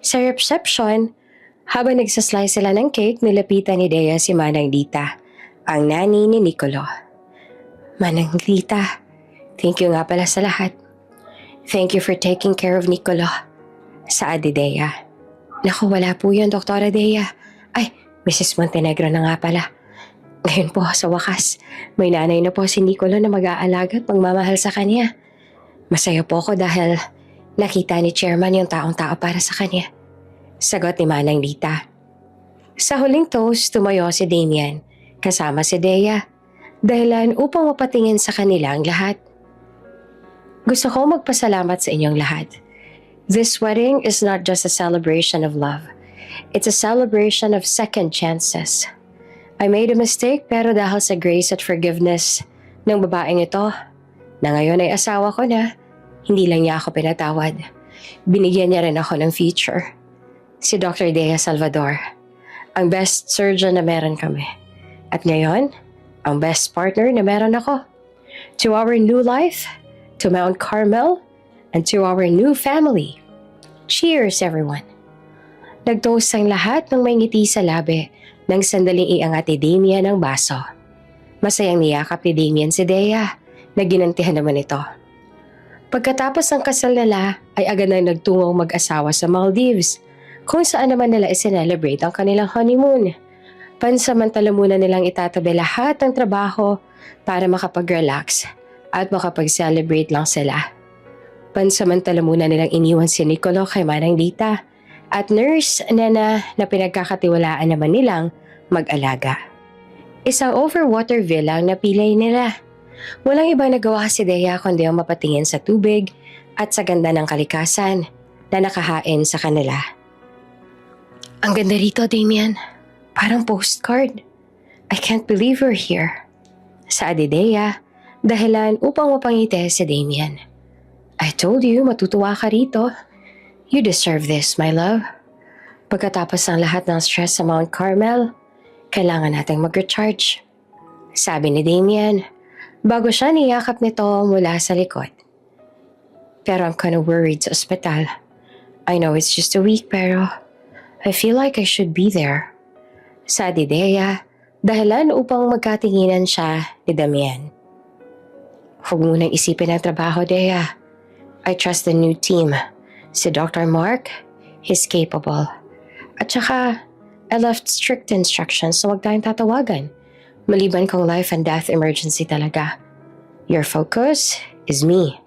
Sa reception, habang nagsaslice sila ng cake, nilapitan ni Dea si Manang Dita, ang nani ni Nicolo. Manang Dita, thank you nga pala sa lahat. Thank you for taking care of Nicolo. Saad ni Dea. Naku, wala po yun, Doktora Dea. Ay, Mrs. Montenegro na nga pala. Ngayon po, sa wakas, may nanay na po si Nicolo na mag-aalaga at magmamahal sa kanya. Masaya po ako dahil nakita ni Chairman yung taong-tao para sa kanya. Sagot ni Manang Dita. Sa huling toast, tumayo si Damien, kasama si Dea, dahilan upang mapatingin sa kanila ang lahat. Gusto ko magpasalamat sa inyong lahat. This wedding is not just a celebration of love. It's a celebration of second chances. I made a mistake pero dahil sa grace at forgiveness ng babaeng ito, na ngayon ay asawa ko na, hindi lang niya ako pinatawad. Binigyan niya rin ako ng future. Si Dr. Dea Salvador, ang best surgeon na meron kami. At ngayon, ang best partner na meron ako. To our new life, to Mount Carmel, and to our new family. Cheers, everyone! Nagtoast ang lahat ng may ngiti sa labi nang sandaling iangat ni Damien ang baso. Masayang niyakap ni Damien si Dea na ginantihan naman ito. Pagkatapos ng kasal nila ay agad na nagtungong mag-asawa sa Maldives kung saan naman nila isinelebrate ang kanilang honeymoon. Pansamantala muna nilang itatabi lahat ng trabaho para makapag-relax at makapag-celebrate lang sila. Pansamantala muna nilang iniwan si Nicolo kay Manang Dita at nurse Nena na pinagkakatiwalaan naman nilang mag-alaga. Isang overwater villa ang napilay nila. Walang ibang nagawa si Dea kundi ang mapatingin sa tubig at sa ganda ng kalikasan na nakahain sa kanila. Ang ganda rito, Damien. Parang postcard. I can't believe we're here. Saad ni Dea, dahilan upang mapangiti si Damien. I told you, matutuwa ka rito. You deserve this, my love. Pagkatapos ng lahat ng stress sa Mount Carmel, kailangan nating mag-recharge. Sabi ni Damien, bago siya niyakap nito mula sa likod. Pero I'm kinda worried sa ospital. I know it's just a week pero I feel like I should be there. Sabi ni Dea, dahilan upang magkatinginan siya ni Damien. Huwag mo nang isipin ang trabaho, Dea. I trust the new team. Si Dr. Mark, he's capable. At saka, I left strict instructions na huwag tayong tatawagan. Maliban kung life and death emergency talaga. Your focus is me.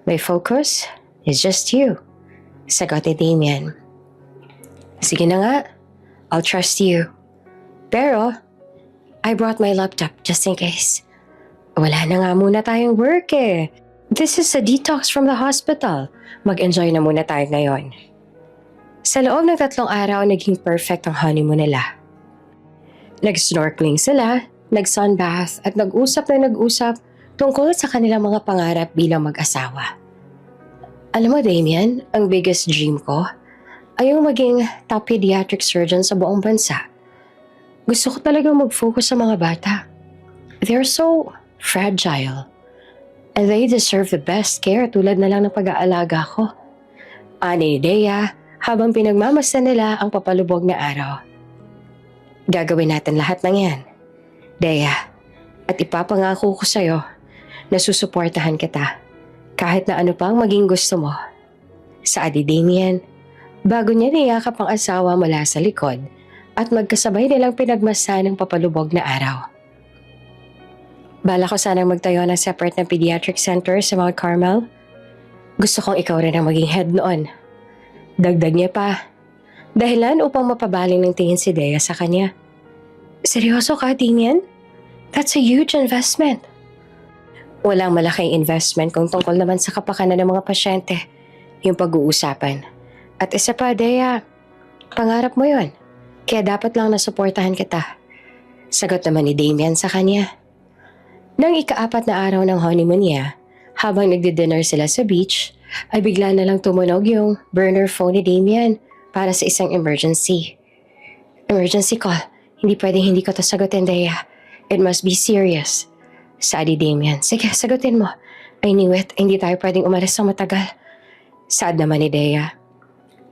My focus is just you. Sagot ni Damien. Sige na nga, I'll trust you. Pero, I brought my laptop just in case. Wala na nga muna tayong work eh. This is a detox from the hospital. Mag-enjoy na muna tayo ngayon. Sa loob ng 3 araw, naging perfect ang honeymoon nila. Nag-snorkeling sila, nag-sunbath at nag-usap na nag-usap tungkol sa kanilang mga pangarap bilang mag-asawa. Alam mo, Damien, ang biggest dream ko ay yung maging top pediatric surgeon sa buong bansa. Gusto ko talagang mag-focus sa mga bata. They're so fragile. And they deserve the best care tulad na lang ng pag-aalaga ko. Ani ni Dea, habang pinagmamasdan nila ang papalubog na araw. Gagawin natin lahat ng yan, Dea, at ipapangako ko sa'yo na susuportahan kita kahit na ano pang maging gusto mo. Saad ni Damien, bago niya niyakap ang asawa mula sa likod at magkasabay nilang pinagmasdan ng papalubog na araw. Bala ko sanang magtayo ng separate na pediatric center sa Mount Carmel. Gusto kong ikaw rin ang maging head noon. Dagdag niya pa, dahilan upang mapabaling ng tingin si Dea sa kanya. Seryoso ka, Damien? That's a huge investment. Walang malaking investment kung tungkol naman sa kapakanan ng mga pasyente, yung pag-uusapan. At isa pa, Dea, pangarap mo yon, kaya dapat lang nasuportahan kita. Sagot naman ni Damien sa kanya. Nang ika-4 na araw ng honeymoon niya, habang nagdi-dinner sila sa beach, ay bigla na lang tumunog yung burner phone ni Damien para sa isang emergency. Emergency call. Hindi pwedeng hindi ko to sagutin, Dea. It must be serious. Saad ni Damien. Sige, sagutin mo. I knew it. Hindi tayo pwedeng umalis ng matagal. Saad naman ni Dea.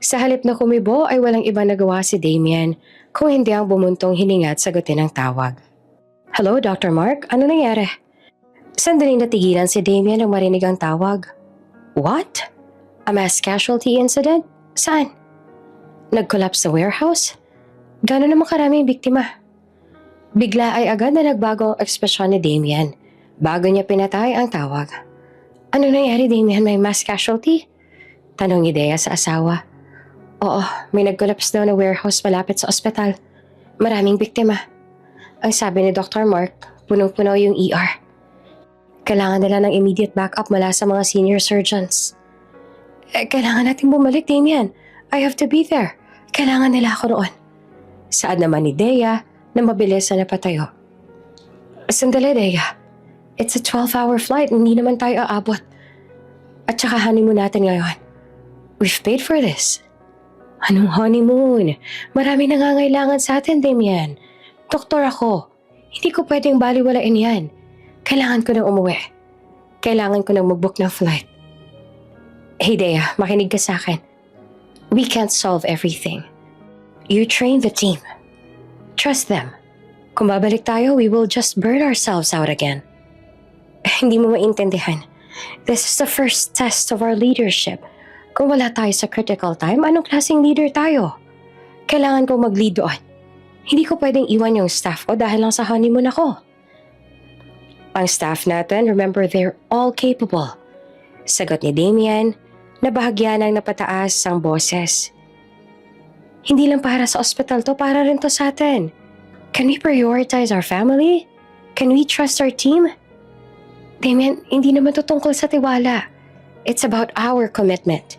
Sa halip na kumibo ay walang iba nagawa si Damien kung hindi ang bumuntong hininga at sagutin ang tawag. Hello, Dr. Mark? Ano nangyari? Sandaling natigilan si Damien nang marinig ang tawag. What? A mass casualty incident? Saan? Nag-collapse sa warehouse? Gano'n naman karaming biktima? Bigla ay agad na nagbago ang ekspresyon ni Damien bago niya pinatay ang tawag. Ano nangyari, Damien? May mass casualty? Tanong ni Dea sa asawa. Oo, may nag-collapse daw na warehouse malapit sa ospital. Maraming biktima. Ang sabi ni Dr. Mark, punong-puno yung ER. Kailangan nila ng immediate backup mula sa mga senior surgeons. Kailangan nating bumalik, Damien. I have to be there. Kailangan nila ako roon. Saad naman ni Dea na mabilis na napatayo. Sandali, Dea. It's a 12-hour flight. Hindi naman tayo aabot. At saka honeymoon natin ngayon. We've paid for this. Anong honeymoon? Marami nangangailangan sa atin, Damien. Doktor ako. Hindi ko pwedeng baliwalain yan. Kailangan ko nang umuwi. Kailangan ko nang mag-book ng flight. Hey Dea, makinig ka sa akin. We can't solve everything. You train the team. Trust them. Kung babalik tayo, we will just burn ourselves out again. Hindi mo maintindihan. This is the first test of our leadership. Kung wala tayo sa critical time, anong klaseng leader tayo? Kailangan ko mag-lead doon. Hindi ko pwedeng iwan yung staff ko dahil lang sa honeymoon ako. Ang staff natin, remember, they're all capable. Sagot ni Damien, na bahagya nang napataas ang boses. Hindi lang para sa ospital to, para rin to sa atin. Can we prioritize our family? Can we trust our team? Damien, hindi naman to tungkol sa tiwala. It's about our commitment.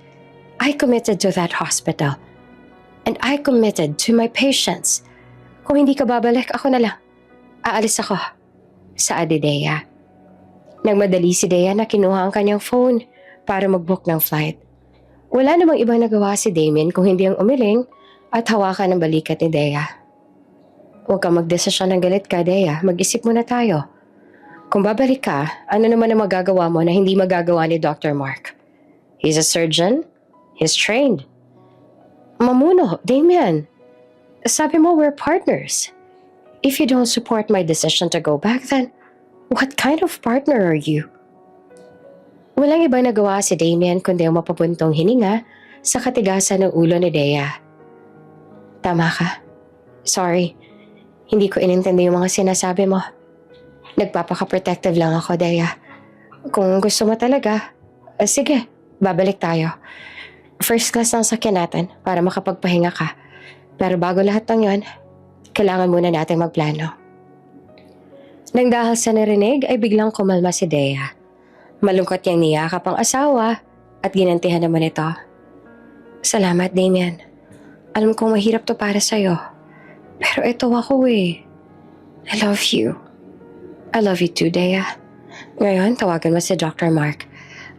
I committed to that hospital. And I committed to my patients. Kung hindi ka babalik, ako na lang. Aalis ako. Saad ni Dea. Nagmadali si Dea na kinuha ang kanyang phone para mag-book ng flight. Wala namang ibang nagawa si Damien kung hindi ang umiling at hawakan ng balikat ni Dea. Huwag kang magdesisyon ng galit ka, Dea. Mag-isip muna tayo. Kung babalik ka, ano naman ang magagawa mo na hindi magagawa ni Dr. Mark? He's a surgeon. He's trained. Mamuno, Damien. Sabi mo we're partners. If you don't support my decision to go back, then what kind of partner are you? Walang ibang nagawa si Damien kundi ang mapapuntong hininga sa katigasan ng ulo ni Dea. Tama ka. Sorry, hindi ko inintindi yung mga sinasabi mo. Nagpapaka-protective lang ako, Dea. Kung gusto mo talaga, sige, babalik tayo. First class lang sakyan natin para makapagpahinga ka. Pero bago lahat ng yon, kailangan muna natin magplano. Nang dahil sa narinig ay biglang kumalma si Dea. Malungkot niyang niyakap ang asawa at ginantihan naman ito. Salamat, Damien. Alam kong mahirap to para sa'yo. Pero ito ako eh. I love you. I love you too, Dea. Ngayon, tawagan mo si Dr. Mark.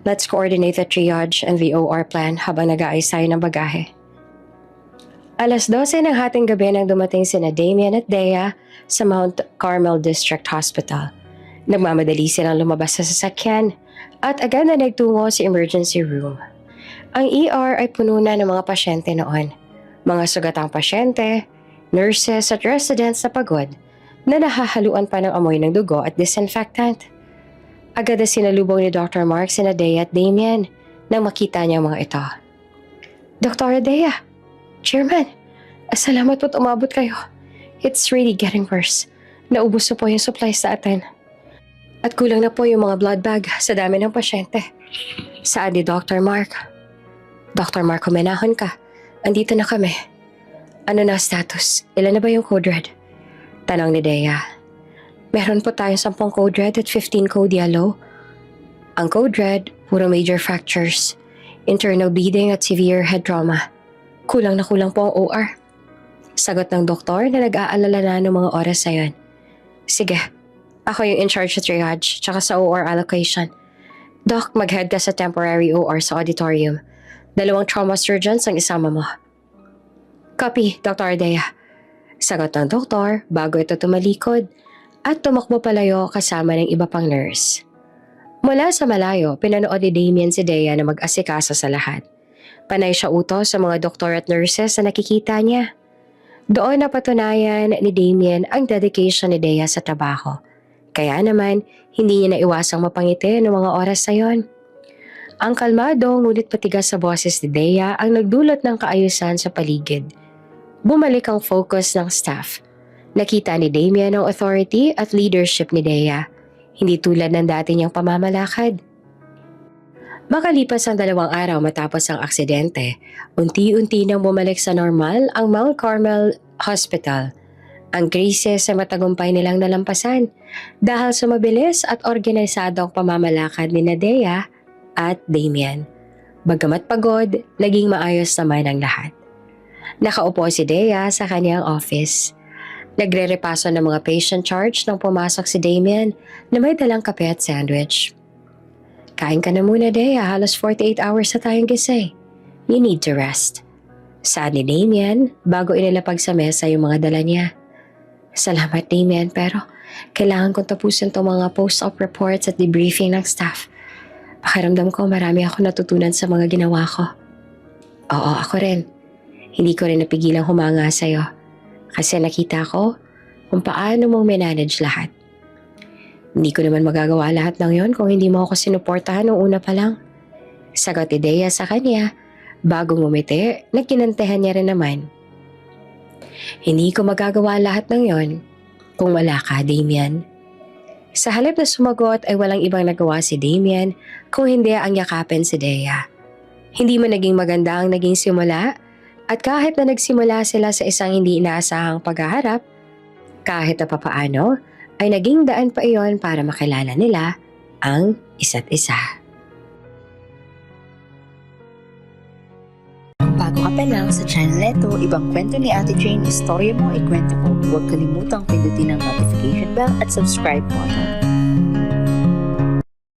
Let's coordinate the triage and the OR plan habang nag-aayos tayo ng bagahe. Alas 12 ng hating gabi nang dumating sina Damien at Dea sa Mount Carmel District Hospital. Nagmamadali silang lumabas sa sasakyan at agad na nagtungo sa emergency room. Ang ER ay puno na ng mga pasyente noon. Mga sugatang pasyente, nurses at residents na pagod na nahahaluan pa ng amoy ng dugo at disinfectant. Agad na sinalubong ni Dr. Mark sina Dea at Damien nang makita niya ang mga ito. Dr. Dea, Chairman, salamat po't umabot kayo. It's really getting worse. Naubos na po yung supplies sa atin. At kulang na po yung mga blood bag sa dami ng pasyente. Saan ni Dr. Mark? Dr. Mark, kumenahon ka. Andito na kami. Ano na status? Ilan na ba yung code red? Tanong ni Dea. Meron po tayong 10 code red at 15 code yellow. Ang code red, puro major fractures, internal bleeding at severe head trauma. Kulang na kulang po ang OR. Sagot ng doktor na nag-aalala na ng mga oras na yun. Sige, ako yung in charge sa triage tsaka sa OR allocation. Doc, mag-head ka sa temporary OR sa auditorium. 2 trauma surgeons ang isama mo. Copy, Dr. Dea. Sagot ng doktor bago ito tumalikod at tumakbo palayo kasama ng iba pang nurse. Mula sa malayo, pinanood ni Damien si Dea na mag-asikasa sa lahat. Panay siya utos sa mga doktor at nurses na nakikita niya. Doon napatunayan ni Damien ang dedication ni Dea sa trabaho. Kaya naman, hindi niya naiwasang mapangiti ng mga oras na yon. Ang kalmado ngunit patigas sa boses ni Dea ang nagdulot ng kaayusan sa paligid. Bumalik ang focus ng staff. Nakita ni Damien ang authority at leadership ni Dea, hindi tulad ng dati niyang pamamalakad. Makalipas ang 2 araw matapos ang aksidente, unti-unti nang bumalik sa normal ang Mount Carmel Hospital. Ang krisis ay matagumpay nilang nalampasan dahil sa mabilis at organisadong pamamalakad ni Dea at Damien. Bagamat pagod, naging maayos naman ang lahat. Nakaupo si Dea sa kanyang office. Nagre-repaso ng mga patient charts nang pumasok si Damien na may dalang kape at sandwich. Kain ka na muna, Dea. Halos 48 hours na tayong gising. You need to rest. Saad ni Damien bago inilapag sa mesa yung mga dala niya. Salamat, Damien, pero kailangan kong tapusin itong mga post-op reports at debriefing ng staff. Pakiramdam ko marami ako natutunan sa mga ginawa ko. Oo, ako rin. Hindi ko rin napigilang humanga sa'yo. Kasi nakita ko kung paano mong manage lahat. Hindi ko naman magagawa lahat ng yon kung hindi mo ako sinuportahan noong una pa lang. Sagot ni Dea sa kanya, bago ngumiti, nagkinantehan niya rin naman. Hindi ko magagawa lahat ng yon kung wala ka, Damien. Sa halip na sumagot ay walang ibang nagawa si Damien kung hindi ang yakapin si Dea. Hindi man naging maganda ang naging simula at kahit na nagsimula sila sa isang hindi inaasahang paghaharap, kahit na papaano, ay naging daan pa iyon para makilala nila ang isa't isa. Bago ka pa lang sa channel neto, ibang kwento ni Ate Jane, istorya mo, ikwento ko. Huwag kalimutang pindutin ang notification bell at subscribe button.